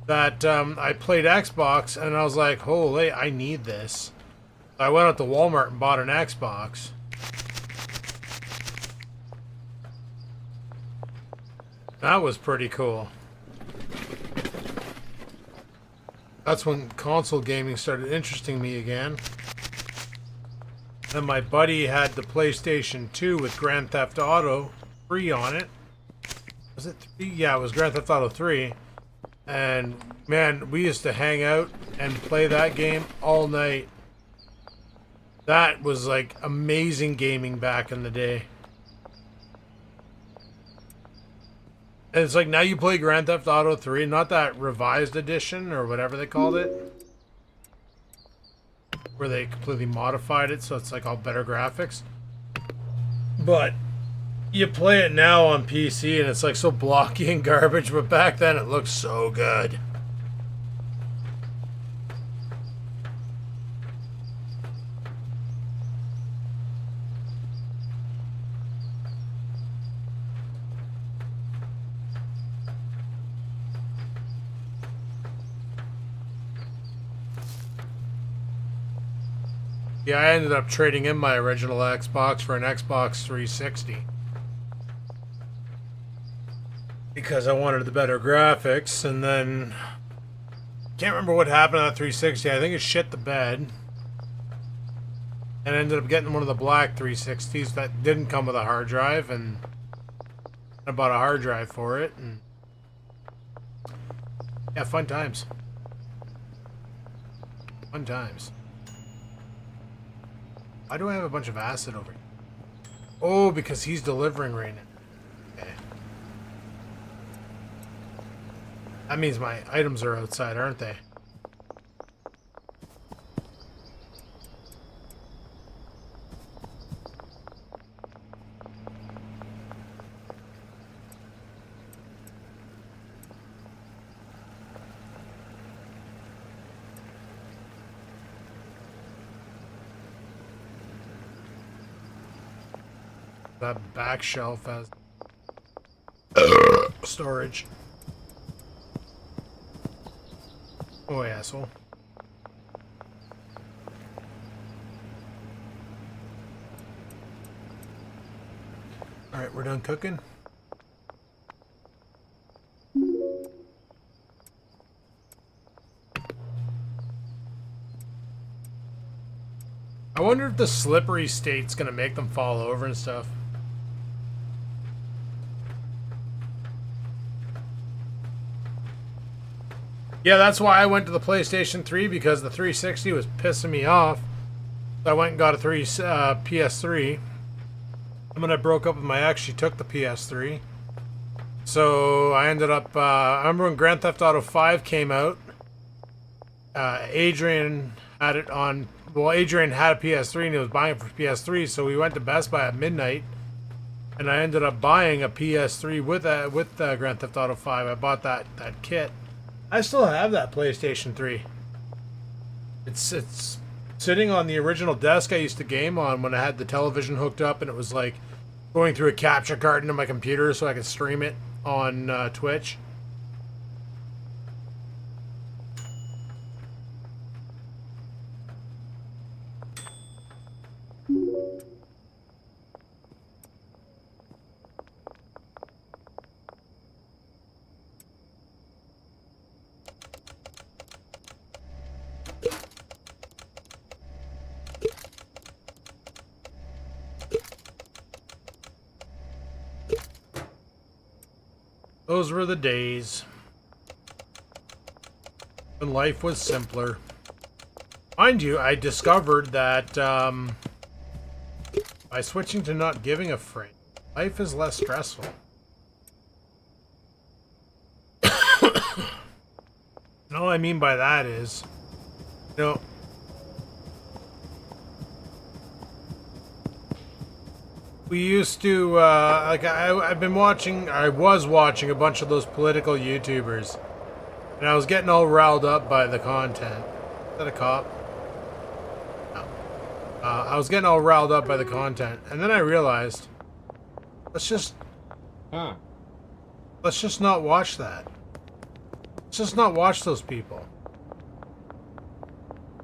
that I played Xbox, and I was like, holy, I need this. I went out to Walmart and bought an Xbox. That was pretty cool. That's when console gaming started interesting me again. Then my buddy had the PlayStation 2 with Grand Theft Auto 3 on it. Was it 3? Yeah, it was Grand Theft Auto 3. And man, we used to hang out and play that game all night. That was like amazing gaming back in the day. And it's like now you play Grand Theft Auto 3, not that revised edition or whatever they called it, where they completely modified it so it's like all better graphics. But you play it now on PC and it's like so blocky and garbage, but back then it looked so good. Yeah, I ended up trading in my original Xbox for an Xbox 360. Because I wanted the better graphics, and then... Can't remember what happened on that 360. I think it shit the bed. And I ended up getting one of the black 360s that didn't come with a hard drive, and I bought a hard drive for it, and... Yeah, fun times. Fun times. Why do I have a bunch of acid over here? Oh, because he's delivering right now. Okay. That means my items are outside, aren't they? That back shelf has storage. Oh, asshole. Alright, we're done cooking. I wonder if the slippery state's gonna make them fall over and stuff. Yeah, that's why I went to the PlayStation 3, because the 360 was pissing me off. So I went and got a PS3. And when I broke up with my ex, she took the PS3. So I ended up... I remember when Grand Theft Auto 5 came out. Adrian had it on... Well, Adrian had a PS3 and he was buying it for PS3. So we went to Best Buy at midnight. And I ended up buying a PS3 with Grand Theft Auto 5. I bought that kit. I still have that PlayStation 3. It's sitting on the original desk I used to game on when I had the television hooked up, and it was like going through a capture card into my computer so I could stream it on Twitch. Those were the days when life was simpler. Mind you, I discovered that by switching to not giving a frick, life is less stressful. And all I mean by that is, you know, we used to, like, I was watching a bunch of those political YouTubers, and I was getting all riled up by the content. Is that a cop? No. I was getting all riled up by the content, and then I realized, let's just not watch that. Let's just not watch those people.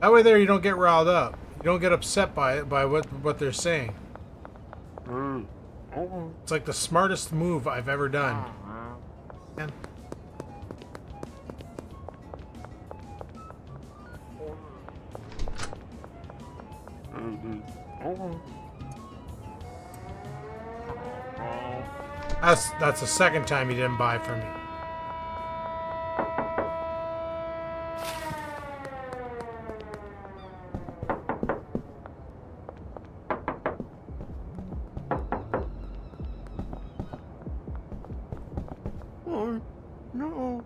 That way there you don't get riled up. You don't get upset by what they're saying. It's like the smartest move I've ever done. Man. Okay. That's the second time you didn't buy from me. Oh, no.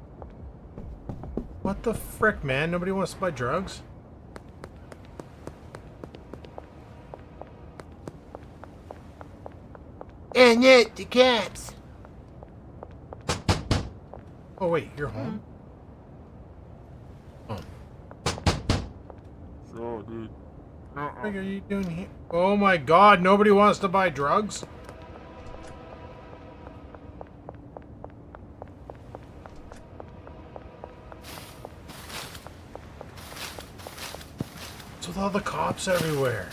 What the frick, man? Nobody wants to buy drugs? And yet the cops. Oh wait, you're home? Oh. So, dude. What are you doing here? Oh my god, nobody wants to buy drugs? What's with all the cops everywhere?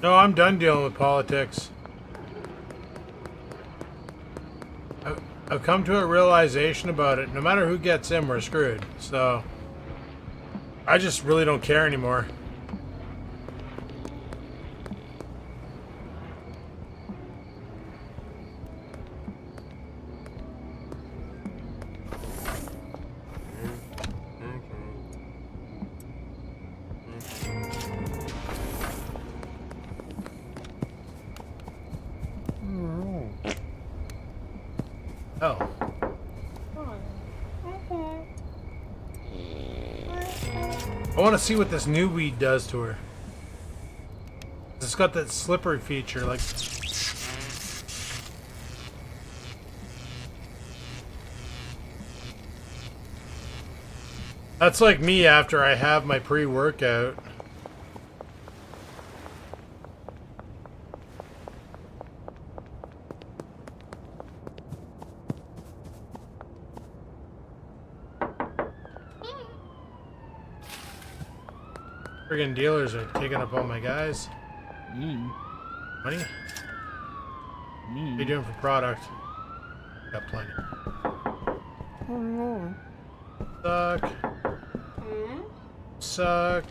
No, I'm done dealing with politics. I've come to a realization about it. No matter who gets in, we're screwed. So, I just really don't care anymore. Oh. I want to see what this new weed does to her. It's got that slippery feature, like... That's like me after I have my pre-workout. Friggin' dealers are taking up all my guys. Money? What are you doing for product? Got plenty. Suck. Suck.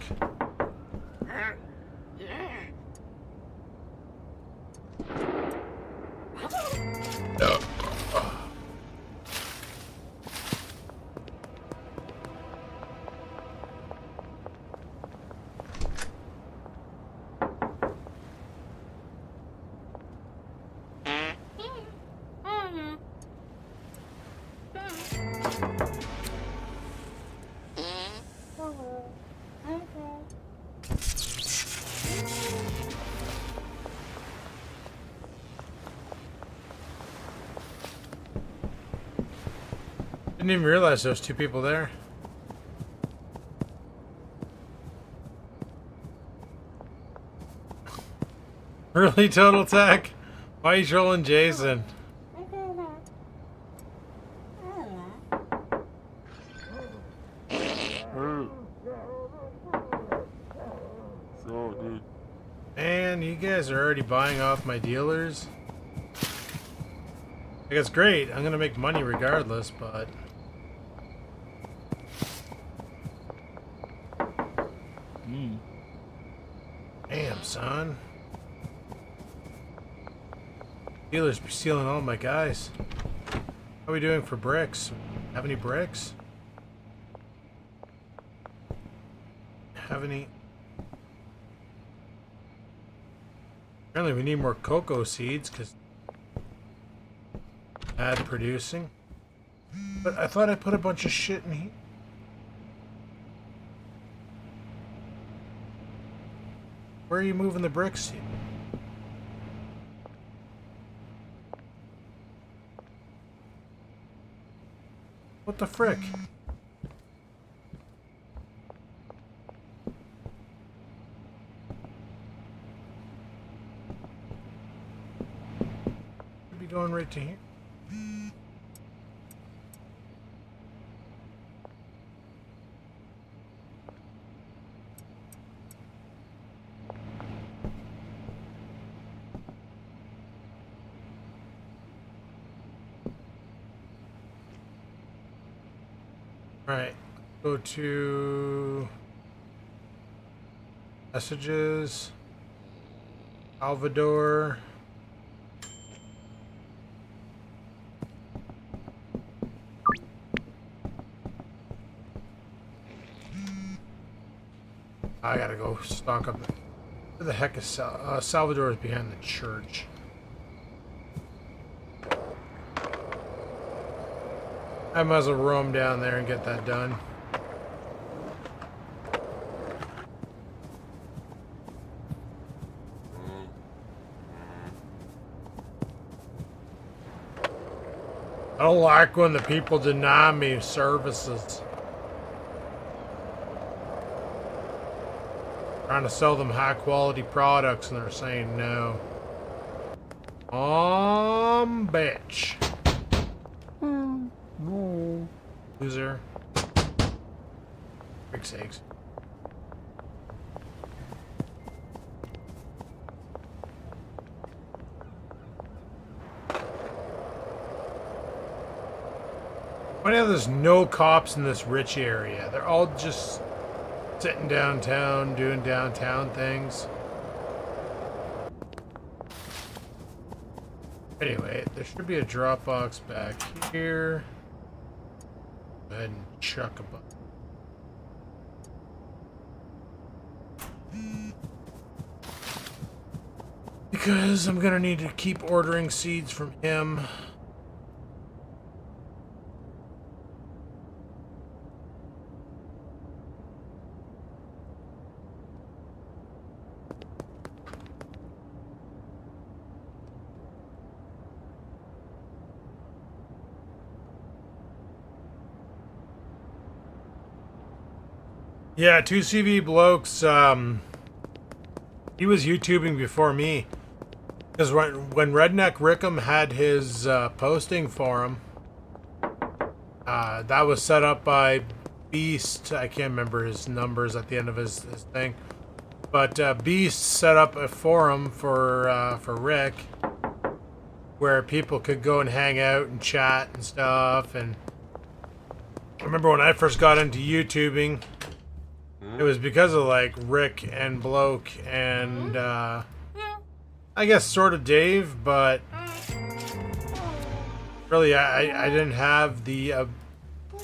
Didn't even realize there was two people there. Really, Total Tech? Why are you trolling Jason? So, dude. Man, you guys are already buying off my dealers. Like, it's great. I'm gonna make money regardless, but... Damn, son. Dealers be stealing all my guys. How are we doing for bricks? Have any bricks? Have any? Apparently we need more cocoa seeds because bad producing. But I thought I put a bunch of shit in here. Where are you moving the bricks to? What the frick? Should be going right to here. Alright, go to messages, Salvador. I gotta go stock up. Where the heck is Salvador is behind the church. I might as well roam down there and get that done. I don't like when the people deny me services. Trying to sell them high quality products and they're saying no. Bitch. No. Loser. Big sakes. Funny how there's no cops in this rich area. They're all just sitting downtown, doing downtown things. Anyway, there should be a drop box back here. Go ahead and chuck a bunch. Because I'm gonna need to keep ordering seeds from him. Yeah, 2CV Blokes, he was YouTubing before me. Because when Redneck Rickham had his posting forum, that was set up by Beast. I can't remember his numbers at the end of his thing. But Beast set up a forum for Rick, where people could go and hang out and chat and stuff. And I remember when I first got into YouTubing, it was because of like Rick and Bloke and I guess sort of Dave, but really I didn't have the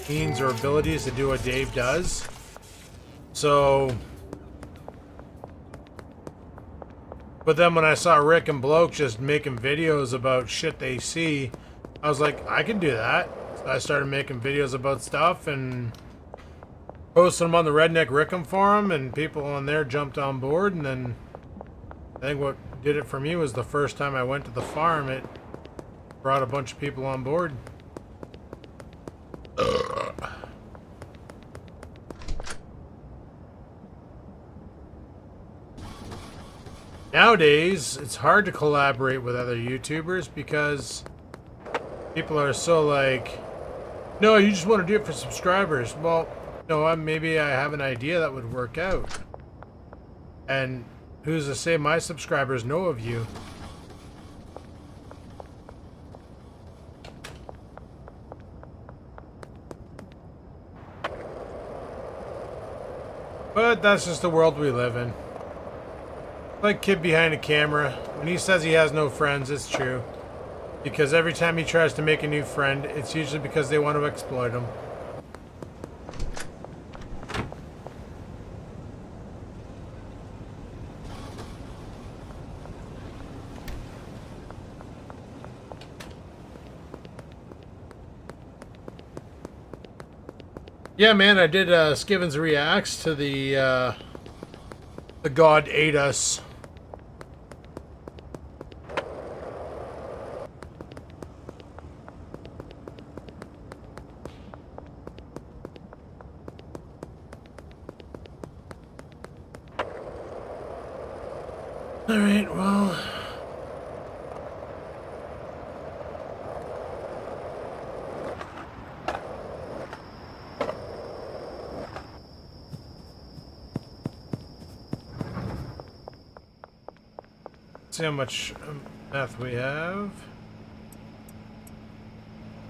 means or abilities to do what Dave does. So, but then when I saw Rick and Bloke just making videos about shit they see, I was like, I can do that. So I started making videos about stuff and posted them on the Redneck Rickham forum, and people on there jumped on board. And then I think what did it for me was the first time I went to the farm, it brought a bunch of people on board. Nowadays, it's hard to collaborate with other YouTubers because people are so like, no, you just want to do it for subscribers. Well, no, maybe I have an idea that would work out. And who's to say my subscribers know of you? But that's just the world we live in. Like kid behind a camera. When he says he has no friends, it's true. Because every time he tries to make a new friend, it's usually because they want to exploit him. Yeah, man, I did Skivens Reacts to the God Ate Us. Alright, well... see how much meth we have.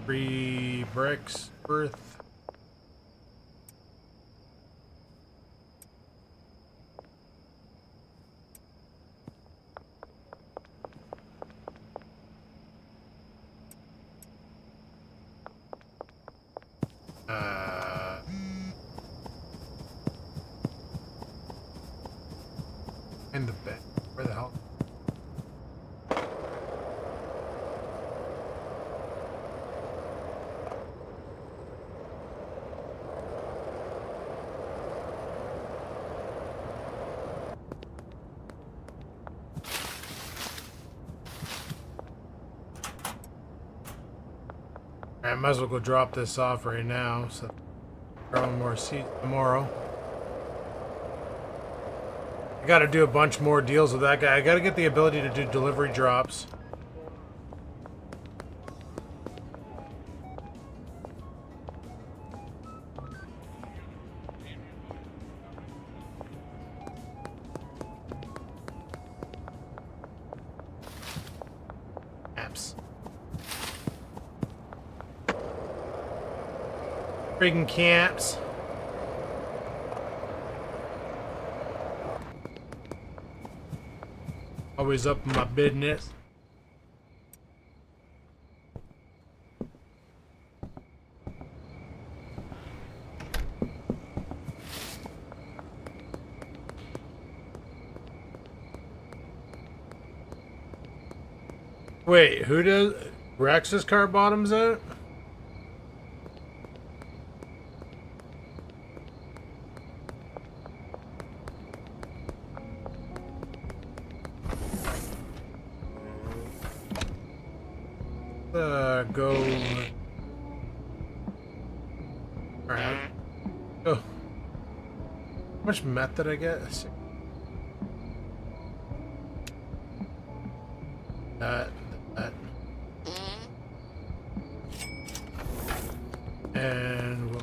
3 bricks worth. Uh, in the bed. Where the hell? I might as well go drop this off right now, so growing more seeds tomorrow. I gotta do a bunch more deals with that guy. I gotta get the ability to do delivery drops. Apps. Friggin' camps. Always up in my business. Wait, who does Rex's car bottoms out? Go. Alright. Go. How much meth did I get? That. And we'll...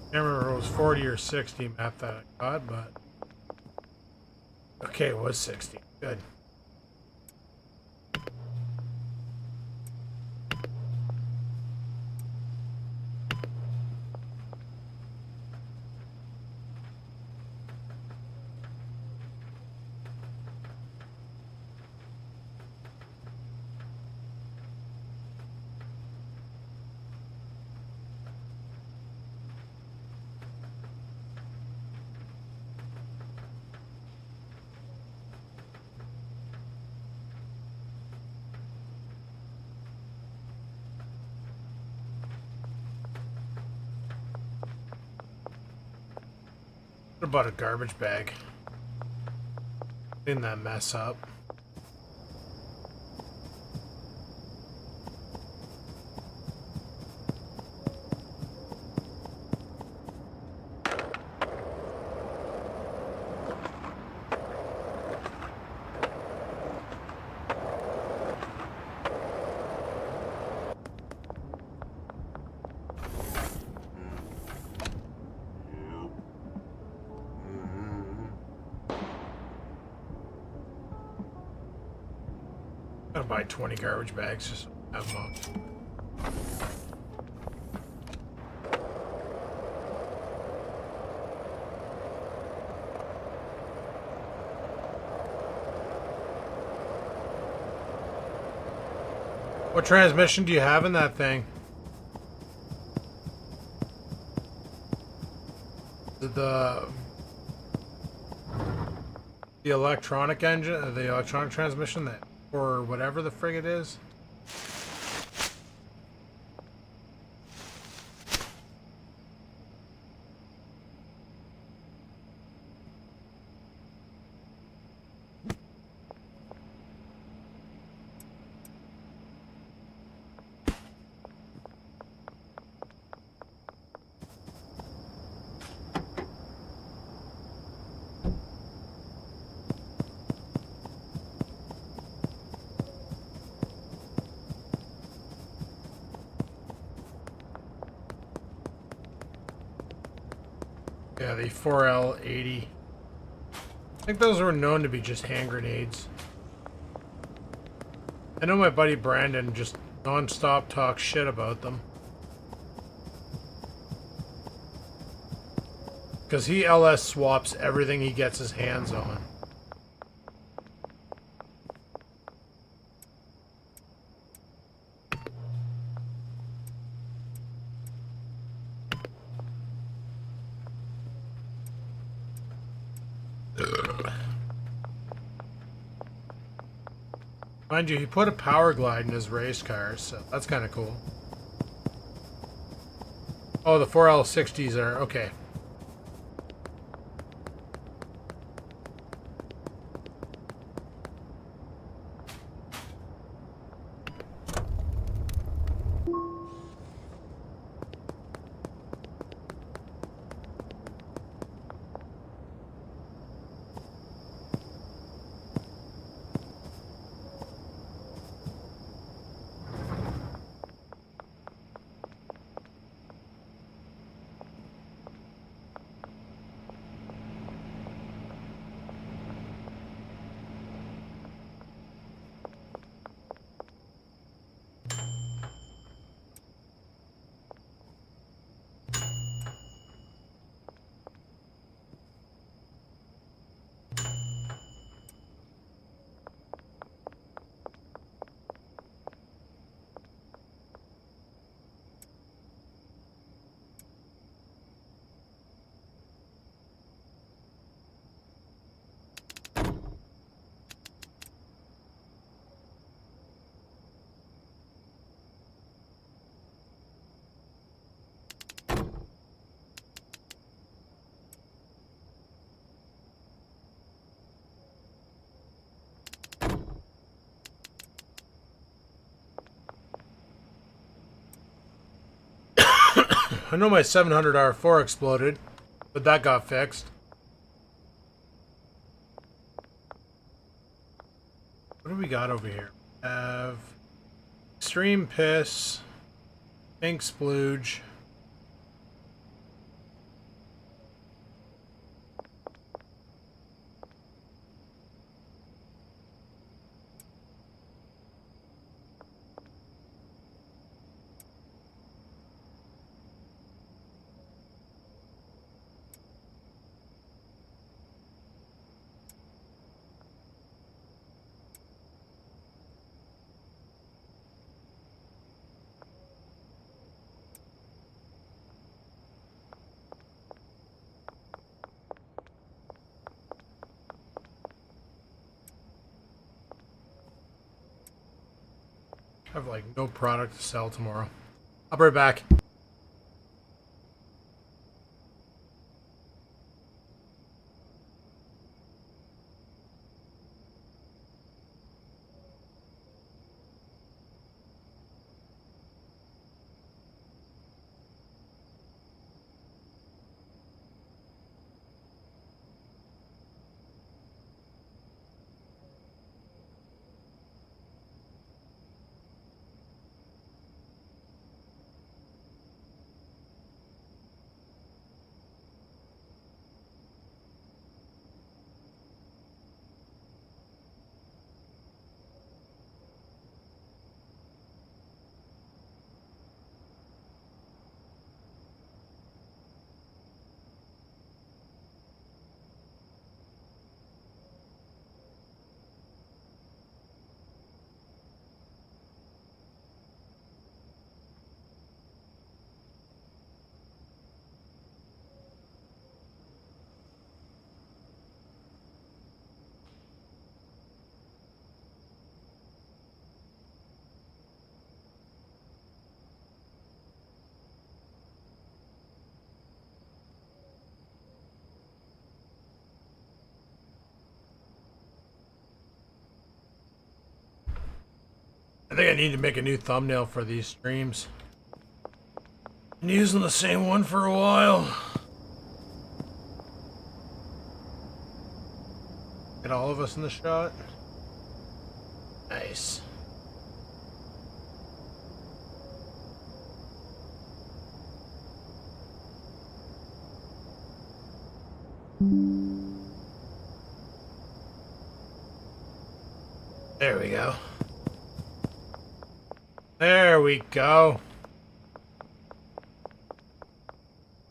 I can't remember if it was 40 or 60 map that I got, but... Okay, it was 60. Good. What about a garbage bag? Clean that mess up. Gotta buy 20 garbage bags just to have them up. What transmission do you have in that thing? The electronic engine, the electronic transmission that, or whatever the frig it is. Yeah, the 4L80. I think those were known to be just hand grenades. I know my buddy Brandon just non-stop talks shit about them. Because he LS swaps everything he gets his hands on. Mind you, he put a power glide in his race cars, so that's kind of cool. Oh, the 4L60s are okay. I know my 700 R4 exploded, but that got fixed. What do we got over here? We have Extreme Piss, Pink Splooge. I have like no product to sell tomorrow. I'll be right back. I think I need to make a new thumbnail for these streams. Been using the same one for a while. Get all of us in the shot. Nice. There we go. There we go.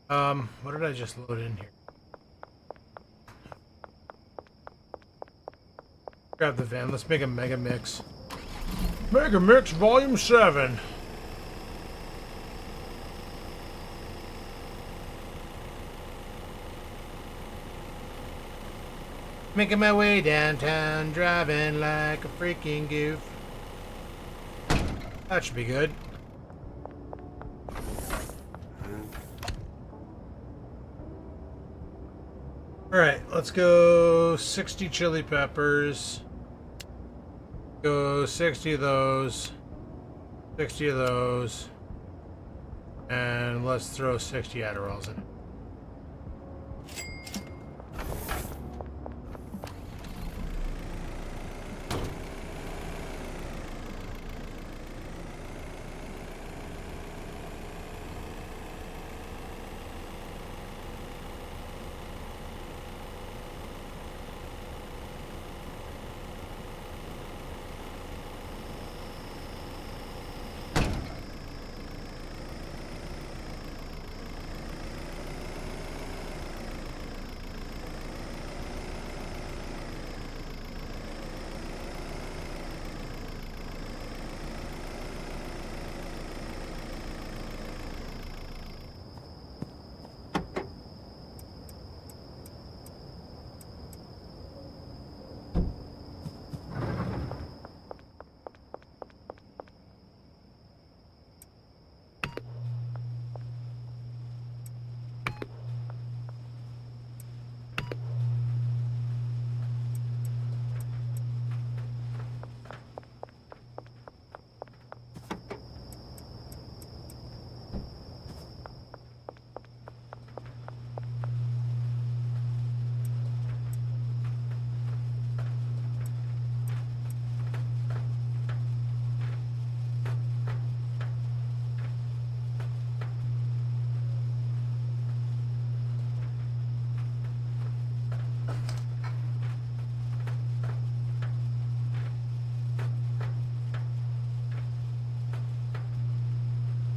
What did I just load in here? Grab the van. Let's make a Mega Mix. Mega Mix Volume 7. Making my way downtown, driving like a freaking goof. That should be good. Alright, let's go 60 chili peppers. Go 60 of those. 60 of those. And let's throw 60 Adderalls in it.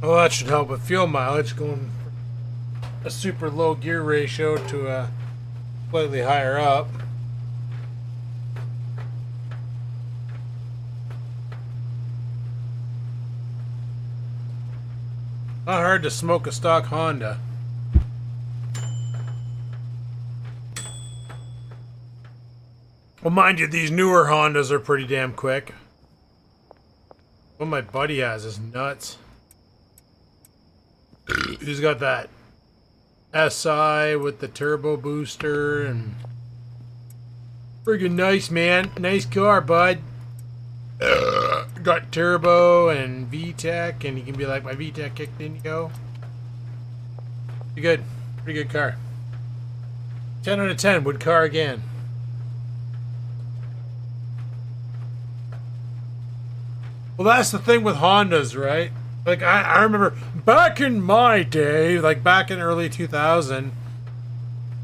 Well, that should help with fuel mileage, going from a super low gear ratio to a slightly higher up. Not hard to smoke a stock Honda. Well, mind you, these newer Hondas are pretty damn quick. What my buddy has is nuts. He's got that SI with the turbo booster and friggin' nice, man. Nice car, bud. Got turbo and VTEC, and you can be like, my VTEC kicked in, you go. Pretty good. Pretty good car. 10 out of 10. Would car again. Well, that's the thing with Hondas, right? Like, I remember back in my day, like back in early 2000,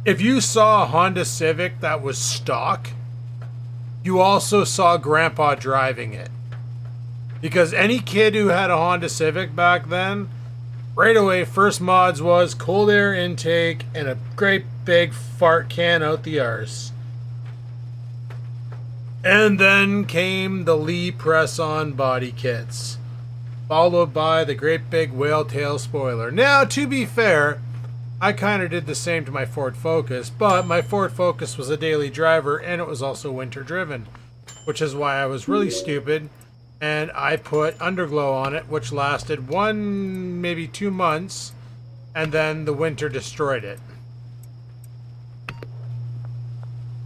if you saw a Honda Civic that was stock, you also saw Grandpa driving it. Because any kid who had a Honda Civic back then, right away, first mods was cold air intake and a great big fart can out the arse. And then came the Lee press-on body kits, followed by the great big whale tail spoiler. Now, to be fair, I kind of did the same to my Ford Focus, but my Ford Focus was a daily driver and it was also winter driven, which is why I was really stupid and I put underglow on it, which lasted 1, maybe 2 months, and then the winter destroyed it.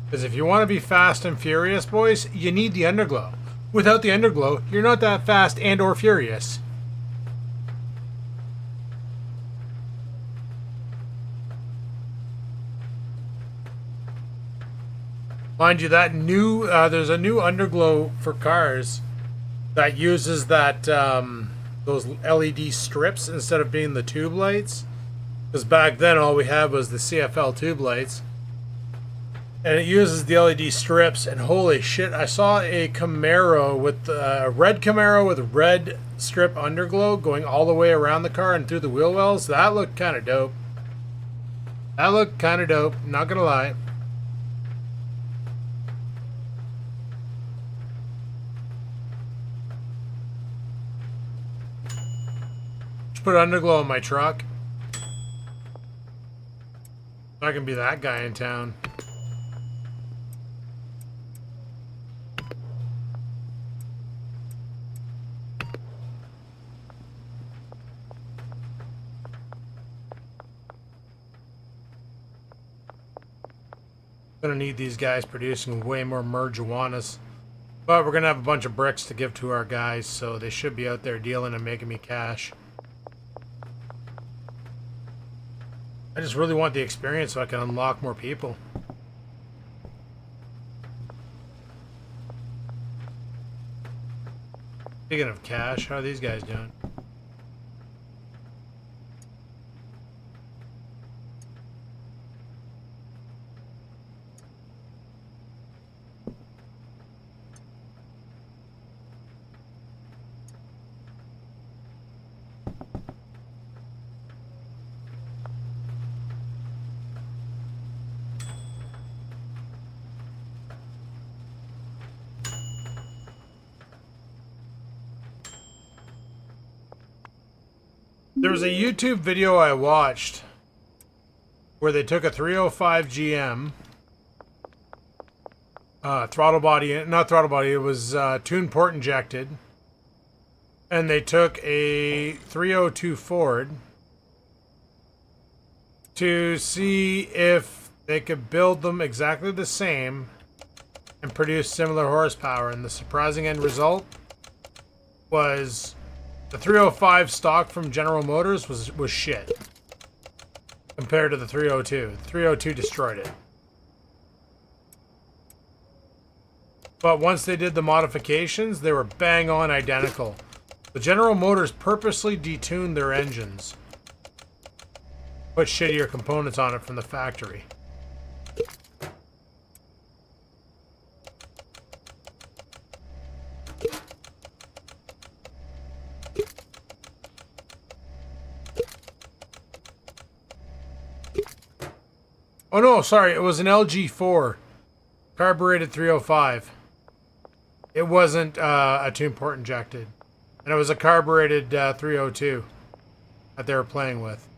Because if you want to be fast and furious, boys, you need the underglow. Without the underglow, you're not that fast and or furious. Mind you, that new there's a new underglow for cars that uses that those LED strips instead of being the tube lights. Because back then all we had was the CFL tube lights. And it uses the LED strips, and holy shit, I saw a Camaro with a red Camaro with red strip underglow going all the way around the car and through the wheel wells. That looked kind of dope. That looked kind of dope, not gonna lie. Just put underglow on my truck. So I can be that guy in town. Gonna need these guys producing way more marijuanas. But we're gonna have a bunch of bricks to give to our guys, so they should be out there dealing and making me cash. I just really want the experience so I can unlock more people. Speaking of cash, how are these guys doing? There was a YouTube video I watched where they took a 305 GM throttle body, not throttle body, it was tune port injected, and they took a 302 Ford to see if they could build them exactly the same and produce similar horsepower, and the surprising end result was the 305 stock from General Motors was shit compared to the 302. The 302 destroyed it. But once they did the modifications, they were bang on identical. The General Motors purposely detuned their engines. Put shittier components on it from the factory. Oh no, sorry, it was an LG4. Carbureted 305. It wasn't a tune port injected. And it was a carbureted 302 that they were playing with.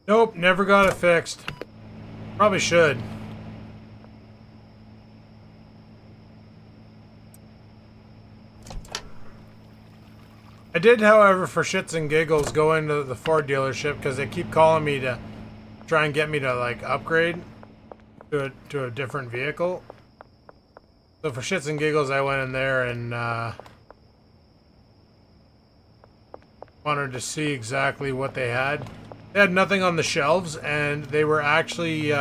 Nope, never got it fixed. Probably should. I did, however, for shits and giggles, go into the Ford dealership because they keep calling me to try and get me to like upgrade to a different vehicle. So for shits and giggles, I went in there and wanted to see exactly what they had. They had nothing on the shelves, and they were actually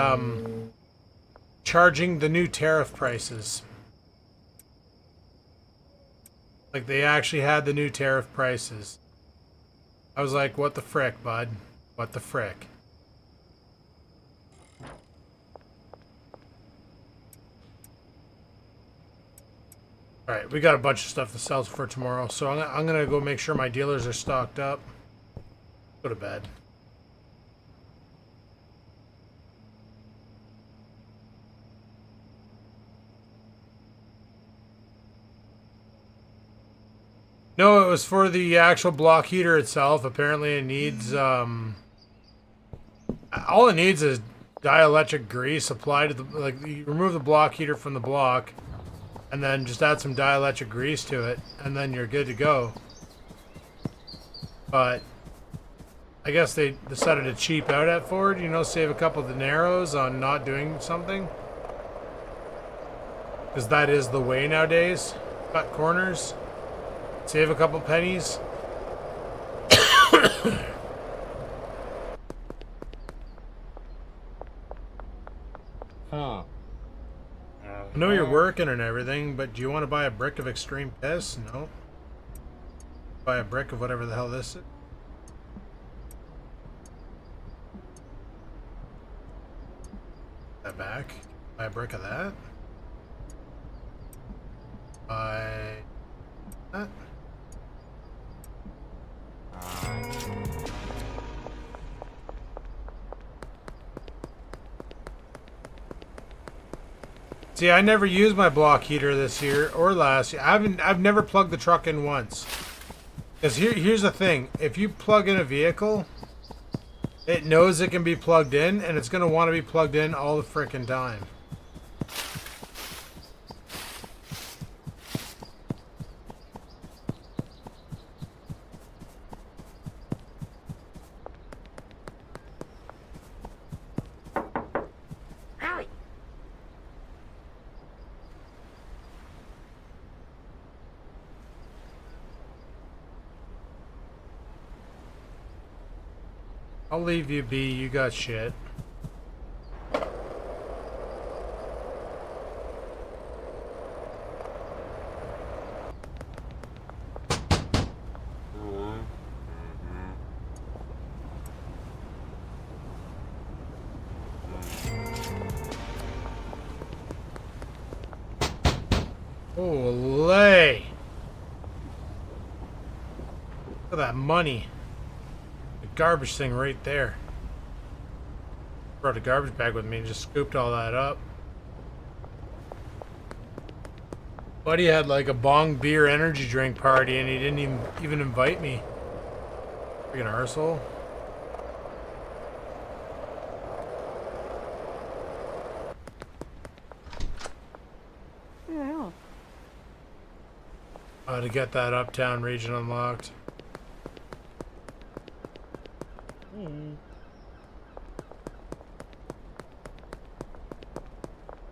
charging the new tariff prices. Like, they actually had the new tariff prices. I was like, what the frick, bud? What the frick? Alright, we got a bunch of stuff to sell for tomorrow, so I'm gonna go make sure my dealers are stocked up. Go to bed. No, it was for the actual block heater itself. Apparently, it needs all it needs is dielectric grease applied to the you remove the block heater from the block, and then just add some dielectric grease to it, and then you're good to go. But I guess they decided to cheap out at Ford. You know, save a couple of dineros on not doing something, because that is the way nowadays. Cut corners. Save a couple pennies. Huh. I know you're working and everything, but do you want to buy a brick of extreme piss? No. Buy a brick of whatever the hell this is. That back. Buy a brick of that. Buy that. See, I never used my block heater this year or last year. I've never plugged the truck in once. Because here's the thing. If you plug in a vehicle, it knows it can be plugged in, and it's going to want to be plugged in all the frickin' time. I'll leave you be, you got shit. Olay! Look at that money. Garbage thing right there. Brought a garbage bag with me and just scooped all that up. Buddy had like a bong beer energy drink party and he didn't even invite me. Freaking arsehole. Yeah. To get that uptown region unlocked.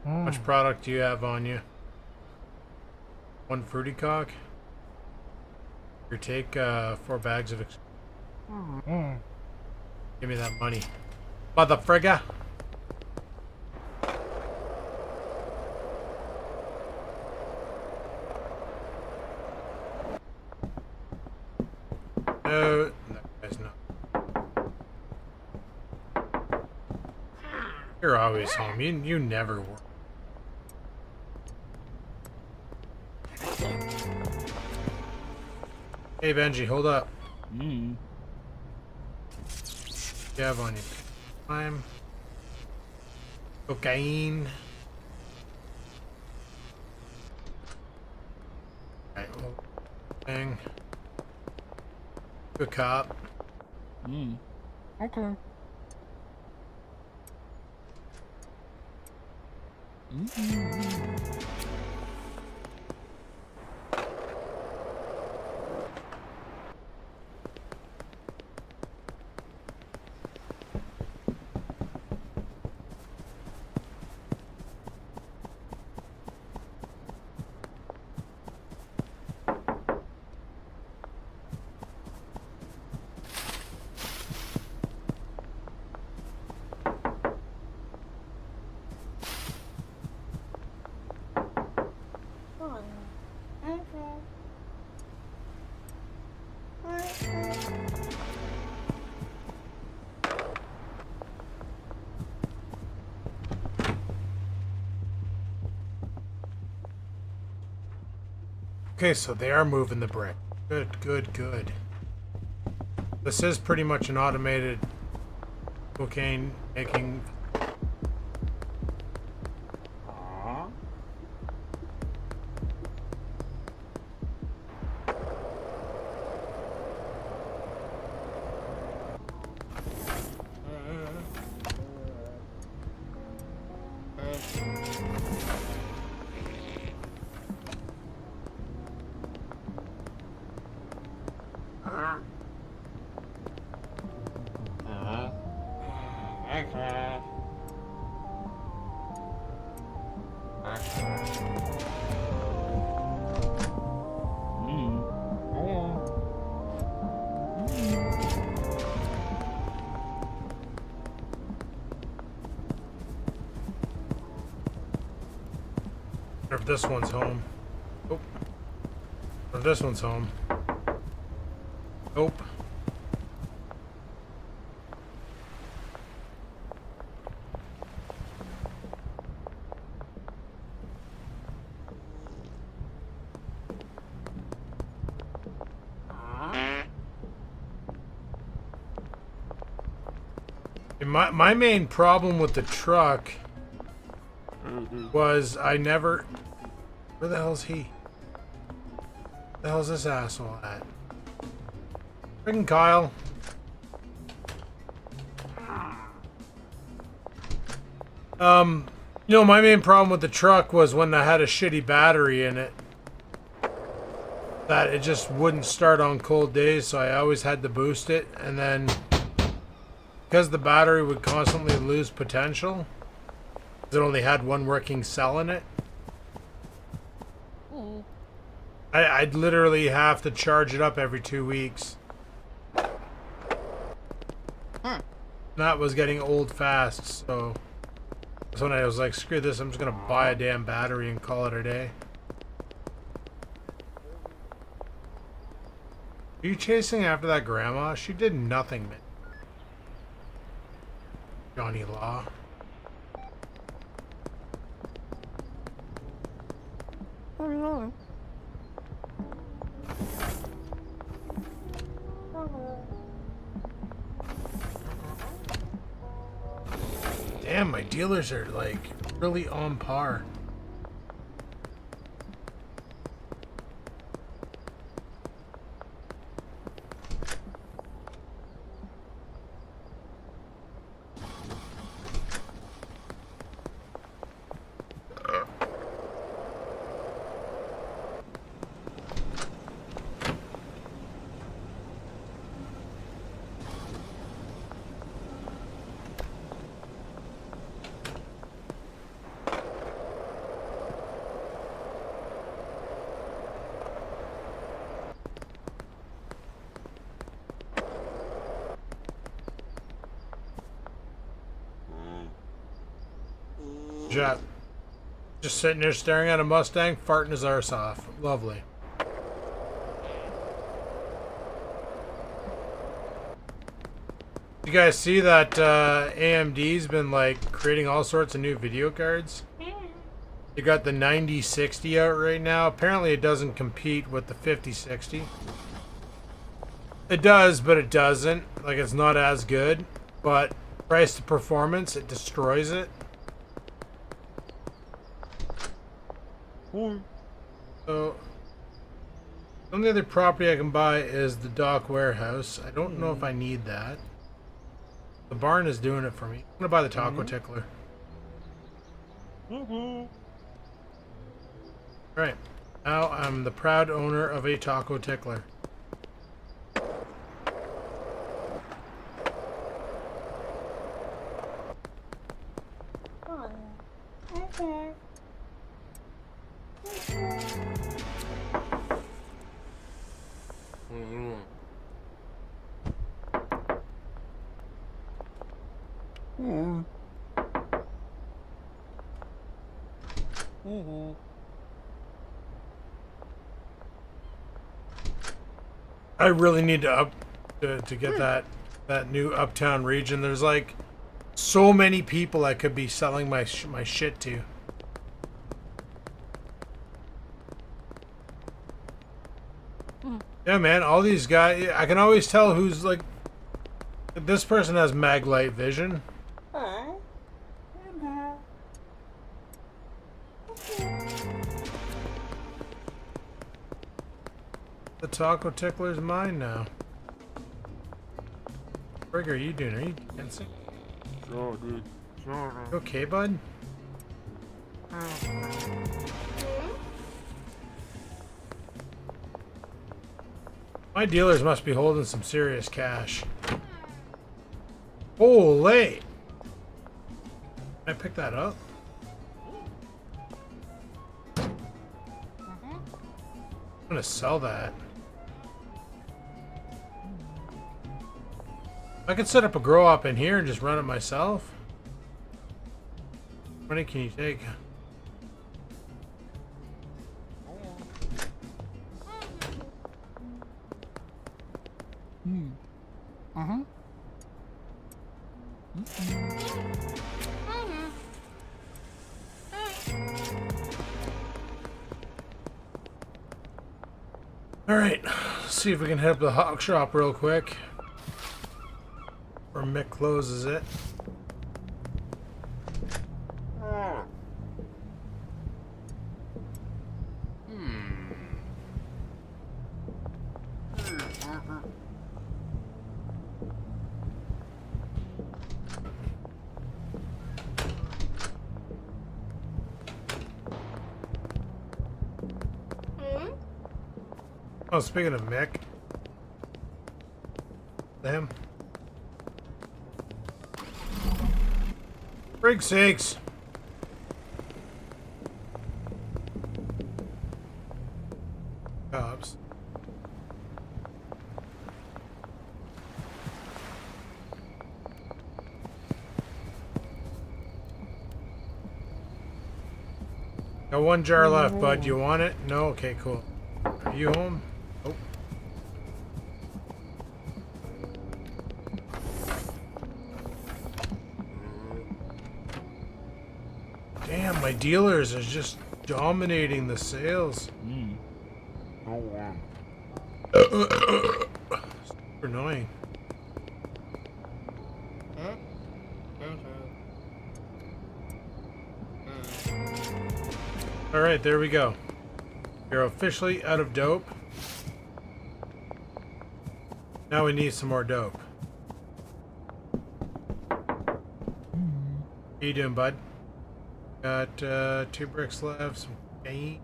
How much product do you have on you? One fruity cock? Here, take 4 bags of Give me that money. Motherfrigger! No, that guy's not. You're always home. You never work. Hey Benji, hold up. You have on you time. Cocaine. Alright, well, thing. Good cop. Okay. Okay, so they are moving the brick. Good, good, good. This is pretty much an automated cocaine making. Okay. Or if this one's home. Oh. Or if this one's home. Nope. My main problem with the truck was I never... Where the hell's he? Where the hell's this asshole at? Freaking Kyle. You know, my main problem with the truck was when I had a shitty battery in it. That it just wouldn't start on cold days, so I always had to boost it, and then... Because the battery would constantly lose potential, it only had one working cell in it. I'd literally have to charge it up every 2 weeks. That was getting old fast, so that's when I was like, screw this, I'm just gonna buy a damn battery and call it a day. Are you chasing after that grandma? She did nothing, man. Johnny Law. Damn, my dealers are like really on par. Just sitting there staring at a Mustang, farting his arse off. Lovely. You guys see that AMD's been like creating all sorts of new video cards? They got the 9060 out right now. Apparently it doesn't compete with the 5060. It does, but it doesn't. Like, it's not as good. But price to performance, it destroys it. So, the only other property I can buy is the dock warehouse. I don't know if I need that. The barn is doing it for me. I'm gonna buy the taco tickler. Right. Now I'm the proud owner of a taco tickler. I really need to get that new uptown region. There's like so many people I could be selling my shit to. Yeah, man, all these guys, I can always tell who's like, this person has mag light vision. The taco tickler's mine now. What are you doing? Are you dancing? Sure, dude. Sure. You okay, bud? My dealers must be holding some serious cash. Holy! Can I pick that up? I'm gonna sell that. I could set up a grow up in here and just run it myself. How many can you take? Alright, let's see if we can hit up the hawk shop real quick. Or Mick closes it. Oh, speaking of Mick. Them. Frig sakes. Cops. Got one jar left, bud. Do you want it? No? Okay, cool. Are you home? Oh. Damn, my dealers are just dominating the sales. No one. Super annoying. Alright, there we go. You're officially out of dope. Now we need some more dope. How you doing, bud? Got 2 bricks left, some paint.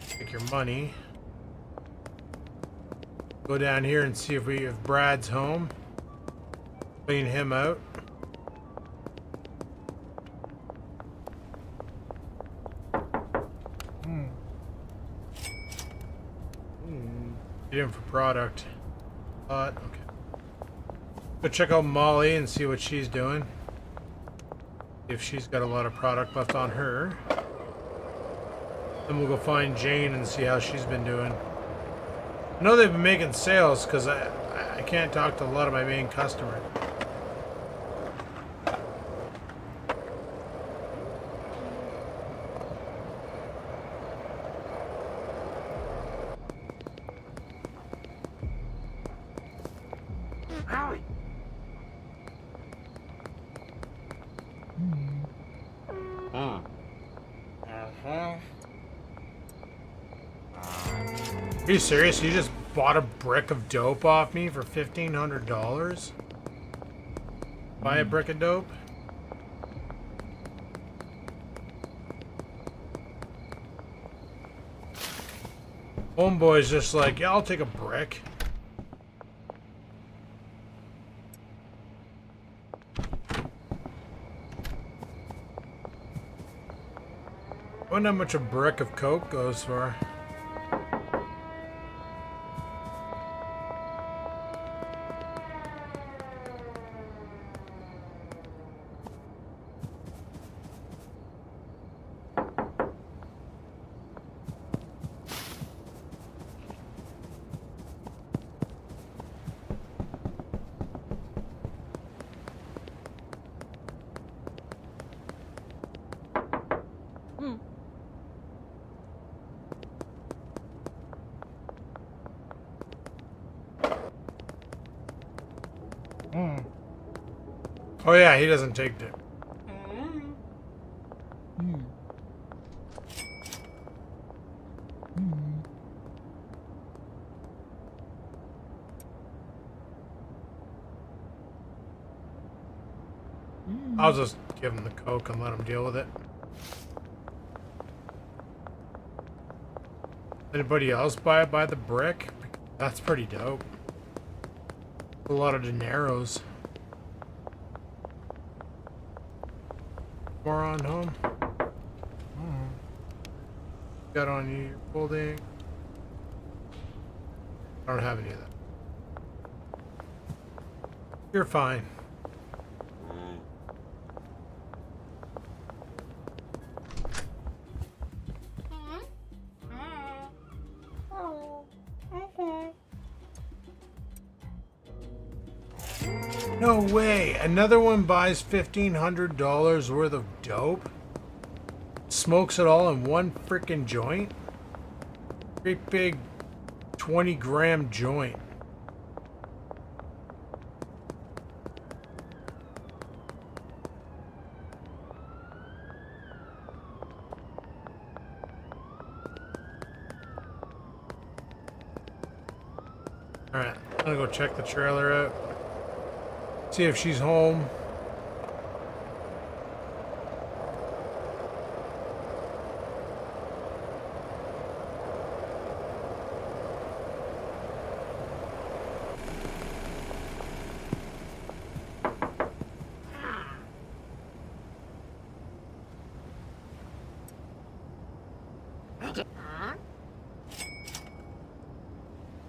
Take your money. Go down here and see if Brad's home. Clean him out. Get in for product. Okay. Go check out Molly and see what she's doing. If she's got a lot of product left on her. Then we'll go find Jane and see how she's been doing. I know they've been making sales because I can't talk to a lot of my main customers. Are you serious? You just bought a brick of dope off me for $1,500? Buy a brick of dope? Homeboy's just like, yeah, I'll take a brick. I wonder how much a brick of coke goes for. Oh yeah, he doesn't take it. I'll just give him the coke and let him deal with it. Anybody else buy it by the brick? That's pretty dope. A lot of dineros. More on home. Got on you holding. I don't have any of that. You're fine. No way! Another one buys $1,500 worth of dope? Smokes it all in one freaking joint? Great big 20-gram joint. Alright, I'm gonna go check the trailer out. See if she's home.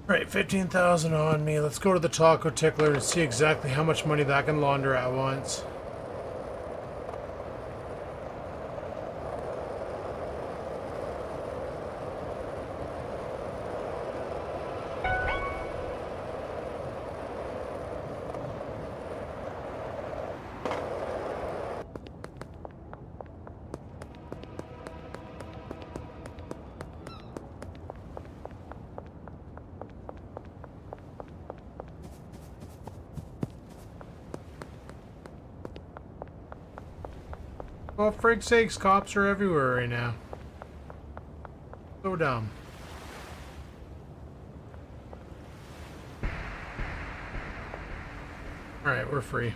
Alright, 15,000 on me. Let's go to the taco tickler and see exactly how much money that can launder at once. Well, frig sakes, cops are everywhere right now. So dumb. Alright, we're free.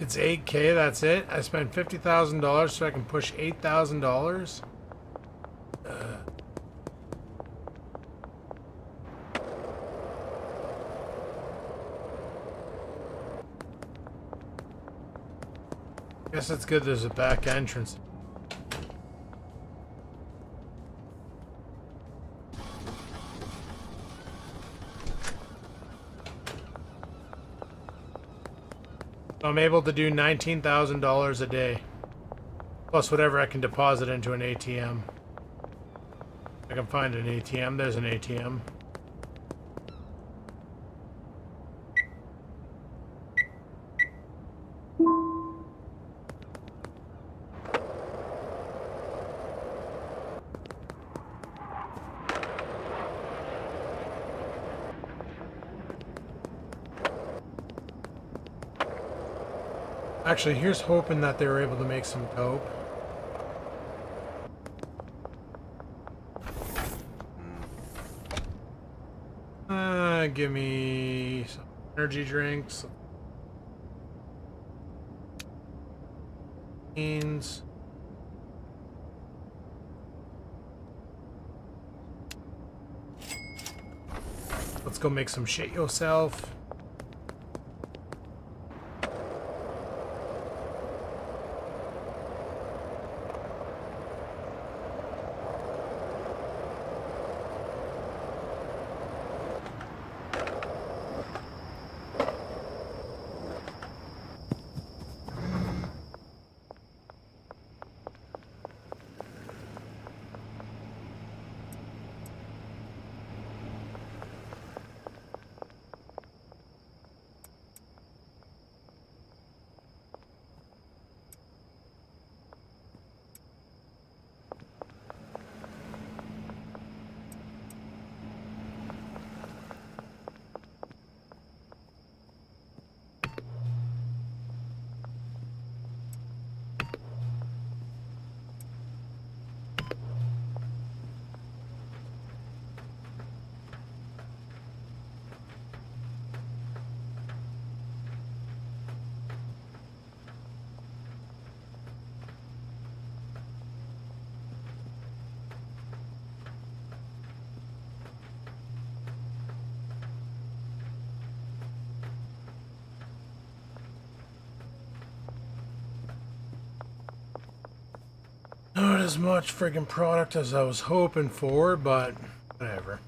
It's 8K, that's it? I spent $50,000 so I can push $8,000? Guess it's good there's a back entrance. So I'm able to do $19,000 a day. Plus whatever I can deposit into an ATM. I can find an ATM. There's an ATM. Actually, here's hoping that they were able to make some dope. Give me some energy drinks. Beans. Let's go make some shit yourself. as much friggin' product as I was hoping for, but whatever.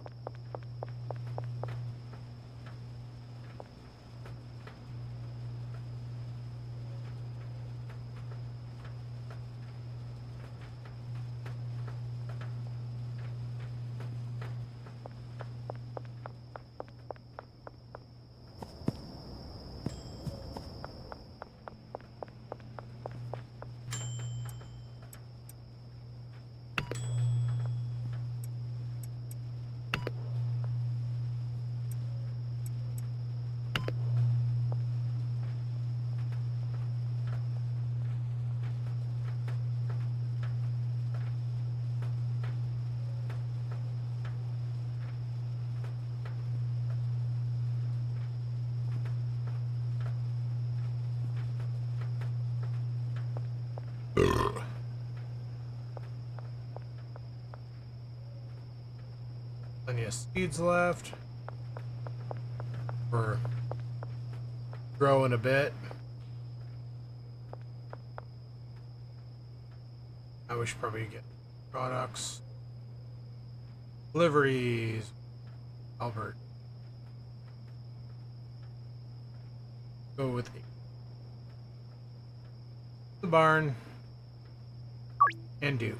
Plenty of seeds left. We're growing a bit. We should probably get products. Deliveries. Albert. Go with the barn. And do.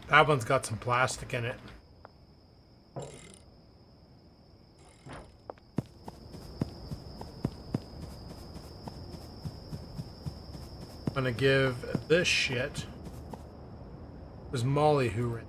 That one's got some plastic in it. I'm gonna give this shit. It was Molly who ran.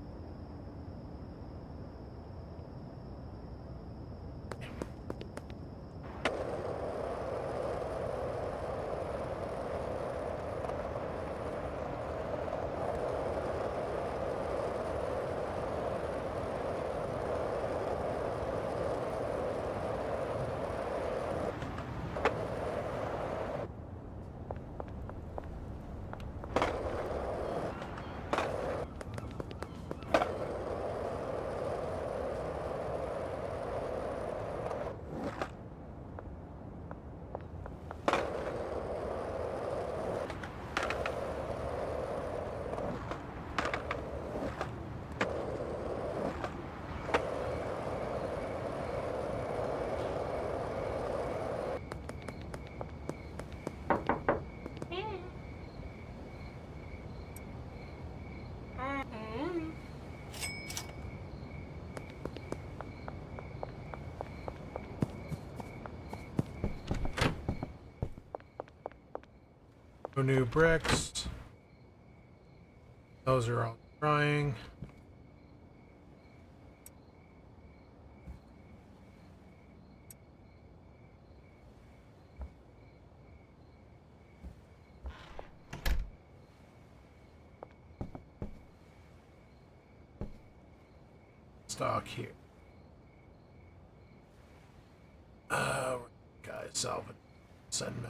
No new bricks. Those are all drying. Stock here. Guys, salvage. Send me.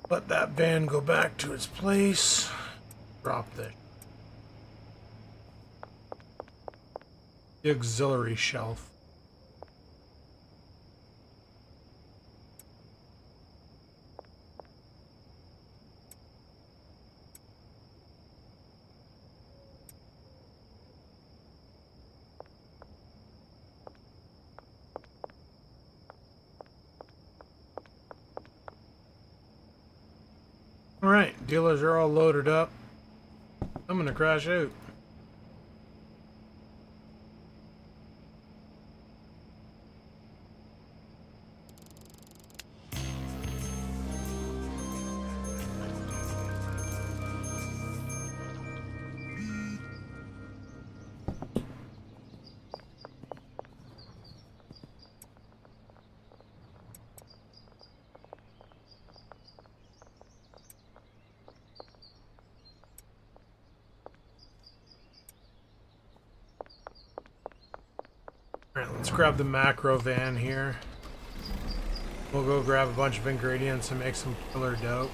Let that van go back to its place. Drop the auxiliary shelf. Alright, dealers are all loaded up. I'm gonna crash out. Alright, let's grab the macro van here. We'll go grab a bunch of ingredients and make some killer dope.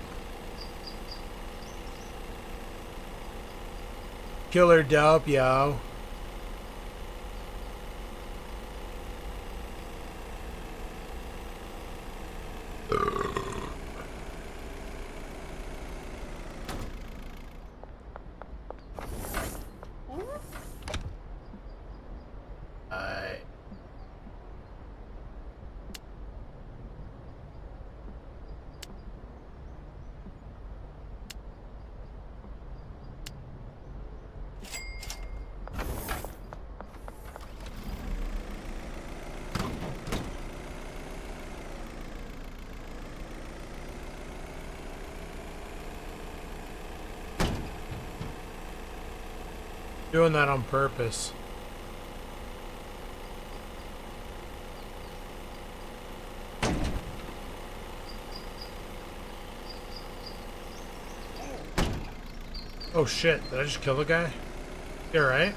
Killer dope, yo. Doing that on purpose. Oh shit, did I just kill the guy? You alright?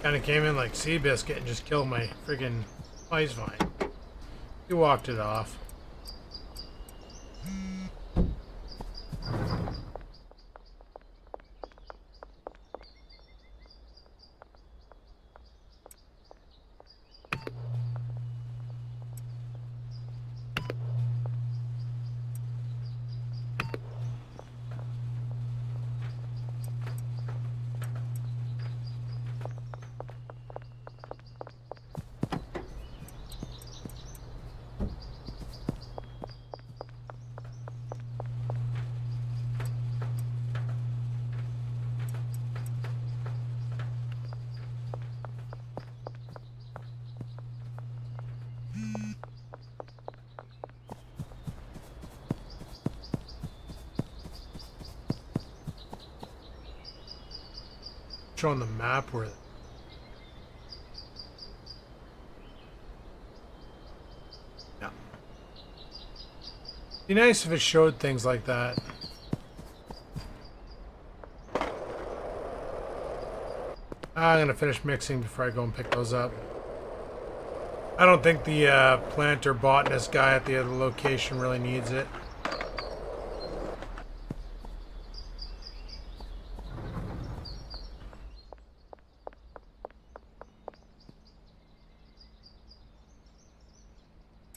Kinda came in like Seabiscuit and just killed my friggin'... Oh, he's fine. He walked it off. On the map where be nice if it showed things like that. I'm gonna finish mixing before I go and pick those up. I don't think the planter botanist guy at the other location really needs it.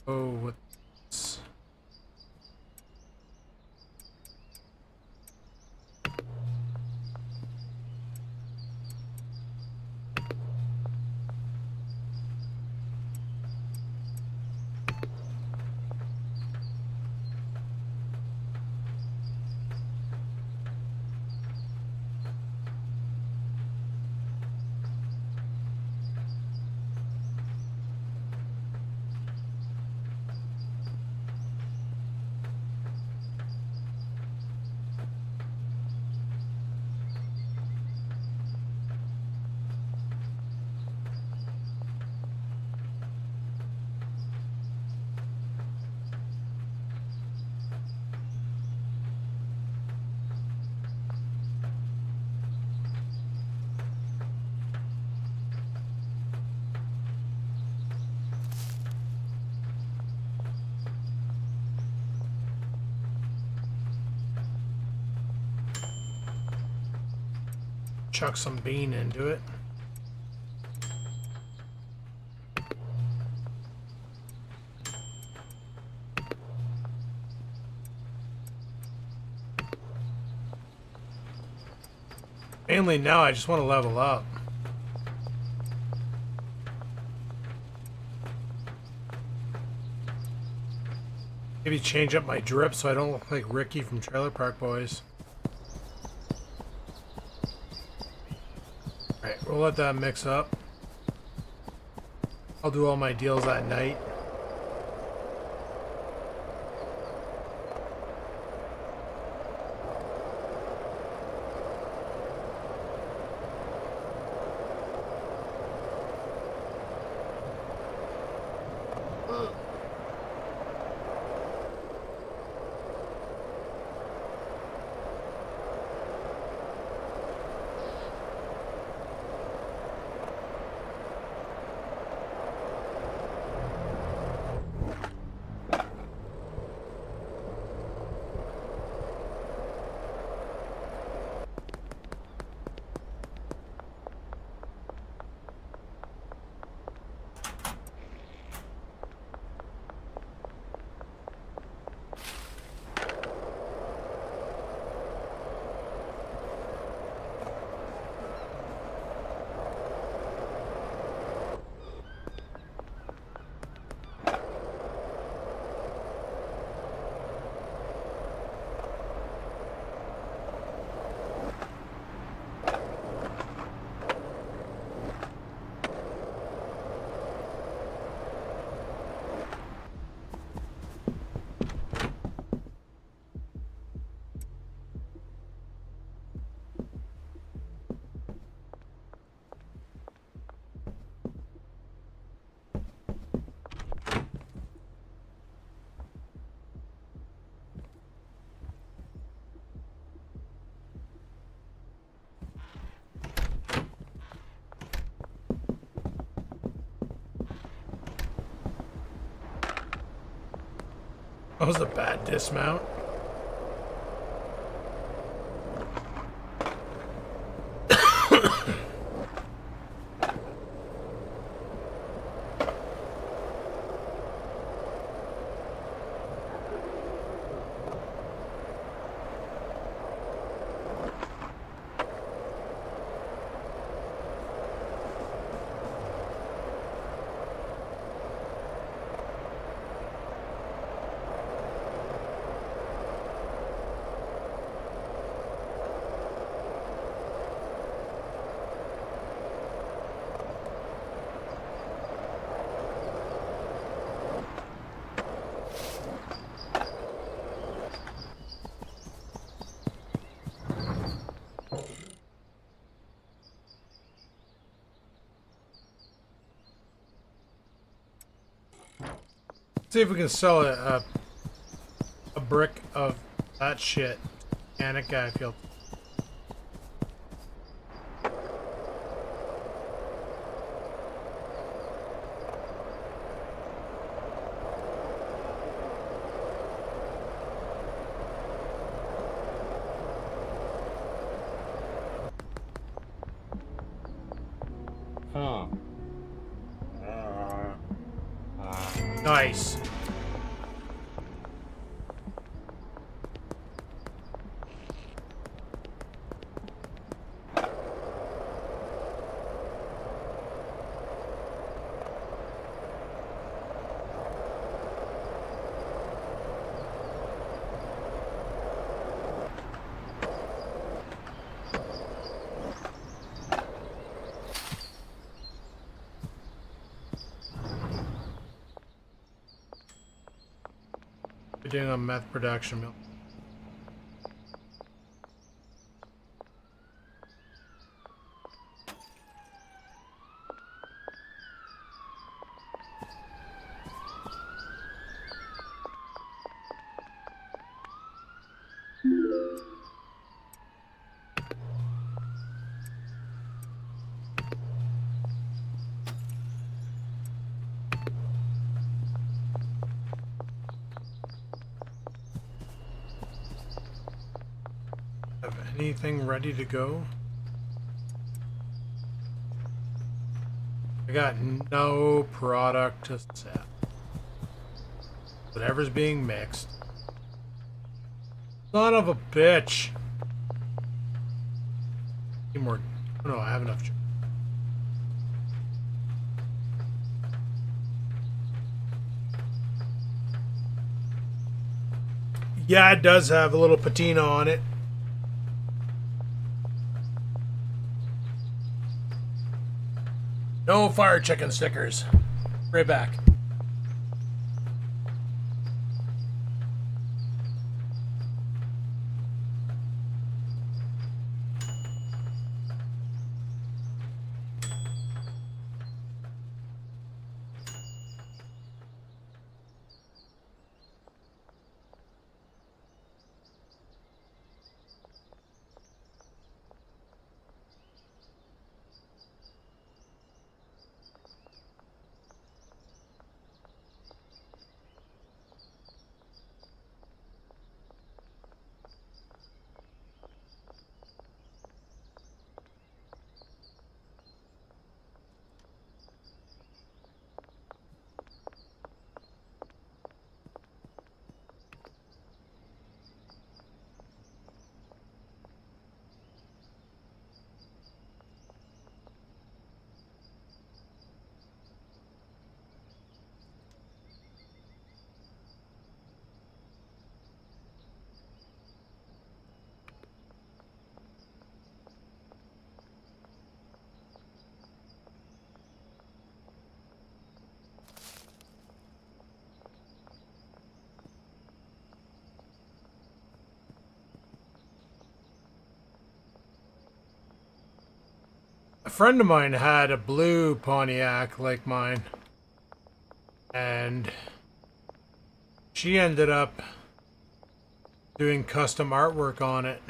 Oh, what's... Chuck some bean into it. Mainly now I just want to level up. Maybe change up my drip so I don't look like Ricky from Trailer Park Boys. Alright, we'll let that mix up. I'll do all my deals at night. That was a bad dismount. See if we can sell a brick of that shit. Panic guy feel. Huh. Nice. We're doing a meth production mill. Have anything ready to go? got no product to sell. Whatever's being mixed. Son of a bitch. Need more. Oh, no, I have enough. Yeah, it does have a little patina on it. No fire chicken stickers. Right back. A friend of mine had a blue Pontiac like mine, and she ended up doing custom artwork on it,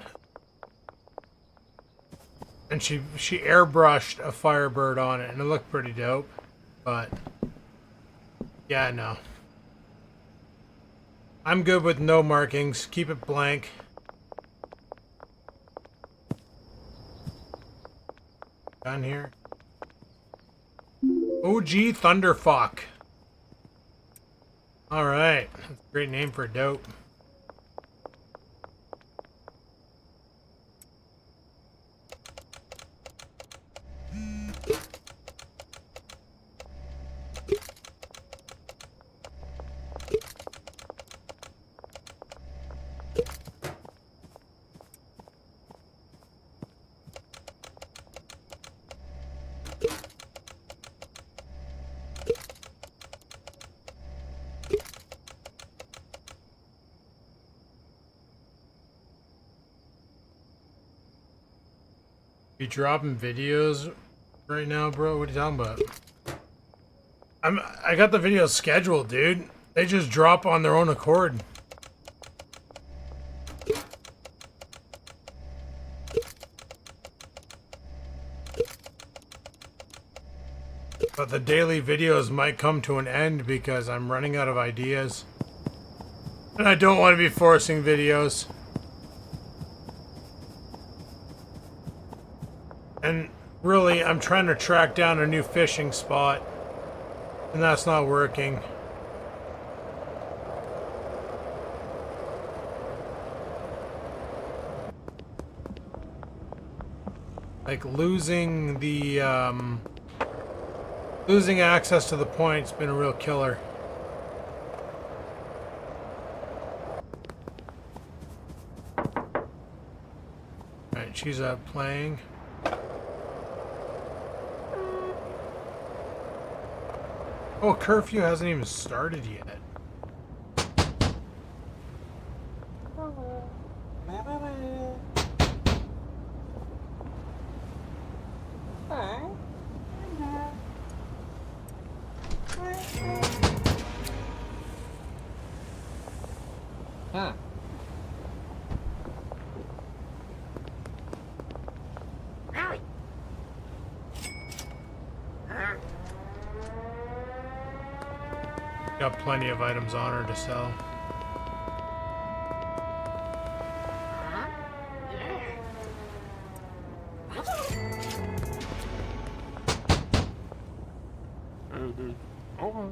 and she airbrushed a Firebird on it, and it looked pretty dope. But yeah, no, I'm good with no markings. Keep it blank. Down here. OG Thunderfuck. Alright. That's a great name for a dope. You dropping videos right now, bro? What are you talking about? I got the videos scheduled, dude. They just drop on their own accord. But the daily videos might come to an end because I'm running out of ideas. And I don't want to be forcing videos. And really, I'm trying to track down a new fishing spot, and that's not working. Like losing the losing access to the point's been a real killer. Alright, she's up playing. Oh, curfew hasn't even started yet. Got plenty of items on her to sell. dude. Okay.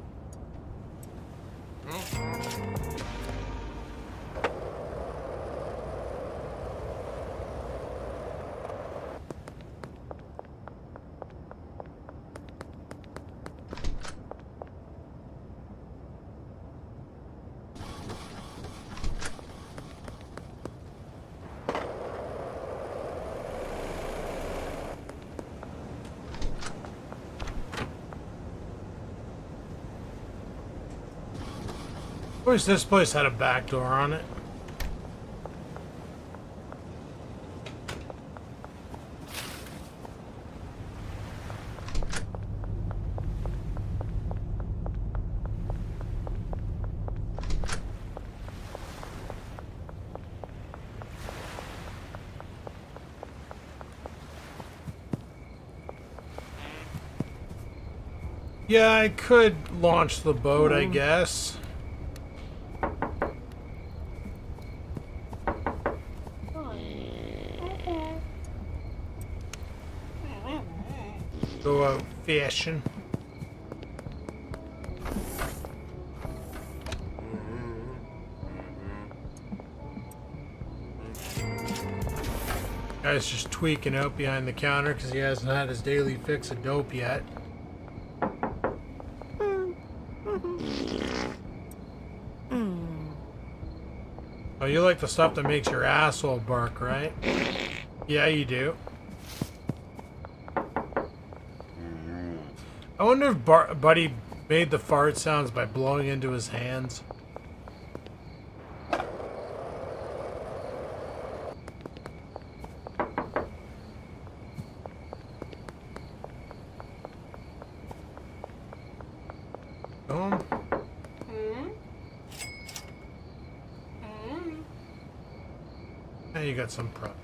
I wish this place had a back door on it. Yeah, I could launch the boat, I guess. Go out fishing. Guy's just tweaking out behind the counter because he hasn't had his daily fix of dope yet. Oh, you like the stuff that makes your asshole bark, right? Yeah, you do. I wonder if Buddy made the fart sounds by blowing into his hands. Now you got some prop.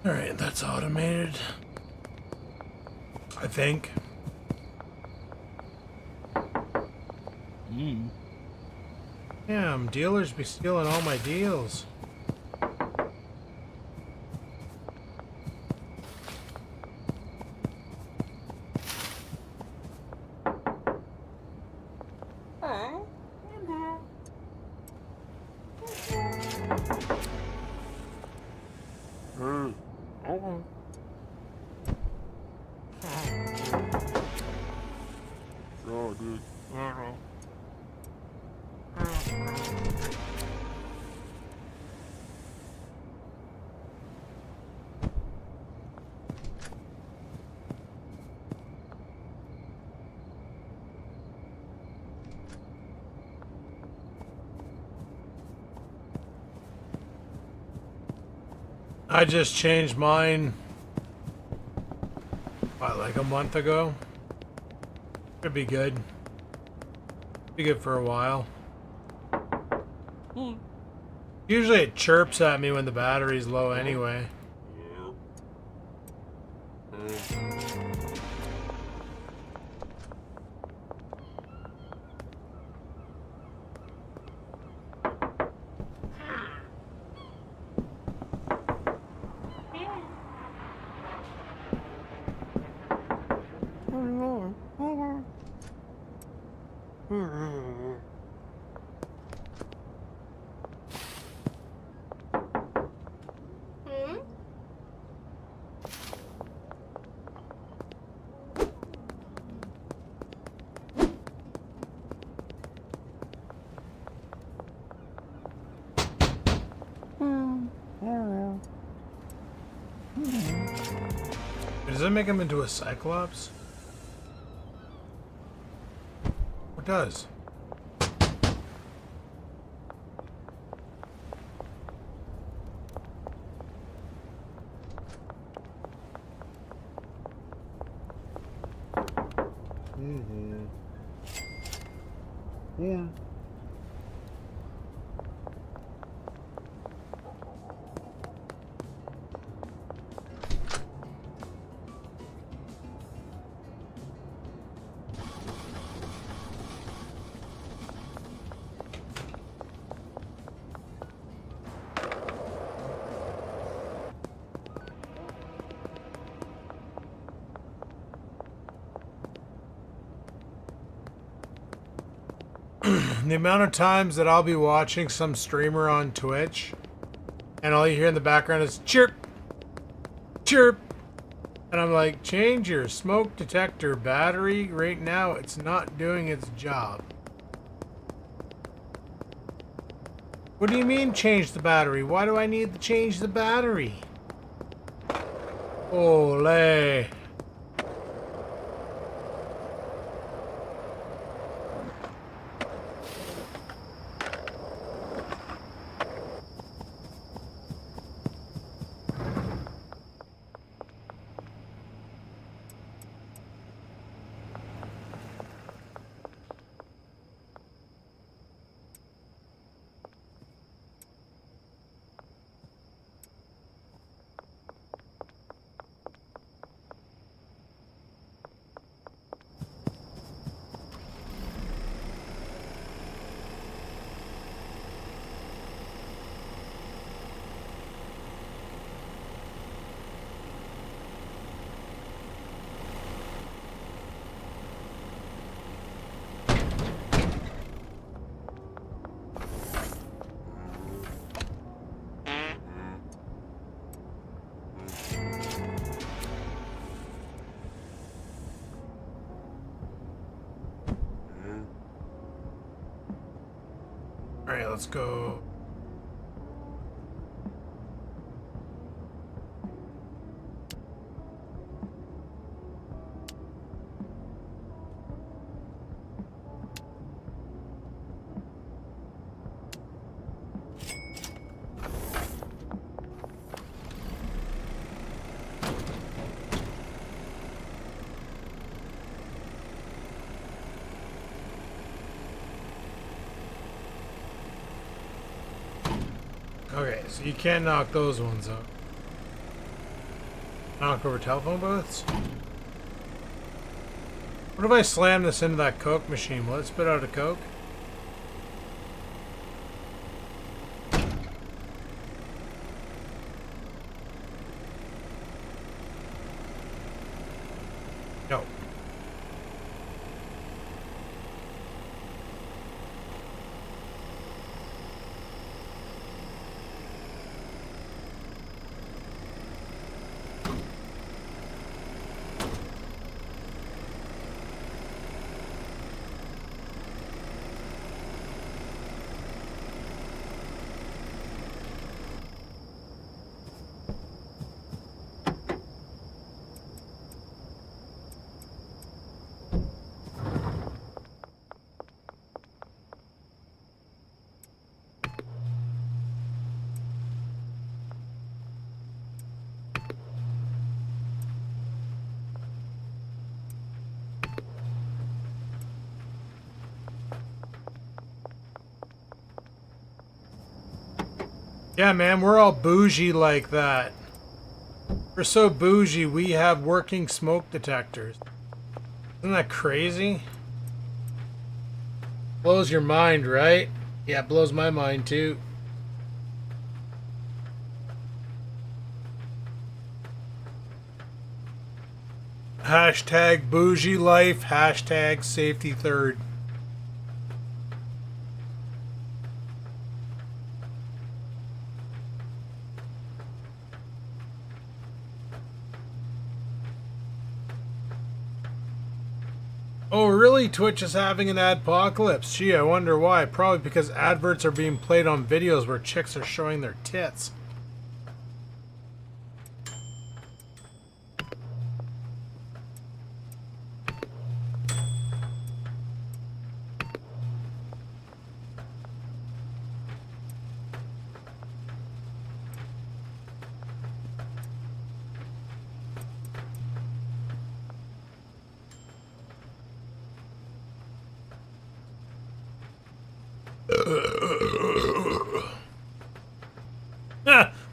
Alright, that's automated. I think. Damn, dealers be stealing all my deals. Oh, dude. I just changed mine, what, like a month ago? Could be good. Be good for a while. Usually it chirps at me when the battery's low anyway. Yeah. Does that make him into a Cyclops? It does. Yeah. The amount of times that I'll be watching some streamer on Twitch and all you hear in the background is chirp, chirp. And I'm like, change your smoke detector battery. Right now, it's not doing its job. What do you mean change the battery? Why do I need to change the battery? Ole. Alright, let's go. Okay, so you can't knock those ones out. Knock over telephone booths? What if I slam this into that Coke machine? Will it spit out a Coke? No. Yeah, man, we're all bougie like that. We're so bougie, we have working smoke detectors. Isn't that crazy? Blows your mind, right? Yeah, it blows my mind too. Hashtag bougie life, hashtag safety third. Oh, really? Twitch is having an adpocalypse. Gee, I wonder why. Probably because adverts are being played on videos where chicks are showing their tits.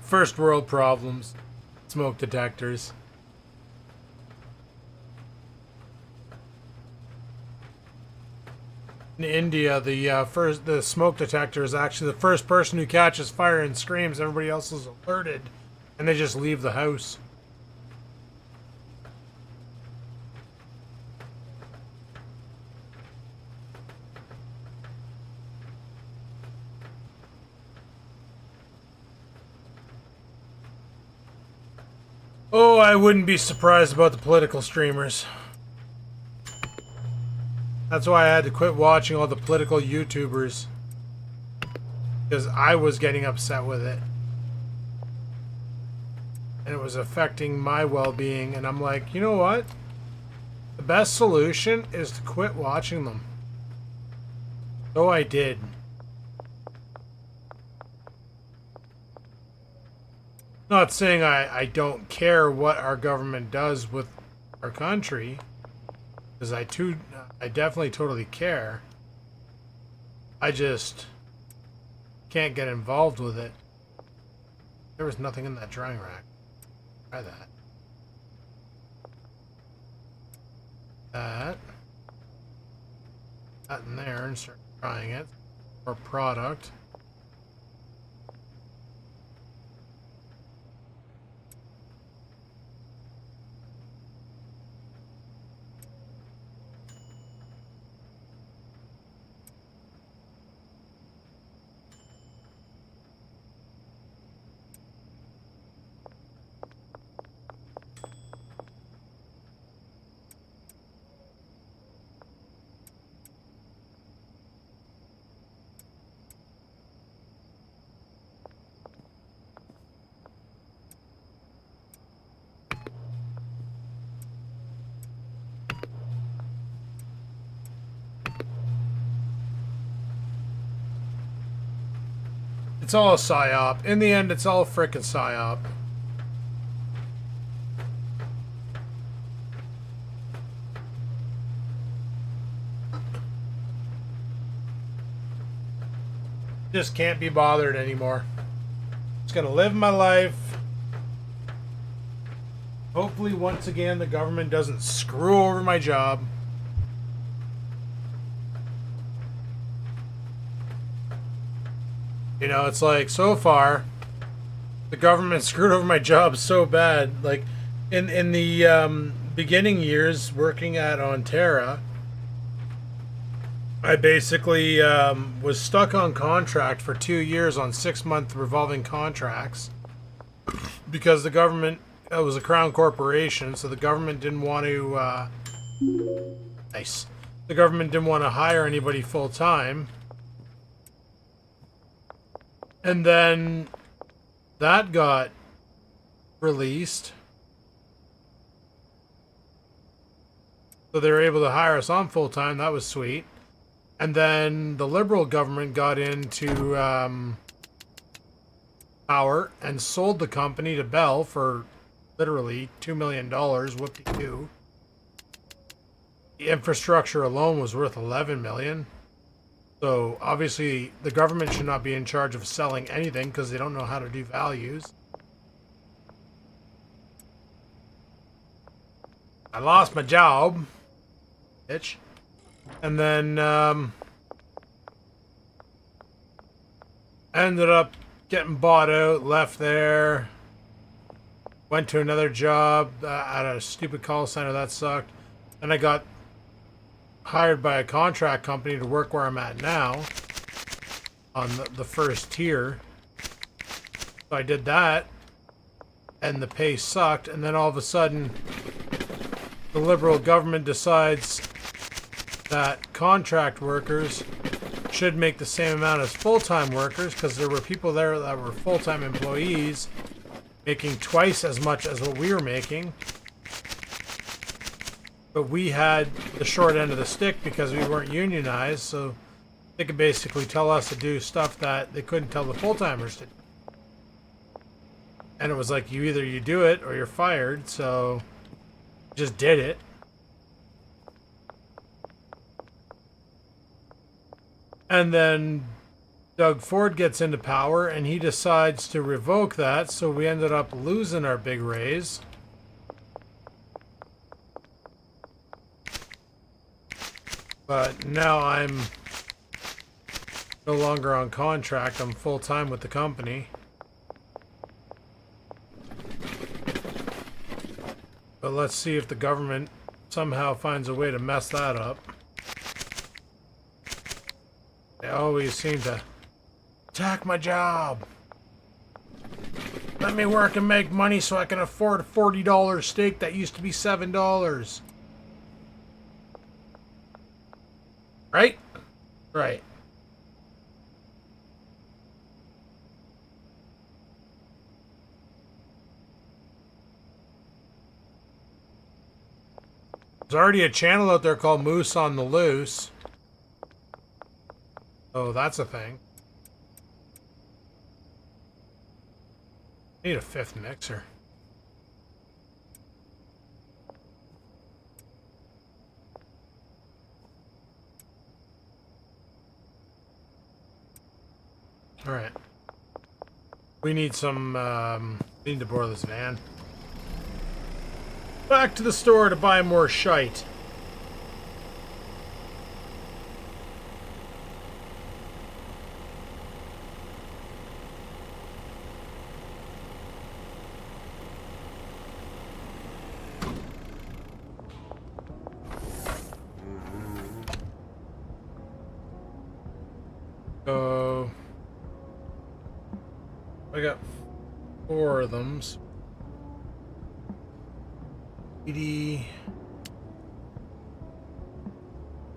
First world problems. Smoke detectors. In India, the smoke detector is actually the first person who catches fire and screams. Everybody else is alerted, and they just leave the house. Oh, I wouldn't be surprised about the political streamers. That's why I had to quit watching all the political YouTubers. Because I was getting upset with it. And it was affecting my well-being. And I'm like, you know what? The best solution is to quit watching them. So I did. Not saying I don't care what our government does with our country, because I definitely totally care. I just can't get involved with it. There was nothing in that drying rack. Try that. That in there and start trying it. Or product. It's all a psyop. In the end, it's all a frickin' psyop. Just can't be bothered anymore. Just gonna live my life. Hopefully, once again, the government doesn't screw over my job. You know, it's like, so far, the government screwed over my job so bad. Like, in the beginning years working at Ontario, I basically was stuck on contract for 2 years on 6-month revolving contracts because the government, it was a crown corporation, so the government didn't want to, nice. The government didn't want to hire anybody full time. And then that got released. So they were able to hire us on full time. That was sweet. And then the Liberal government got into power and sold the company to Bell for literally $2 million. Whoop-de-doo. The infrastructure alone was worth $11 million. So, obviously, the government should not be in charge of selling anything because they don't know how to do values. I lost my job. Bitch. And then, ended up getting bought out, left there. Went to another job at a stupid call center. That sucked. And I got hired by a contract company to work where I'm at now on the first tier. So I did that and the pay sucked, and then all of a sudden the Liberal government decides that contract workers should make the same amount as full-time workers, because there were people there that were full-time employees making twice as much as what we were making. But we had the short end of the stick because we weren't unionized, so they could basically tell us to do stuff that they couldn't tell the full-timers to do. And it was like, you either you do it or you're fired, so just did it. And then Doug Ford gets into power and he decides to revoke that, so we ended up losing our big raise. But now I'm no longer on contract. I'm full-time with the company. But let's see if the government somehow finds a way to mess that up. They always seem to attack my job. Let me work and make money so I can afford a $40 steak that used to be $7. Right? Right. There's already a channel out there called Moose on the Loose. Oh, that's a thing. Need a fifth mixer. Alright. We need some, we need to borrow this van. Back to the store to buy more shite. So I got 4 of them. 80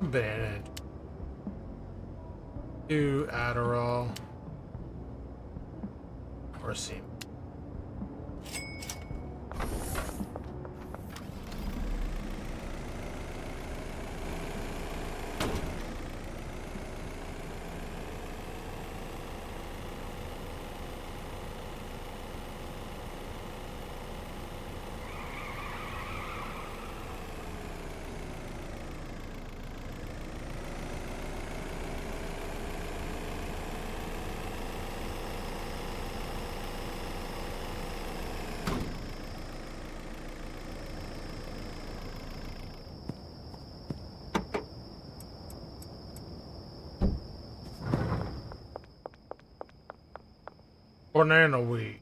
banana, 2 Adderall, or semen. Banana weed.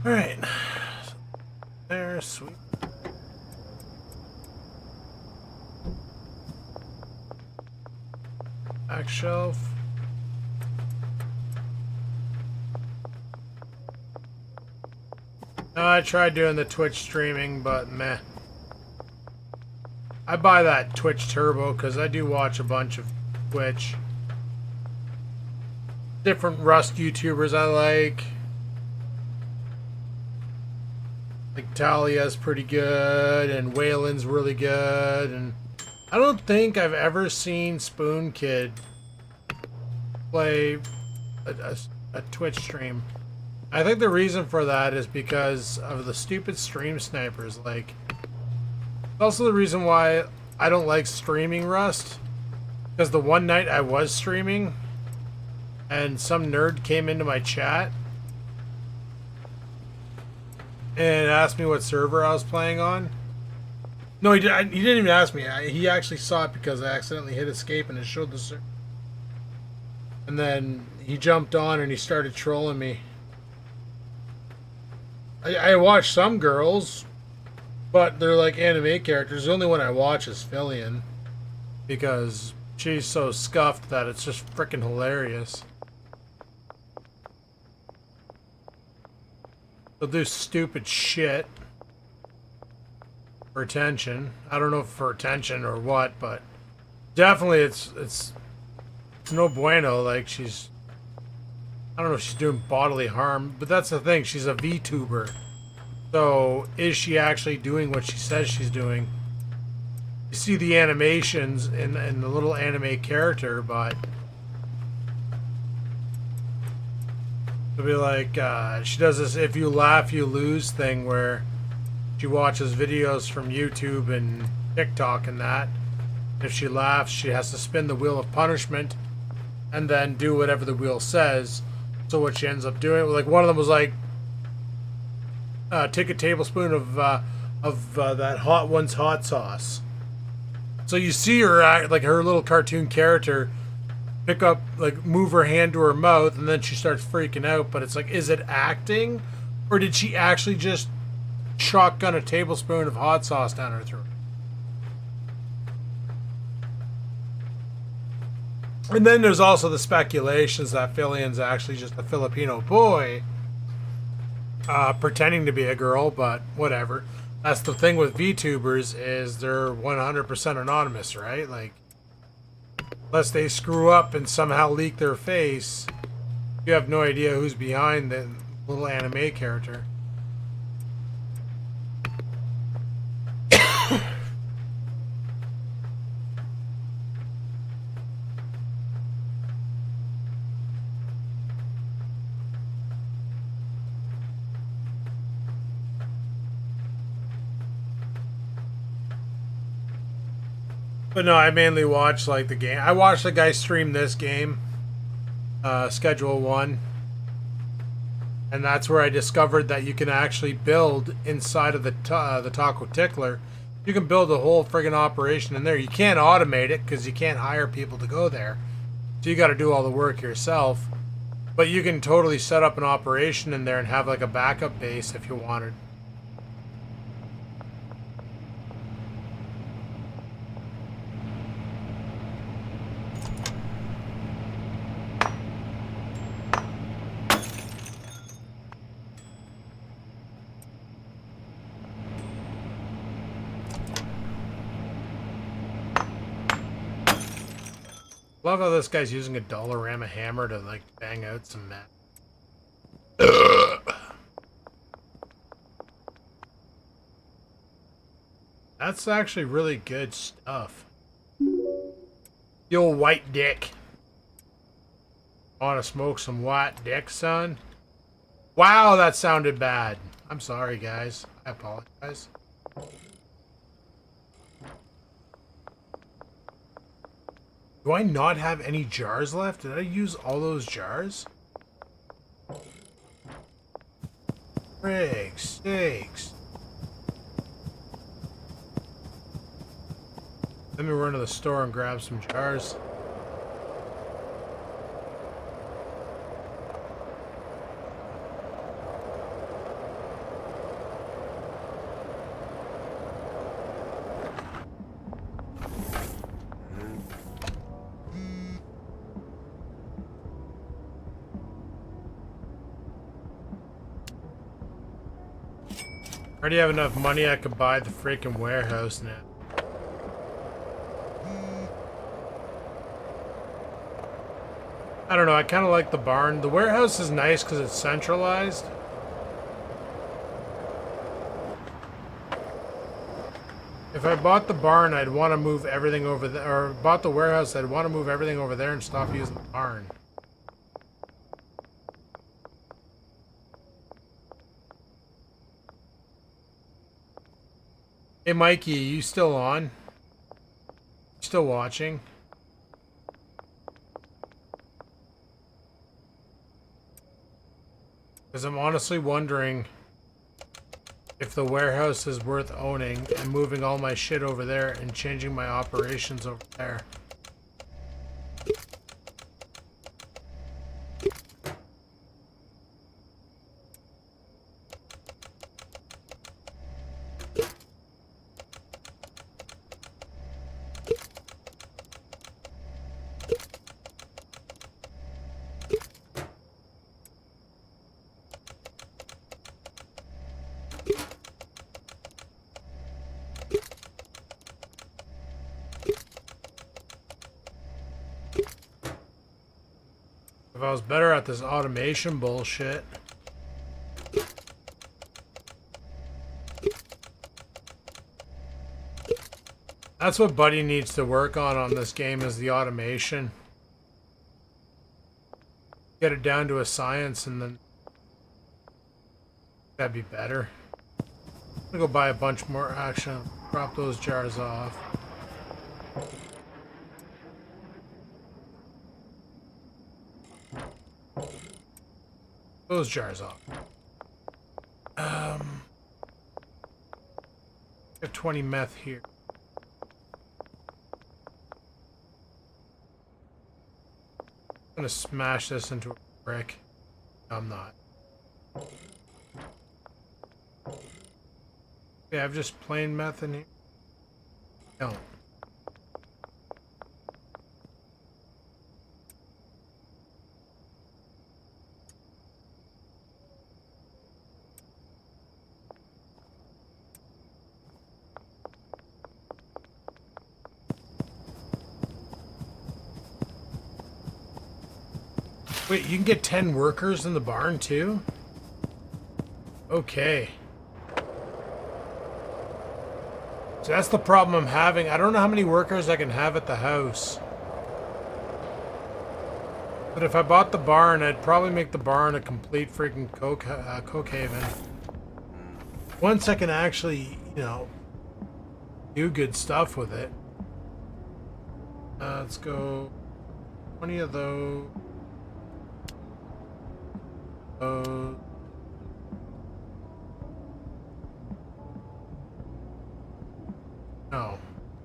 All right. There, sweet. Back shelf. No, I tried doing the Twitch streaming, but meh. I buy that Twitch Turbo because I do watch a bunch of Twitch. Different Rust YouTubers I like. Like Talia's pretty good, and Waylon's really good, and I don't think I've ever seen Spoon Kid play a Twitch stream. I think the reason for that is because of the stupid stream snipers. Like, also the reason why I don't like streaming Rust, because the one night I was streaming, and some nerd came into my chat and asked me what server I was playing on. No, he didn't even ask me. He actually saw it because I accidentally hit escape and it showed the server. And then he jumped on and he started trolling me. I watch some girls, but they're like anime characters. The only one I watch is Fillion, because she's so scuffed that it's just freaking hilarious. They'll do stupid shit for attention. I don't know if for attention or what, but definitely it's no bueno. Like, she's, I don't know if she's doing bodily harm, but that's the thing. She's a VTuber. So is she actually doing what she says she's doing? You see the animations in the little anime character, but it'll be like, she does this if you laugh you lose thing where she watches videos from YouTube and TikTok and that. If she laughs, she has to spin the wheel of punishment and then do whatever the wheel says. So what she ends up doing, like one of them was like, take a tablespoon of that hot one's hot sauce. So you see her act, like her little cartoon character, pick up, like move her hand to her mouth, and then she starts freaking out. But it's like, is it acting, or did she actually just shotgun a tablespoon of hot sauce down her throat? And then there's also the speculations that Fillion's actually just a Filipino boy pretending to be a girl, but whatever. That's the thing with VTubers, is they're 100% anonymous, right? Like, unless they screw up and somehow leak their face, you have no idea who's behind the little anime character. But no, I mainly watch like the game. I watched the guy stream this game, Schedule 1. And that's where I discovered that you can actually build inside of the Taco Tickler. You can build a whole friggin' operation in there. You can't automate it because you can't hire people to go there. So you got to do all the work yourself. But you can totally set up an operation in there and have like a backup base if you wanted. Love how this guy's using a Dollarama hammer to like bang out some meth. That's actually really good stuff. You old white dick. Want to smoke some white dick, son? Wow, that sounded bad. I'm sorry, guys. I apologize. Do I not have any jars left? Did I use all those jars? Frig sakes. Let me run to the store and grab some jars. I already have enough money I could buy the freaking warehouse now. I don't know, I kind of like the barn. The warehouse is nice because it's centralized. If I bought the barn, I'd want to move everything over there, or bought the warehouse, I'd want to move everything over there and stop using the barn. Hey Mikey, you still on? Still watching? Because I'm honestly wondering if the warehouse is worth owning and moving all my shit over there and changing my operations over there. I was better at this automation bullshit. That's what Buddy needs to work on this game, is the automation. Get it down to a science, and then that'd be better. I'm gonna go buy a bunch more action. Drop those jars off. Those jars off. I have 20 meth here. I'm gonna smash this into a brick. No, I'm not. Yeah, I've just plain meth in here. Don't. Wait, you can get 10 workers in the barn too? Okay. So that's the problem I'm having. I don't know how many workers I can have at the house. But if I bought the barn, I'd probably make the barn a complete freaking coke haven. Once I can actually, you know, do good stuff with it. Let's go 20 of those. Oh,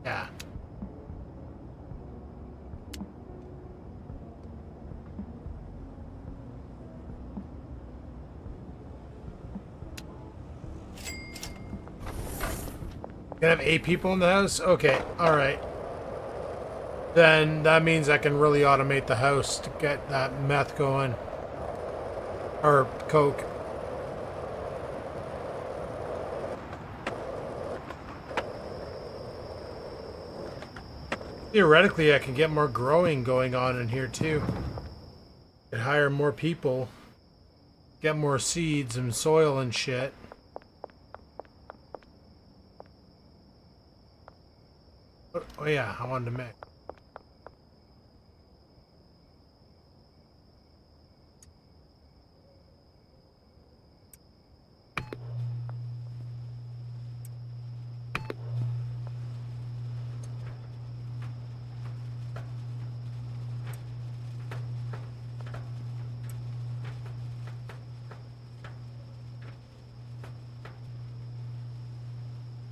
yeah. Can I have 8 people in the house? Okay, alright. Then that means I can really automate the house to get that meth going. Or coke. Theoretically, I can get more growing going on in here too. And hire more people. Get more seeds and soil and shit. Oh yeah, I wanted to mix.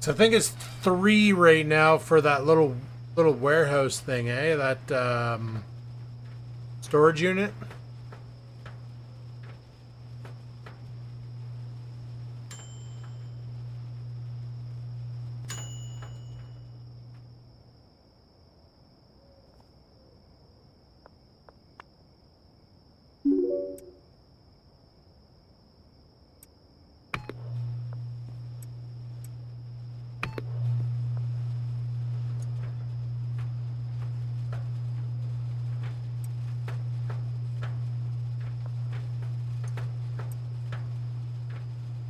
So I think it's 3 right now for that little warehouse thing, eh? That storage unit.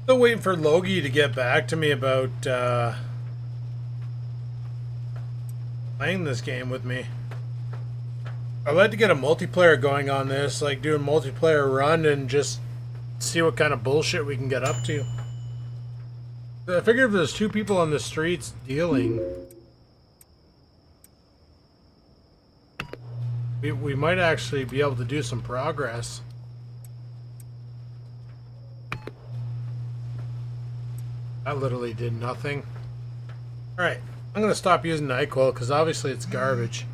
Still waiting for Logie to get back to me about playing this game with me. I'd like to get a multiplayer going on this, like do a multiplayer run and just see what kind of bullshit we can get up to. I figure if there's 2 people on the streets dealing, we might actually be able to do some progress. That literally did nothing. Alright, I'm going to stop using NyQuil because obviously it's garbage.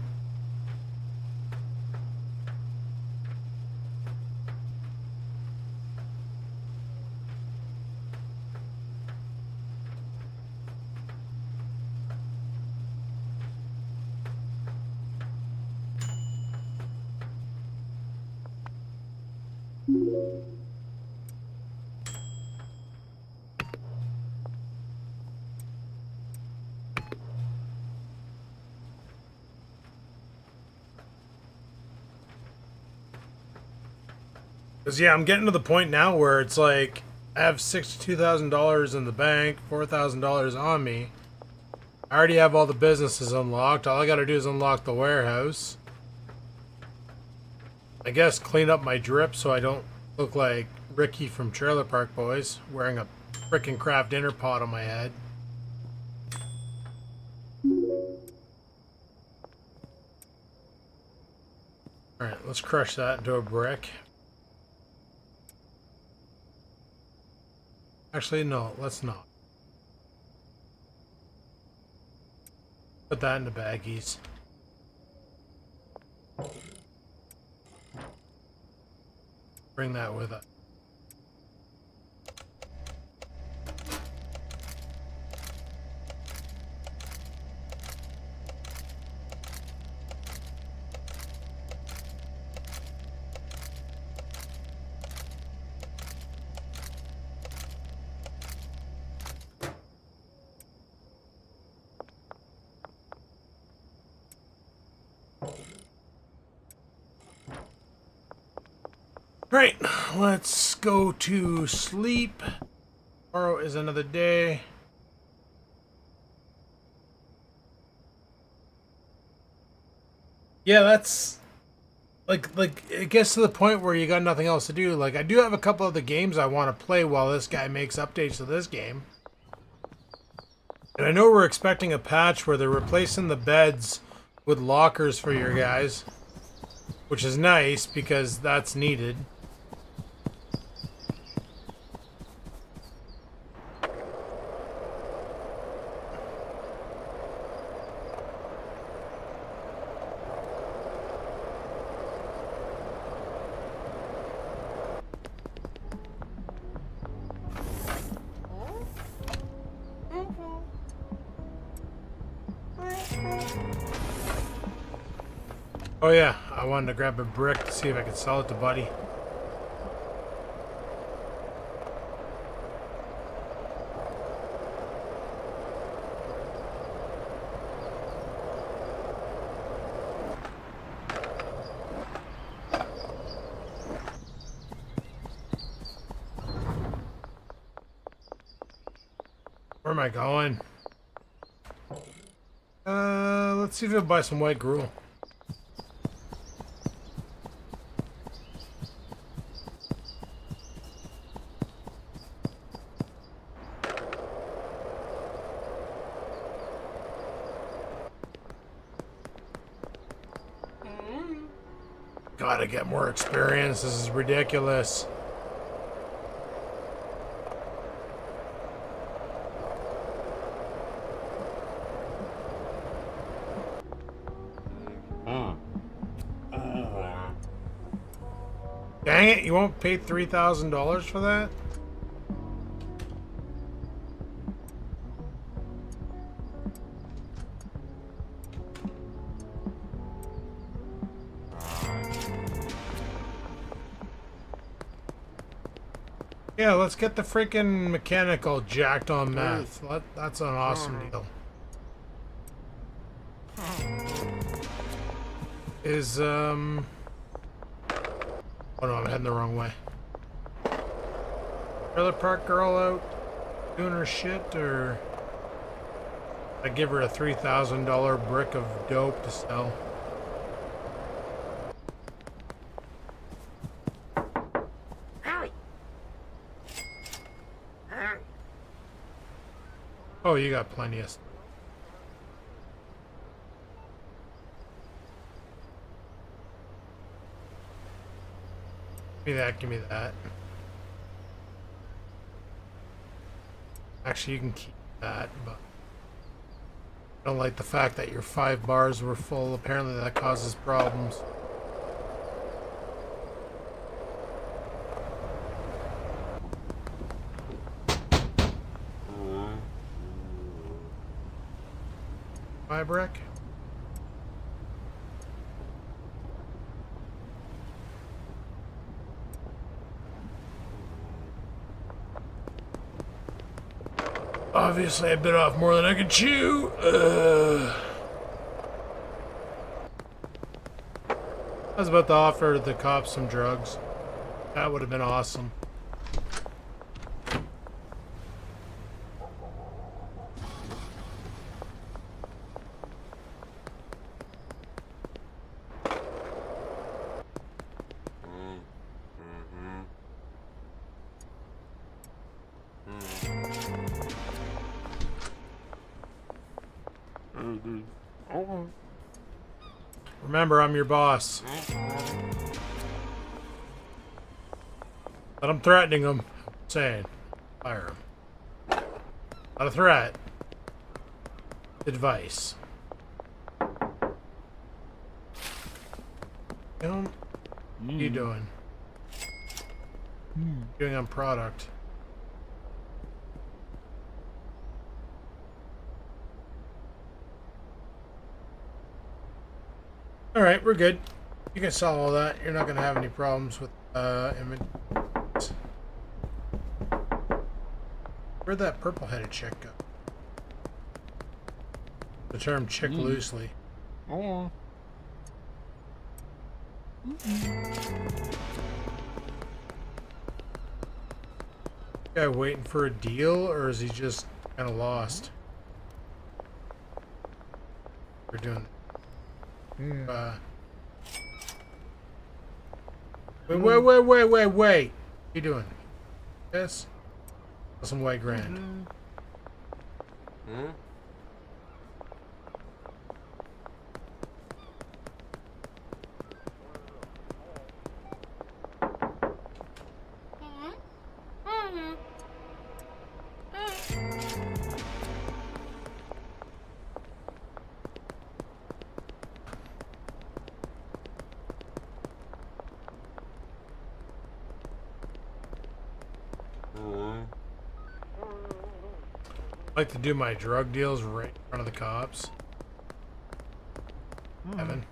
Because, yeah, I'm getting to the point now where it's like I have $62,000 in the bank, $4,000 on me. I already have all the businesses unlocked. All I gotta do is unlock the warehouse. I guess clean up my drip so I don't look like Ricky from Trailer Park Boys wearing a frickin' Kraft dinner pot on my head. Alright, let's crush that into a brick. Actually, no, let's not. Put that in the baggies. Bring that with us. Right, let's go to sleep. Tomorrow is another day. Yeah, that's like it gets to the point where you got nothing else to do. Like, I do have a couple of the games I want to play while this guy makes updates to this game. And I know we're expecting a patch where they're replacing the beds with lockers for your guys, which is nice because that's needed. Oh yeah, I wanted to grab a brick to see if I could sell it to Buddy. Where am I going? Let's see if I can buy some white gruel. Gotta get more experience. This is ridiculous. Dang it, you won't pay $3,000 for that? Yeah, let's get the freaking mechanical jacked on meth. That's an awesome deal. Is, oh no, I'm heading the wrong way. Trailer park girl out doing her shit, or I give her a $3,000 brick of dope to sell? Oh, you got plenty of stuff. Give me that, give me that. Actually, you can keep that, but I don't like the fact that your 5 bars were full. Apparently that causes problems. Buy a brick? Obviously, I bit off more than I could chew. I was about to offer the cops some drugs. That would have been awesome. Remember, I'm your boss. But I'm threatening him. Saying, fire him. Not a threat. Advice. What are you doing? Doing on product. Alright, we're good. You can solve all that. You're not going to have any problems with image. Where'd that purple-headed chick go? The term chick loosely. Oh. Guy waiting for a deal, or is he just kind of lost? We're doing. Wait! What you doing? Yes. Some white grand. I like to do my drug deals right in front of the cops. Evan.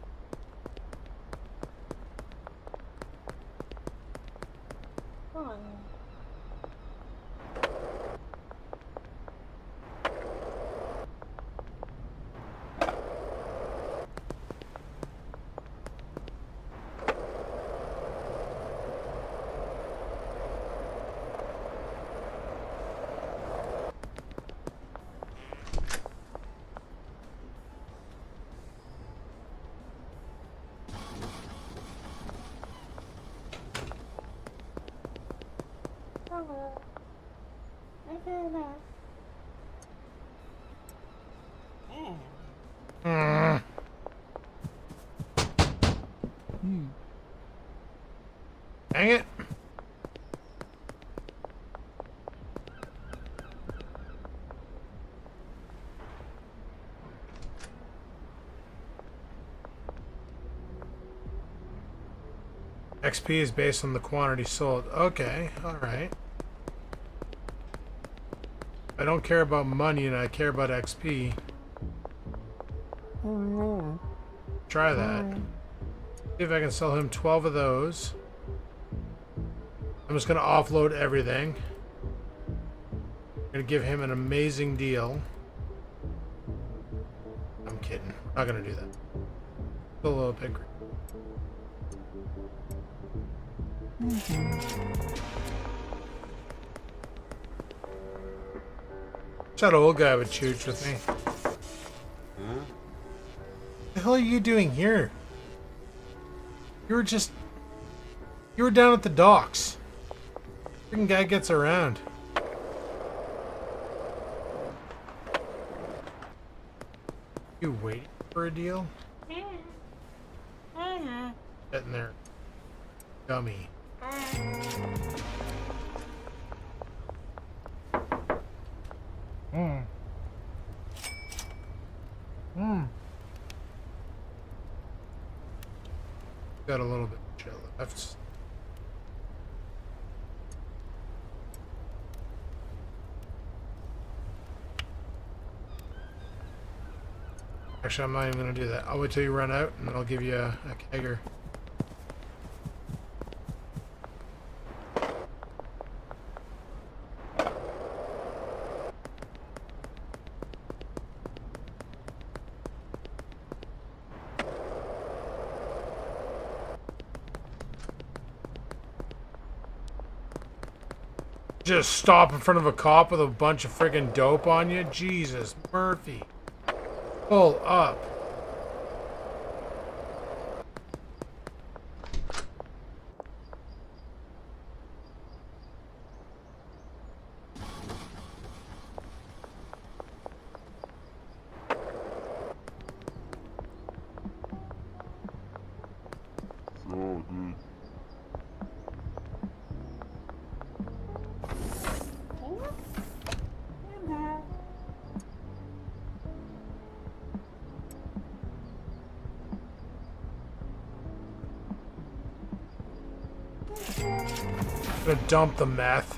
Dang it. XP is based on the quantity sold. Okay, alright. I don't care about money and I care about XP. Try that. See if I can sell him 12 of those. I'm just going to offload everything. I'm going to give him an amazing deal. I'm kidding. Not going to do that. Still a little bit. That old guy would chooch with me. What the hell are you doing here? You were down at the docks. Freaking guy gets around. You waiting for a deal? Getting there. Dummy. Got a little bit of chill left. Actually, I'm not even going to do that. I'll wait till you run out, and then I'll give you a kegger. Just stop in front of a cop with a bunch of friggin' dope on you? Jesus, Murphy. Pull up. So, dude. Gonna dump the meth.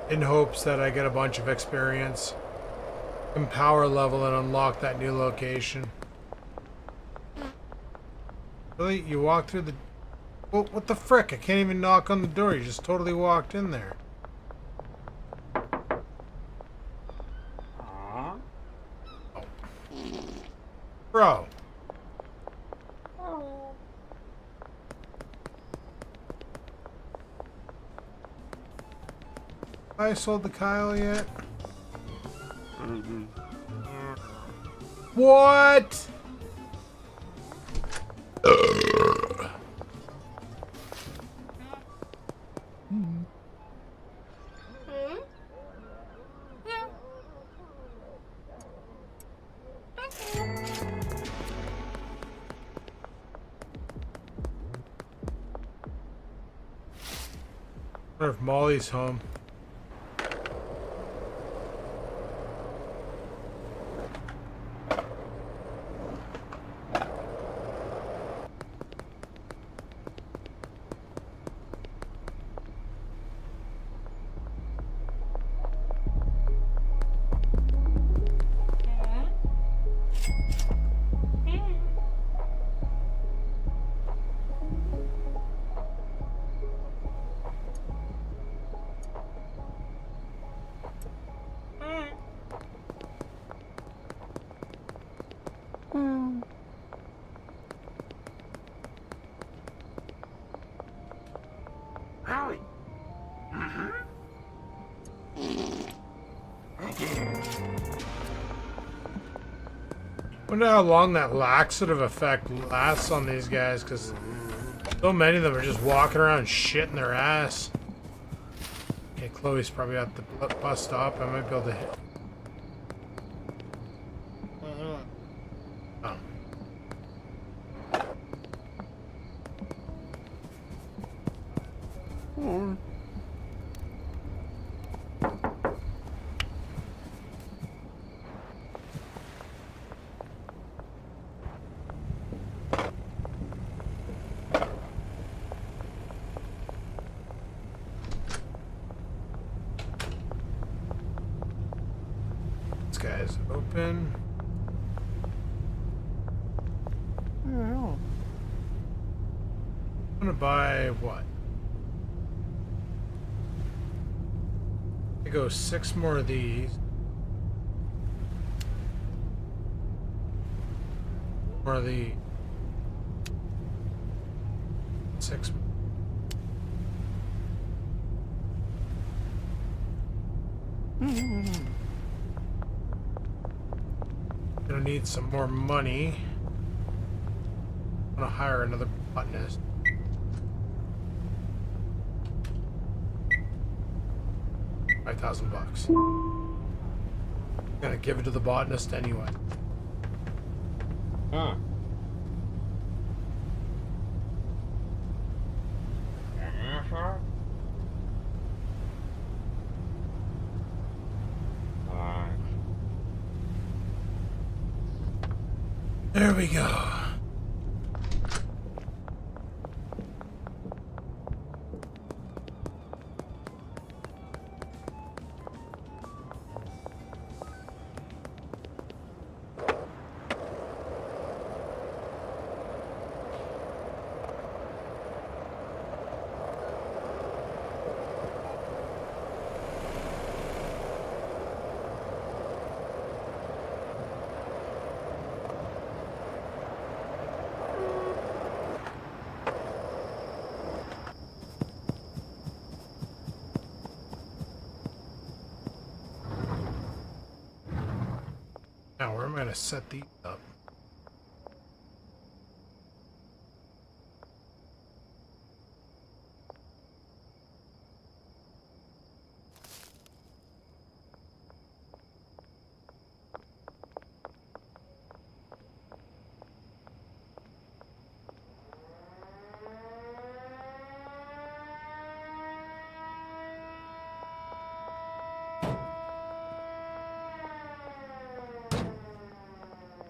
In hopes that I get a bunch of experience and power level and unlock that new location. Really? You walked through the... Well, what the frick? I can't even knock on the door. You just totally walked in there. Bro. I sold the Kyle yet? What? I wonder if Molly's home. Wonder how long that laxative effect lasts on these guys, because so many of them are just walking around shitting their ass. Okay, Chloe's probably at the bus stop. I might be able to hit. Oh. This guy's open. I'm gonna buy what? I go 6 more of these. More of the 6. Gonna need some more money. I'm gonna hire another botanist. $5,000. Gonna give it to the botanist anyway. Huh. There we go. Now, where am I going to set these up?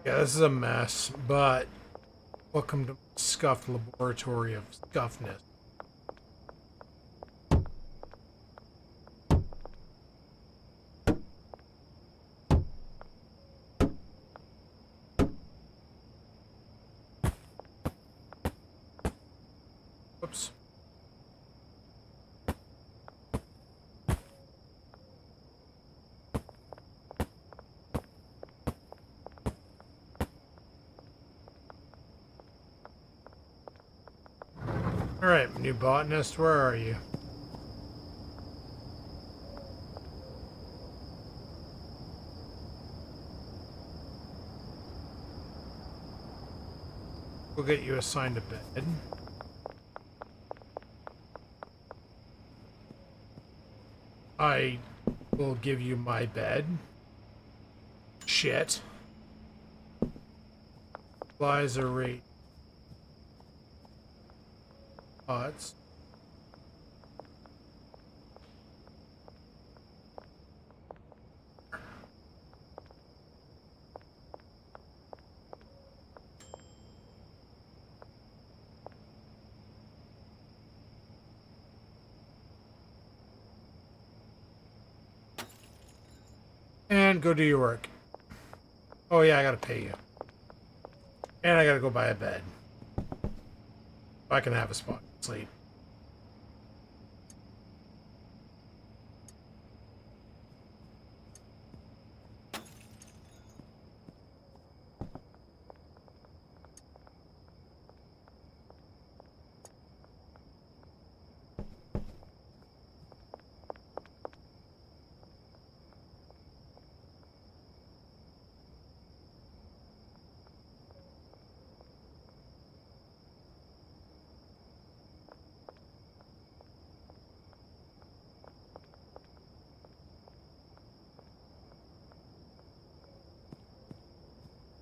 Yeah, this is a mess, but welcome to Scuffed Laboratory of Scuffness. Whoops. Alright, new botanist, where are you? We'll get you assigned a bed. I will give you my bed. Shit. Supplies are rate. Pots. And go do your work. Oh yeah, I gotta pay you. And I gotta go buy a bed. I can have a spot to sleep.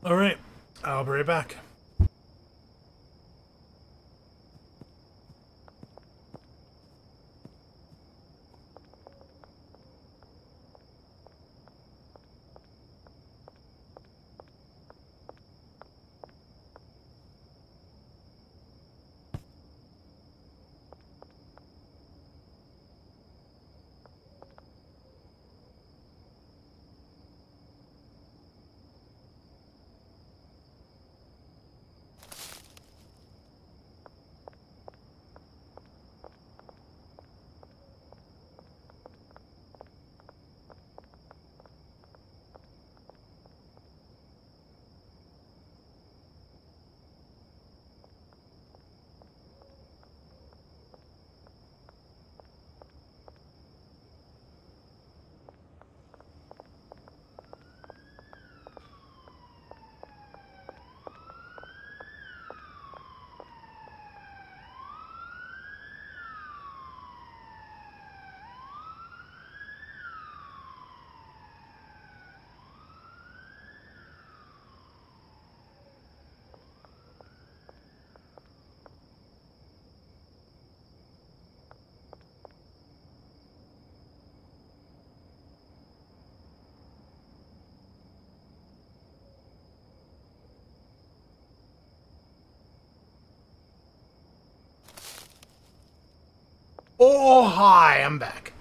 All right, I'll be right back. Oh, hi, I'm back.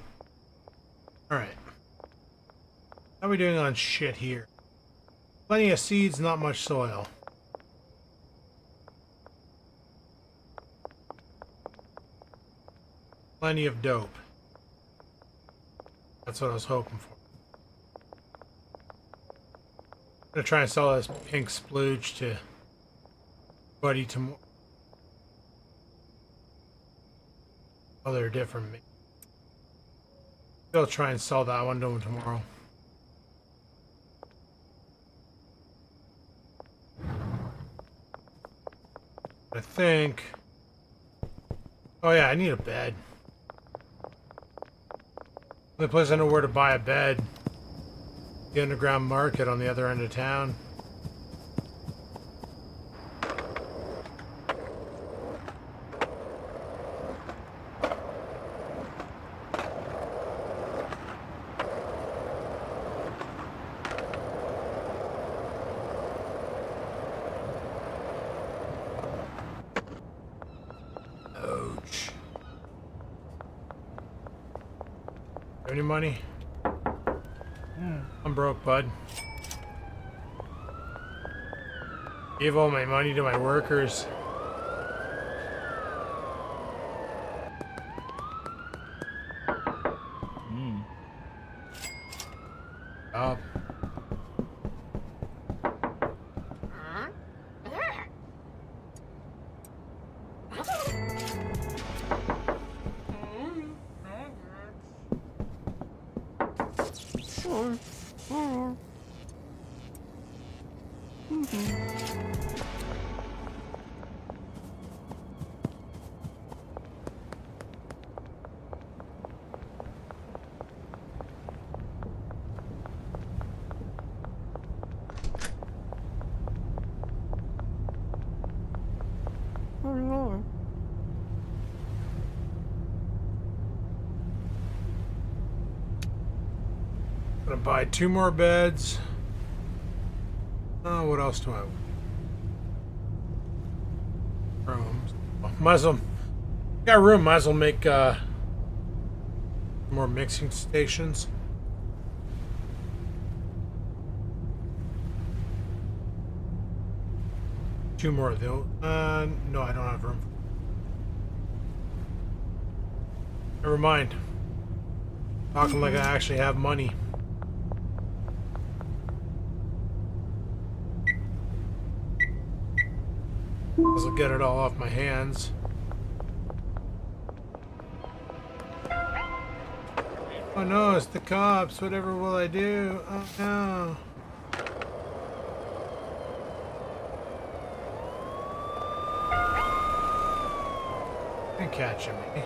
Alright. How are we doing on shit here? Plenty of seeds, not much soil. Plenty of dope. That's what I was hoping for. I'm gonna try and sell this pink splooge to Buddy tomorrow. Oh, they're different. I'll try and sell that one to him tomorrow. I think. Oh yeah, I need a bed. The place I know where to buy a bed. The underground market on the other end of town. Ouch. Any money? I'm broke, bud. Gave all my money to my workers. Oh. Gonna buy 2 more beds. What else do I want? Rooms. Oh, might as well. Got room. Might as well make more mixing stations. Two more though. No, I don't have room. Never mind. Talking like I actually have money. I'll get it all off my hands. Oh no, it's the cops. Whatever will I do? Oh no. They're catching me.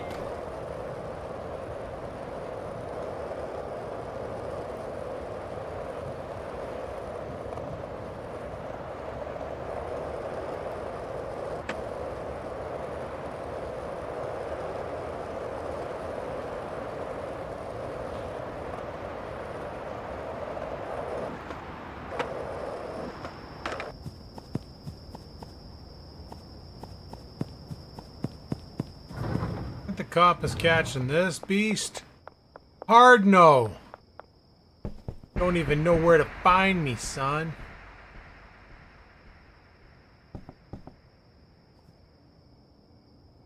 The cop is catching this beast. Hard no. Don't even know where to find me, son.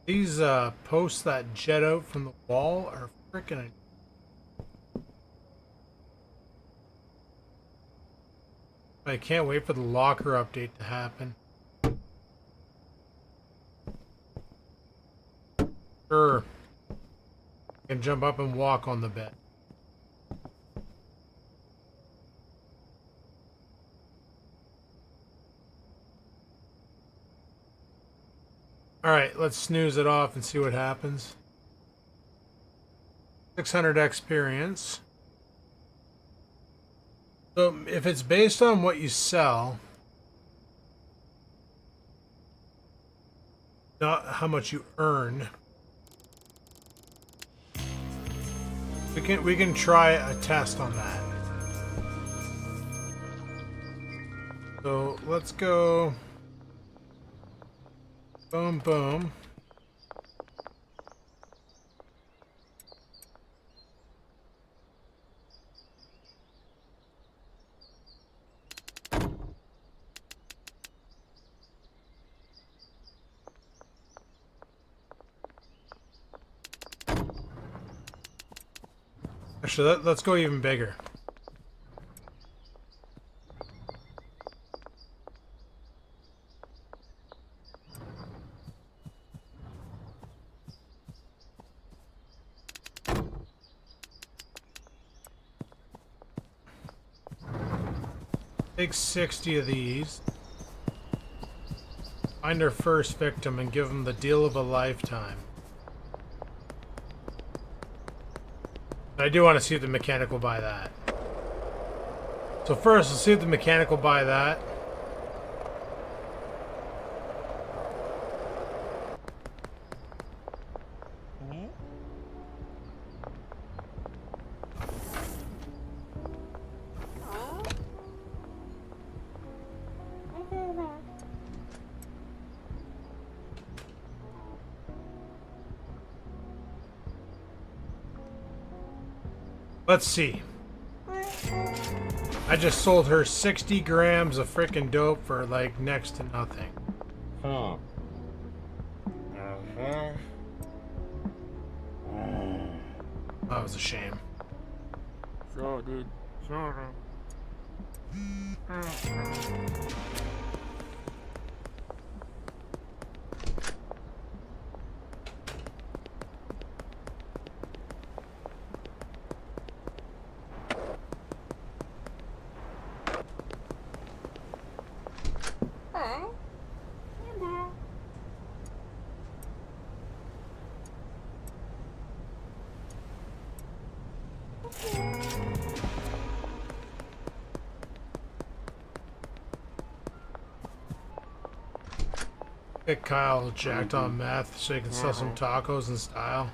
These posts that jet out from the wall are freaking. I can't wait for the locker update to happen. Sure. I can jump up and walk on the bed. Alright, let's snooze it off and see what happens. 600 experience. So if it's based on what you sell, not how much you earn, we can try a test on that. So let's go boom boom. Actually, let's go even bigger. Take 60 of these. Find our first victim and give him the deal of a lifetime. But I do want to see if the mechanic will buy that. So first, let's see if the mechanic will buy that. Let's see. I just sold her 60 grams of freaking dope for like next to nothing. Huh. That was a shame. Sure, dude. Sure. Get Kyle jacked on meth so he can sell some tacos in style.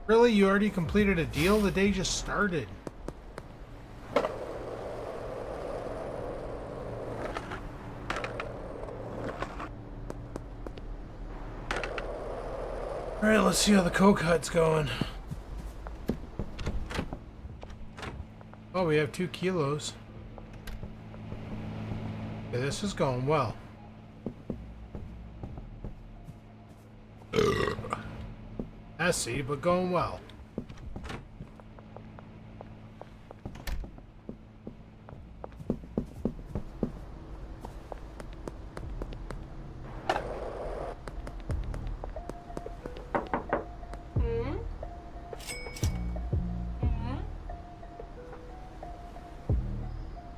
Really? You already completed a deal? The day just started. Alright, let's see how the coke hut's going. Oh, we have 2 kilos. Okay, this is going well. Messy, but going well.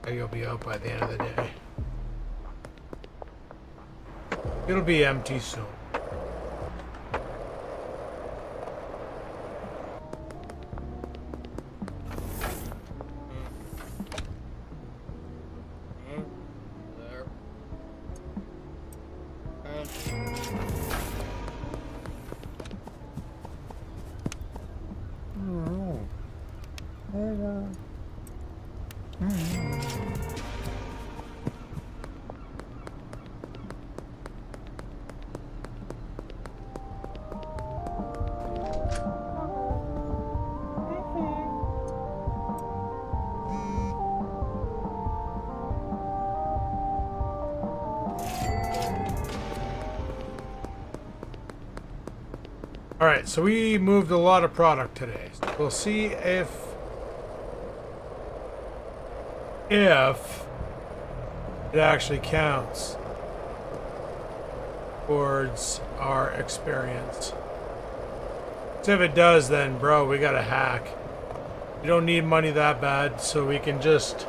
You'll be out by the end of the day. It'll be empty soon. Alright, so we moved a lot of product today. So we'll see if it actually counts towards our experience. So if it does, then bro, we gotta hack. We don't need money that bad, so we can just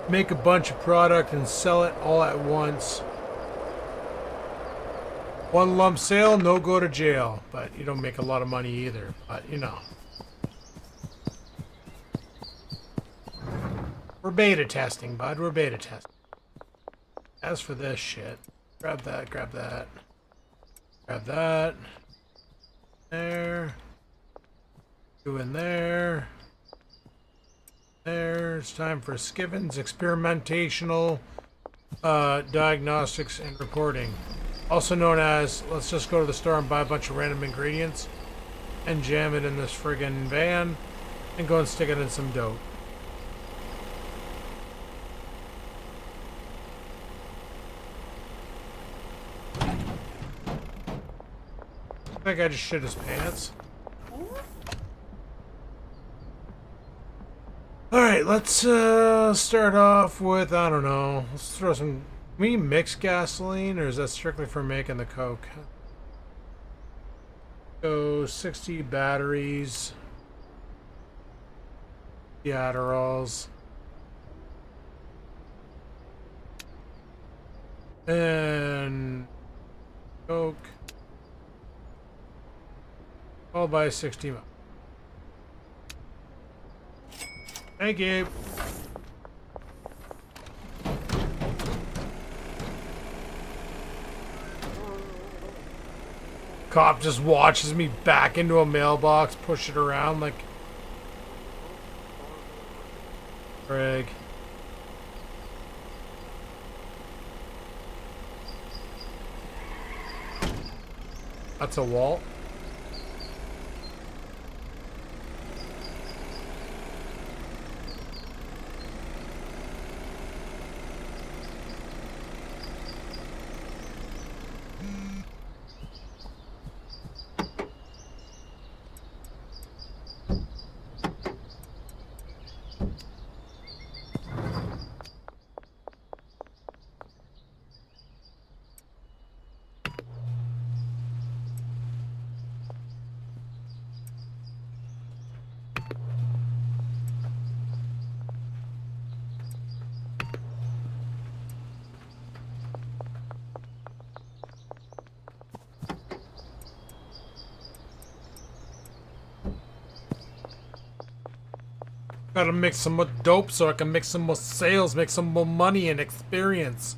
make a bunch of product and sell it all at once. One lump sale, no go to jail. But you don't make a lot of money either. But, you know. We're beta testing, bud. We're beta testing. As for this shit, grab that, grab that. Grab that. There. Two in there. There. It's time for Skivin's experimentational diagnostics and reporting. Also known as, let's just go to the store and buy a bunch of random ingredients and jam it in this friggin' van and go and stick it in some dope. That guy just shit his pants. Alright, let's start off with, I don't know, let's throw some... Can we mix gasoline, or is that strictly for making the Coke? So, 60 batteries. The Adderalls. And... Coke. All by 60 miles. Thank you. Cop just watches me back into a mailbox, push it around like... Greg. That's a wall. Gotta mix some more dope so I can make some more sales, make some more money and experience.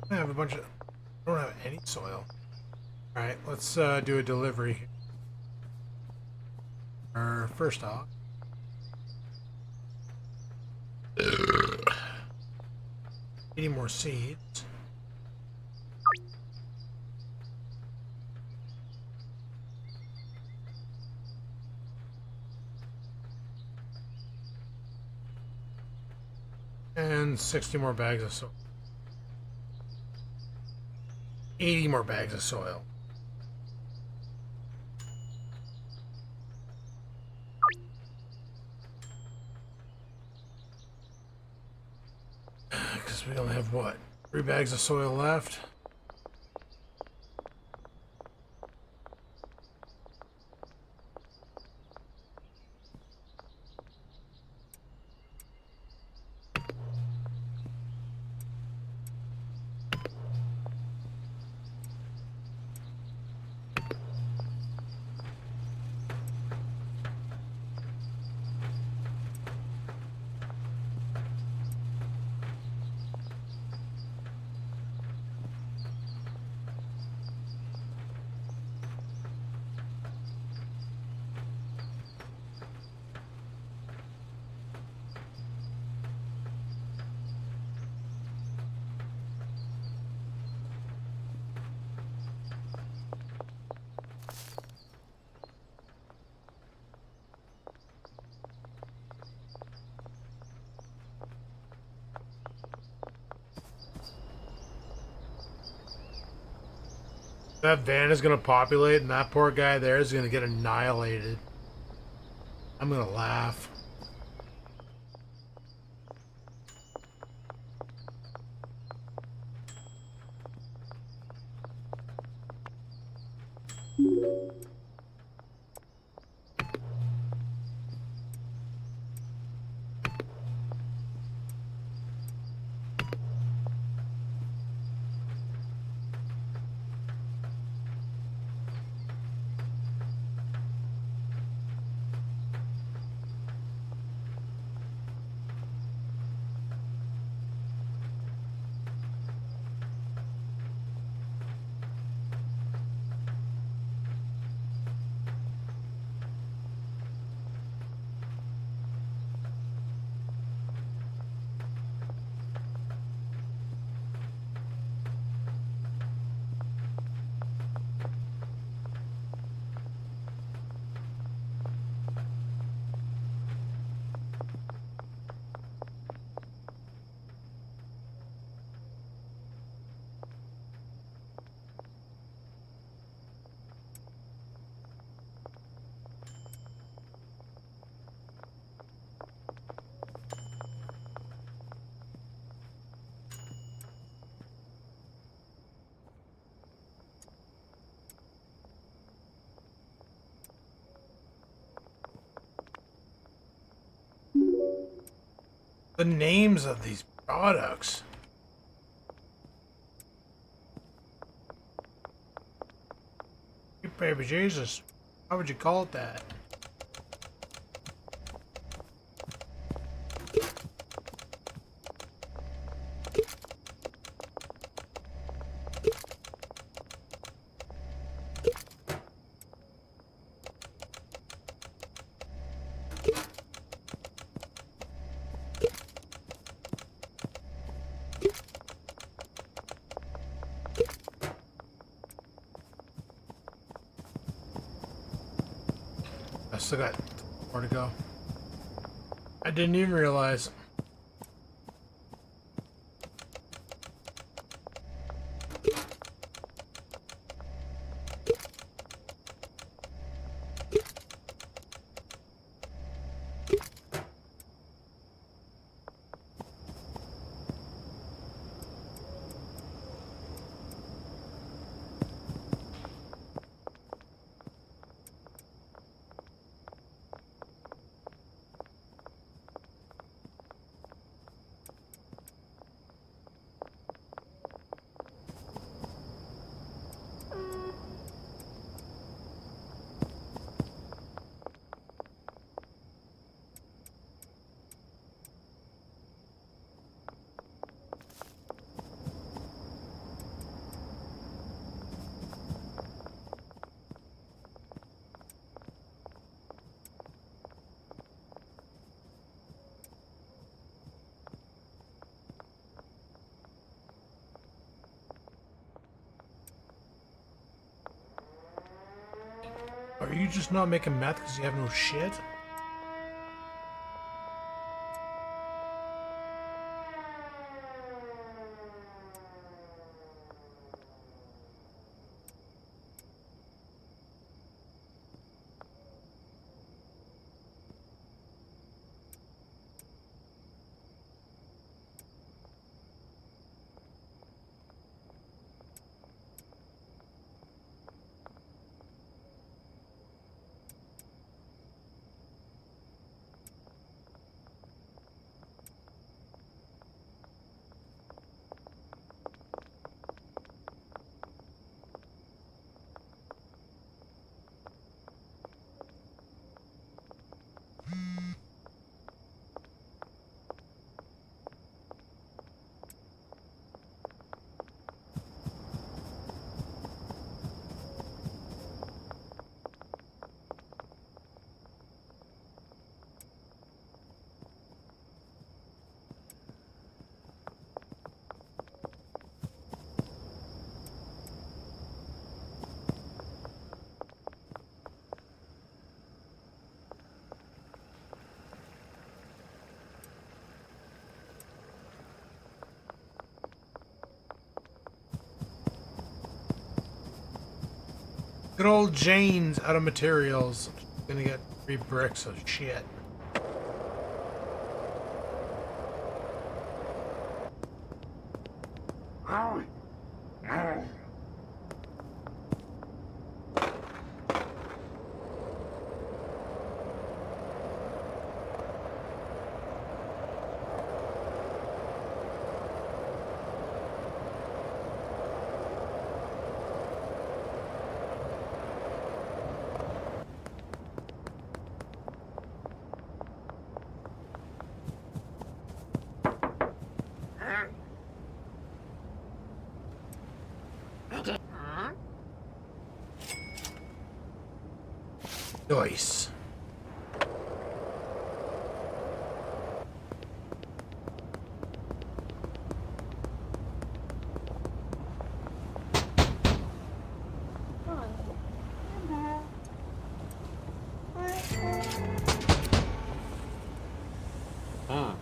I have a bunch of... I don't have any soil. Alright, let's do a delivery. First off... 80 more seeds. And 60 more bags of soil. 80 more bags of soil. Because we only have, what, 3 bags of soil left? That van is going to populate and that poor guy there is going to get annihilated. I'm going to laugh. The names of these products. Baby Jesus. How would you call it that? I still got more to go. I didn't even realize. Are you just not making meth because you have no shit? Good old Jane's out of materials. Gonna get 3 bricks of shit. Nice. Okay.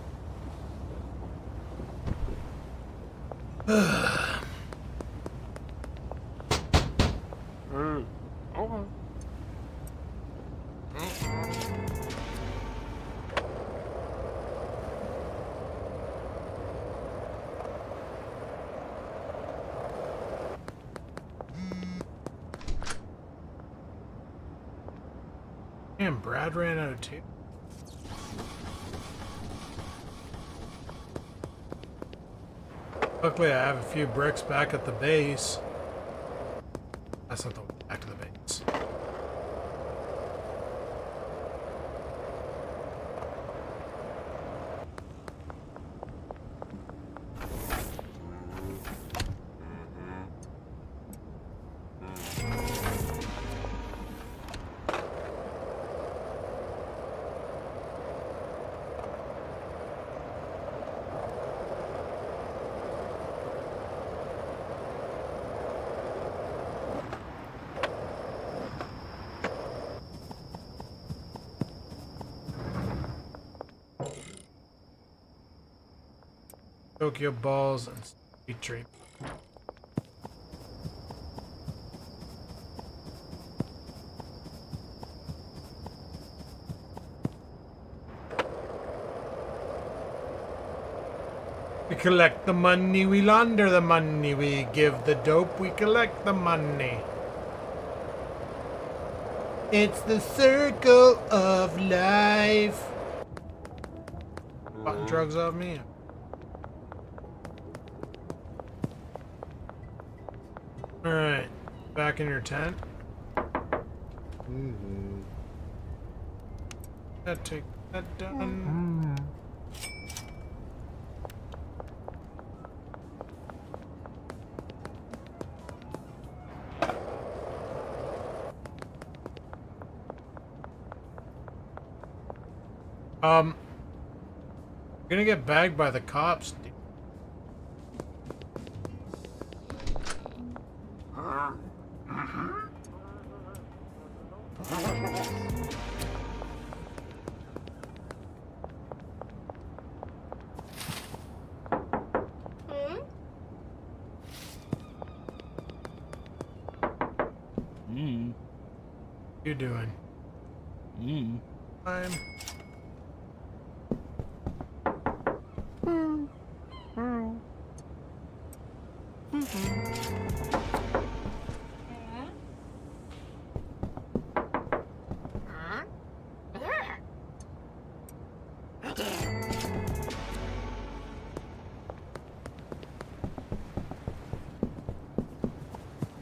Damn, Brad ran out of tape. Luckily, I have a few bricks back at the base. That's not the way back to the base. Tokyo balls and sweet dream. We collect the money, we launder the money, we give the dope, we collect the money. It's the circle of life. Button drugs off me. Alright, back in your tent. That take that done. We're gonna get bagged by the cops. Dude. You doing? I'm.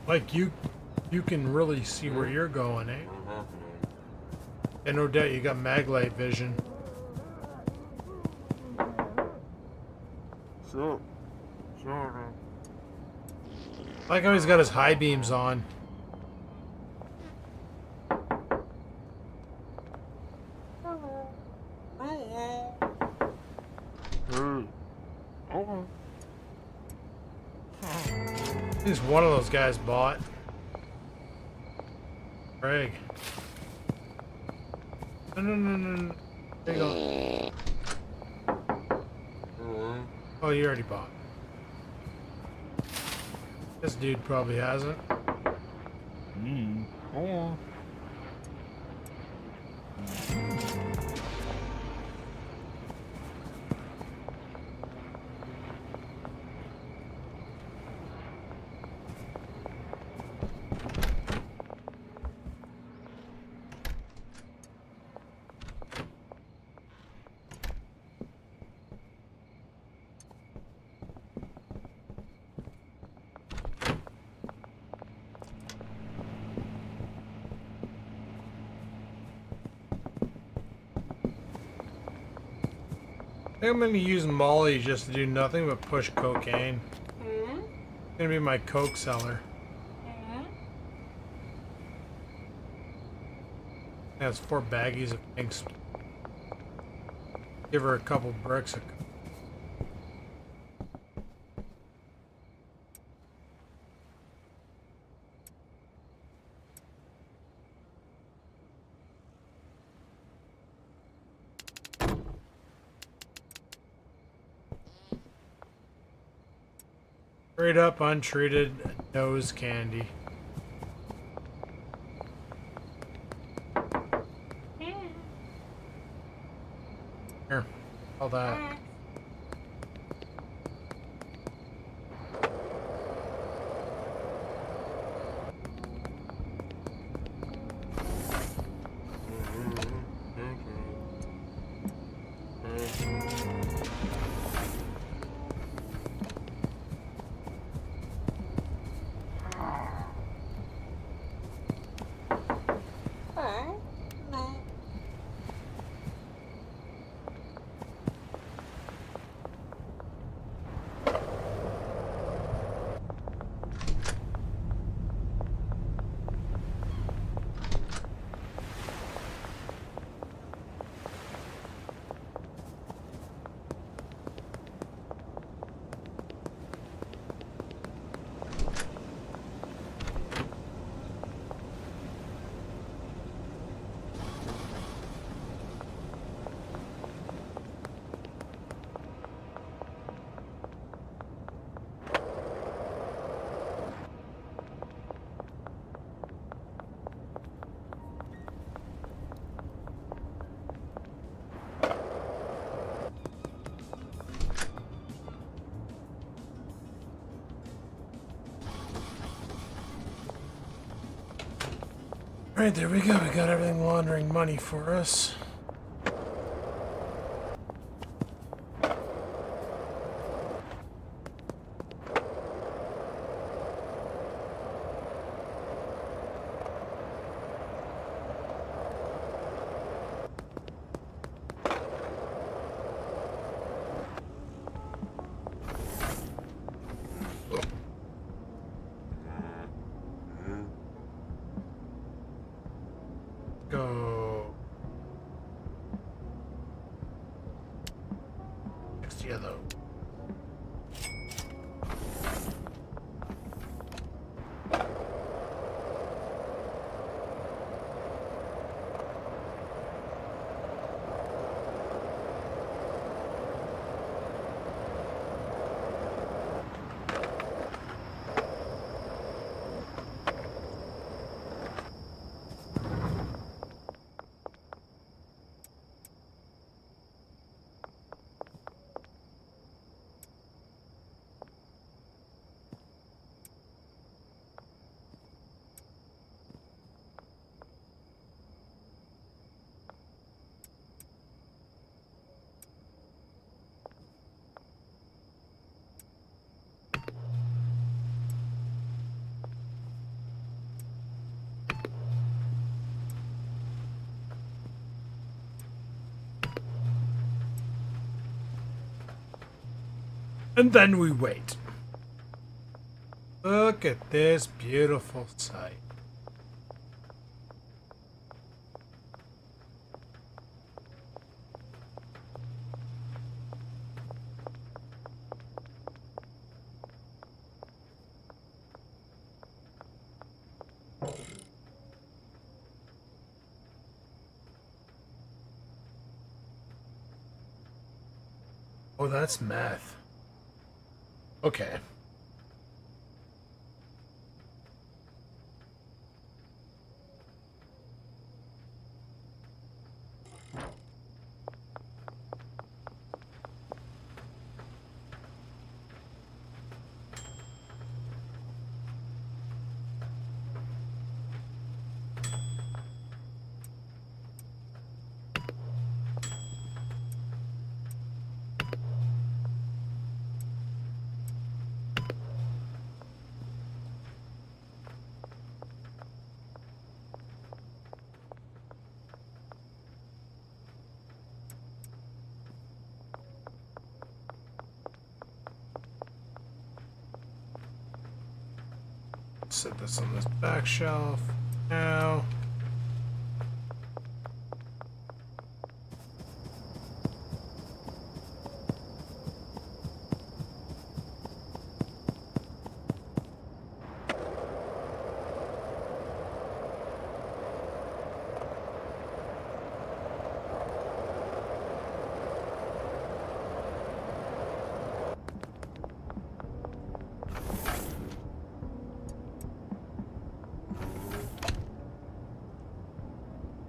Like you can really see where you're going, eh? And no doubt you got maglite vision. Sure. Like how he's got his high beams on. At least one of those guys bought. Craig. No. There you go. Oh, you already bought. This dude probably hasn't. I think I'm gonna use Molly just to do nothing but push cocaine. It's gonna be my coke seller. That's 4 baggies of pinks. Give her a couple bricks. Straight up untreated nose candy. Here, all that. Alright, there we go. We got everything laundering money for us. Go. Next yellow. And then we wait. Look at this beautiful sight. Oh, that's meth. Okay. Set this on this back shelf now.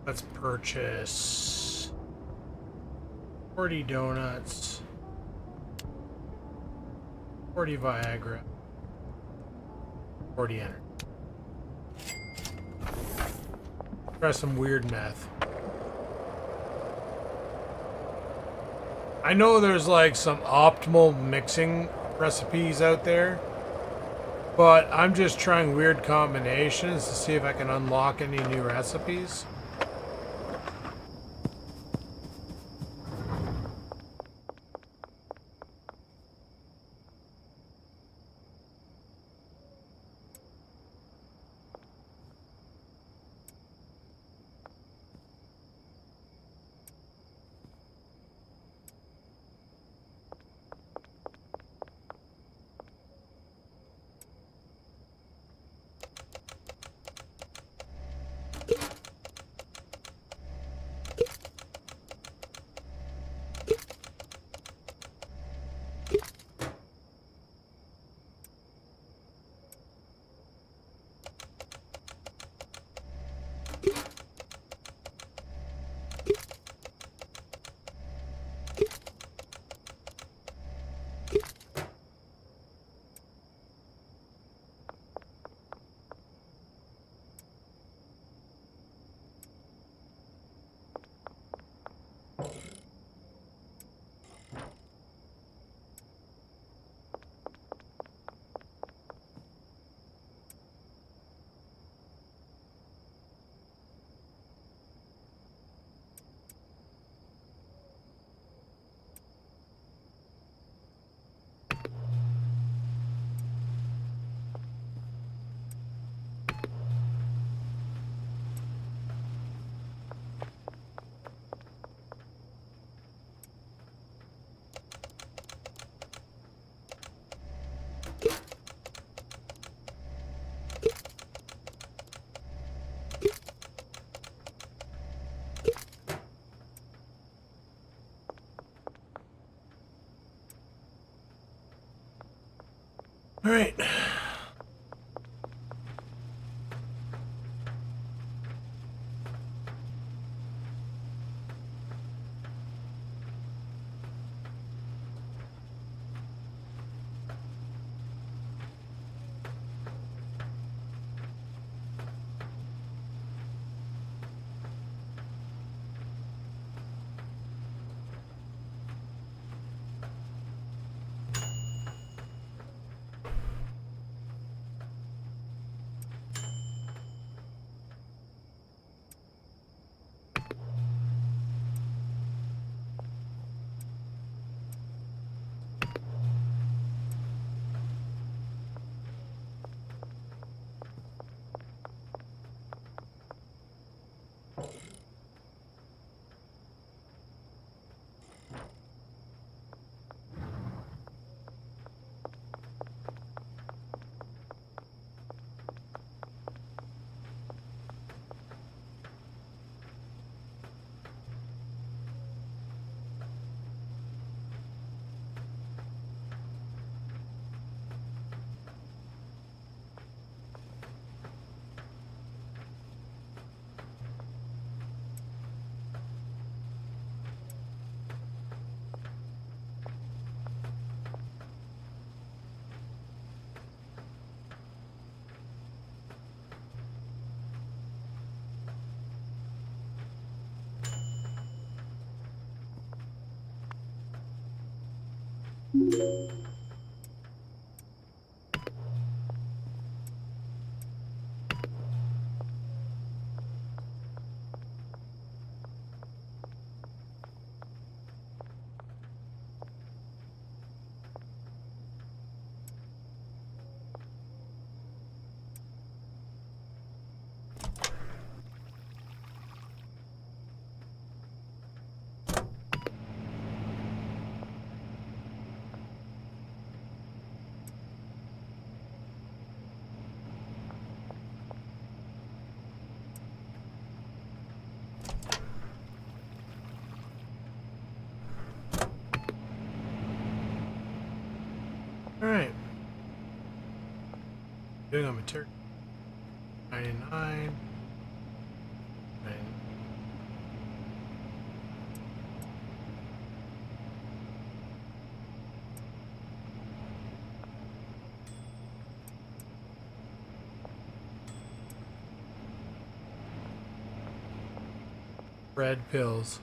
Let's purchase 40 donuts, 40 Viagra, 40 energy. Try some weird meth. I know there's like some optimal mixing recipes out there, but I'm just trying weird combinations to see if I can unlock any new recipes. All right. All right. Doing on material 99. Red pills.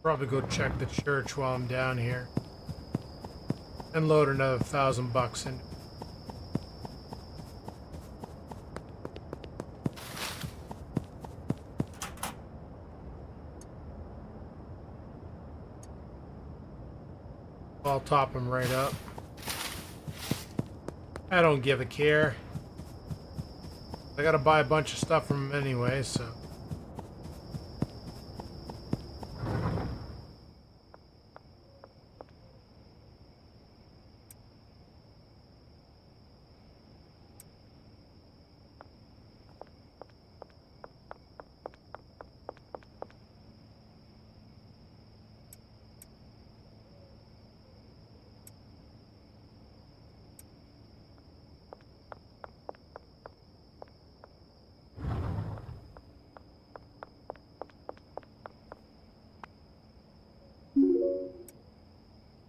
Probably go check the church while I'm down here. And load another $1,000 in. I'll top him right up. I don't give a care. I gotta buy a bunch of stuff from him anyway, so.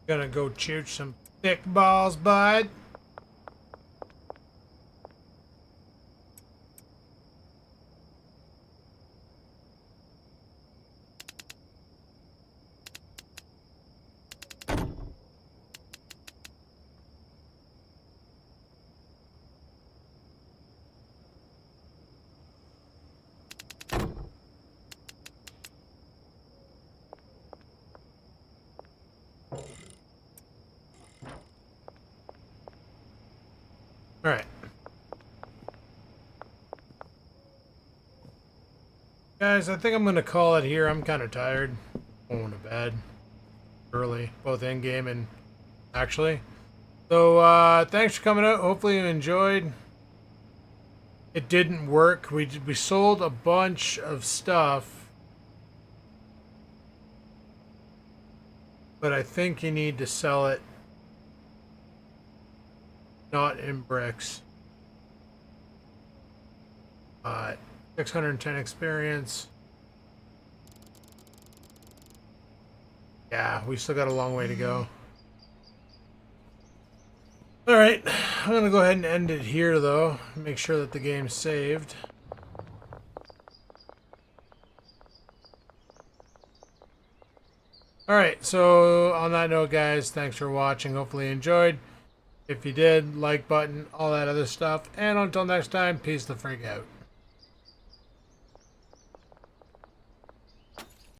Gonna go chooch some thick balls, bud. Guys, I think I'm gonna call it here. I'm kind of tired. Going to bed early, both in game and actually. So thanks for coming out. Hopefully you enjoyed. It didn't work. We sold a bunch of stuff, but I think you need to sell it not in bricks. 610 experience. Yeah, we still got a long way to go. Alright, I'm going to go ahead and end it here, though. Make sure that the game's saved. Alright, so on that note, guys, thanks for watching. Hopefully you enjoyed. If you did, like button, all that other stuff. And until next time, peace the frig out.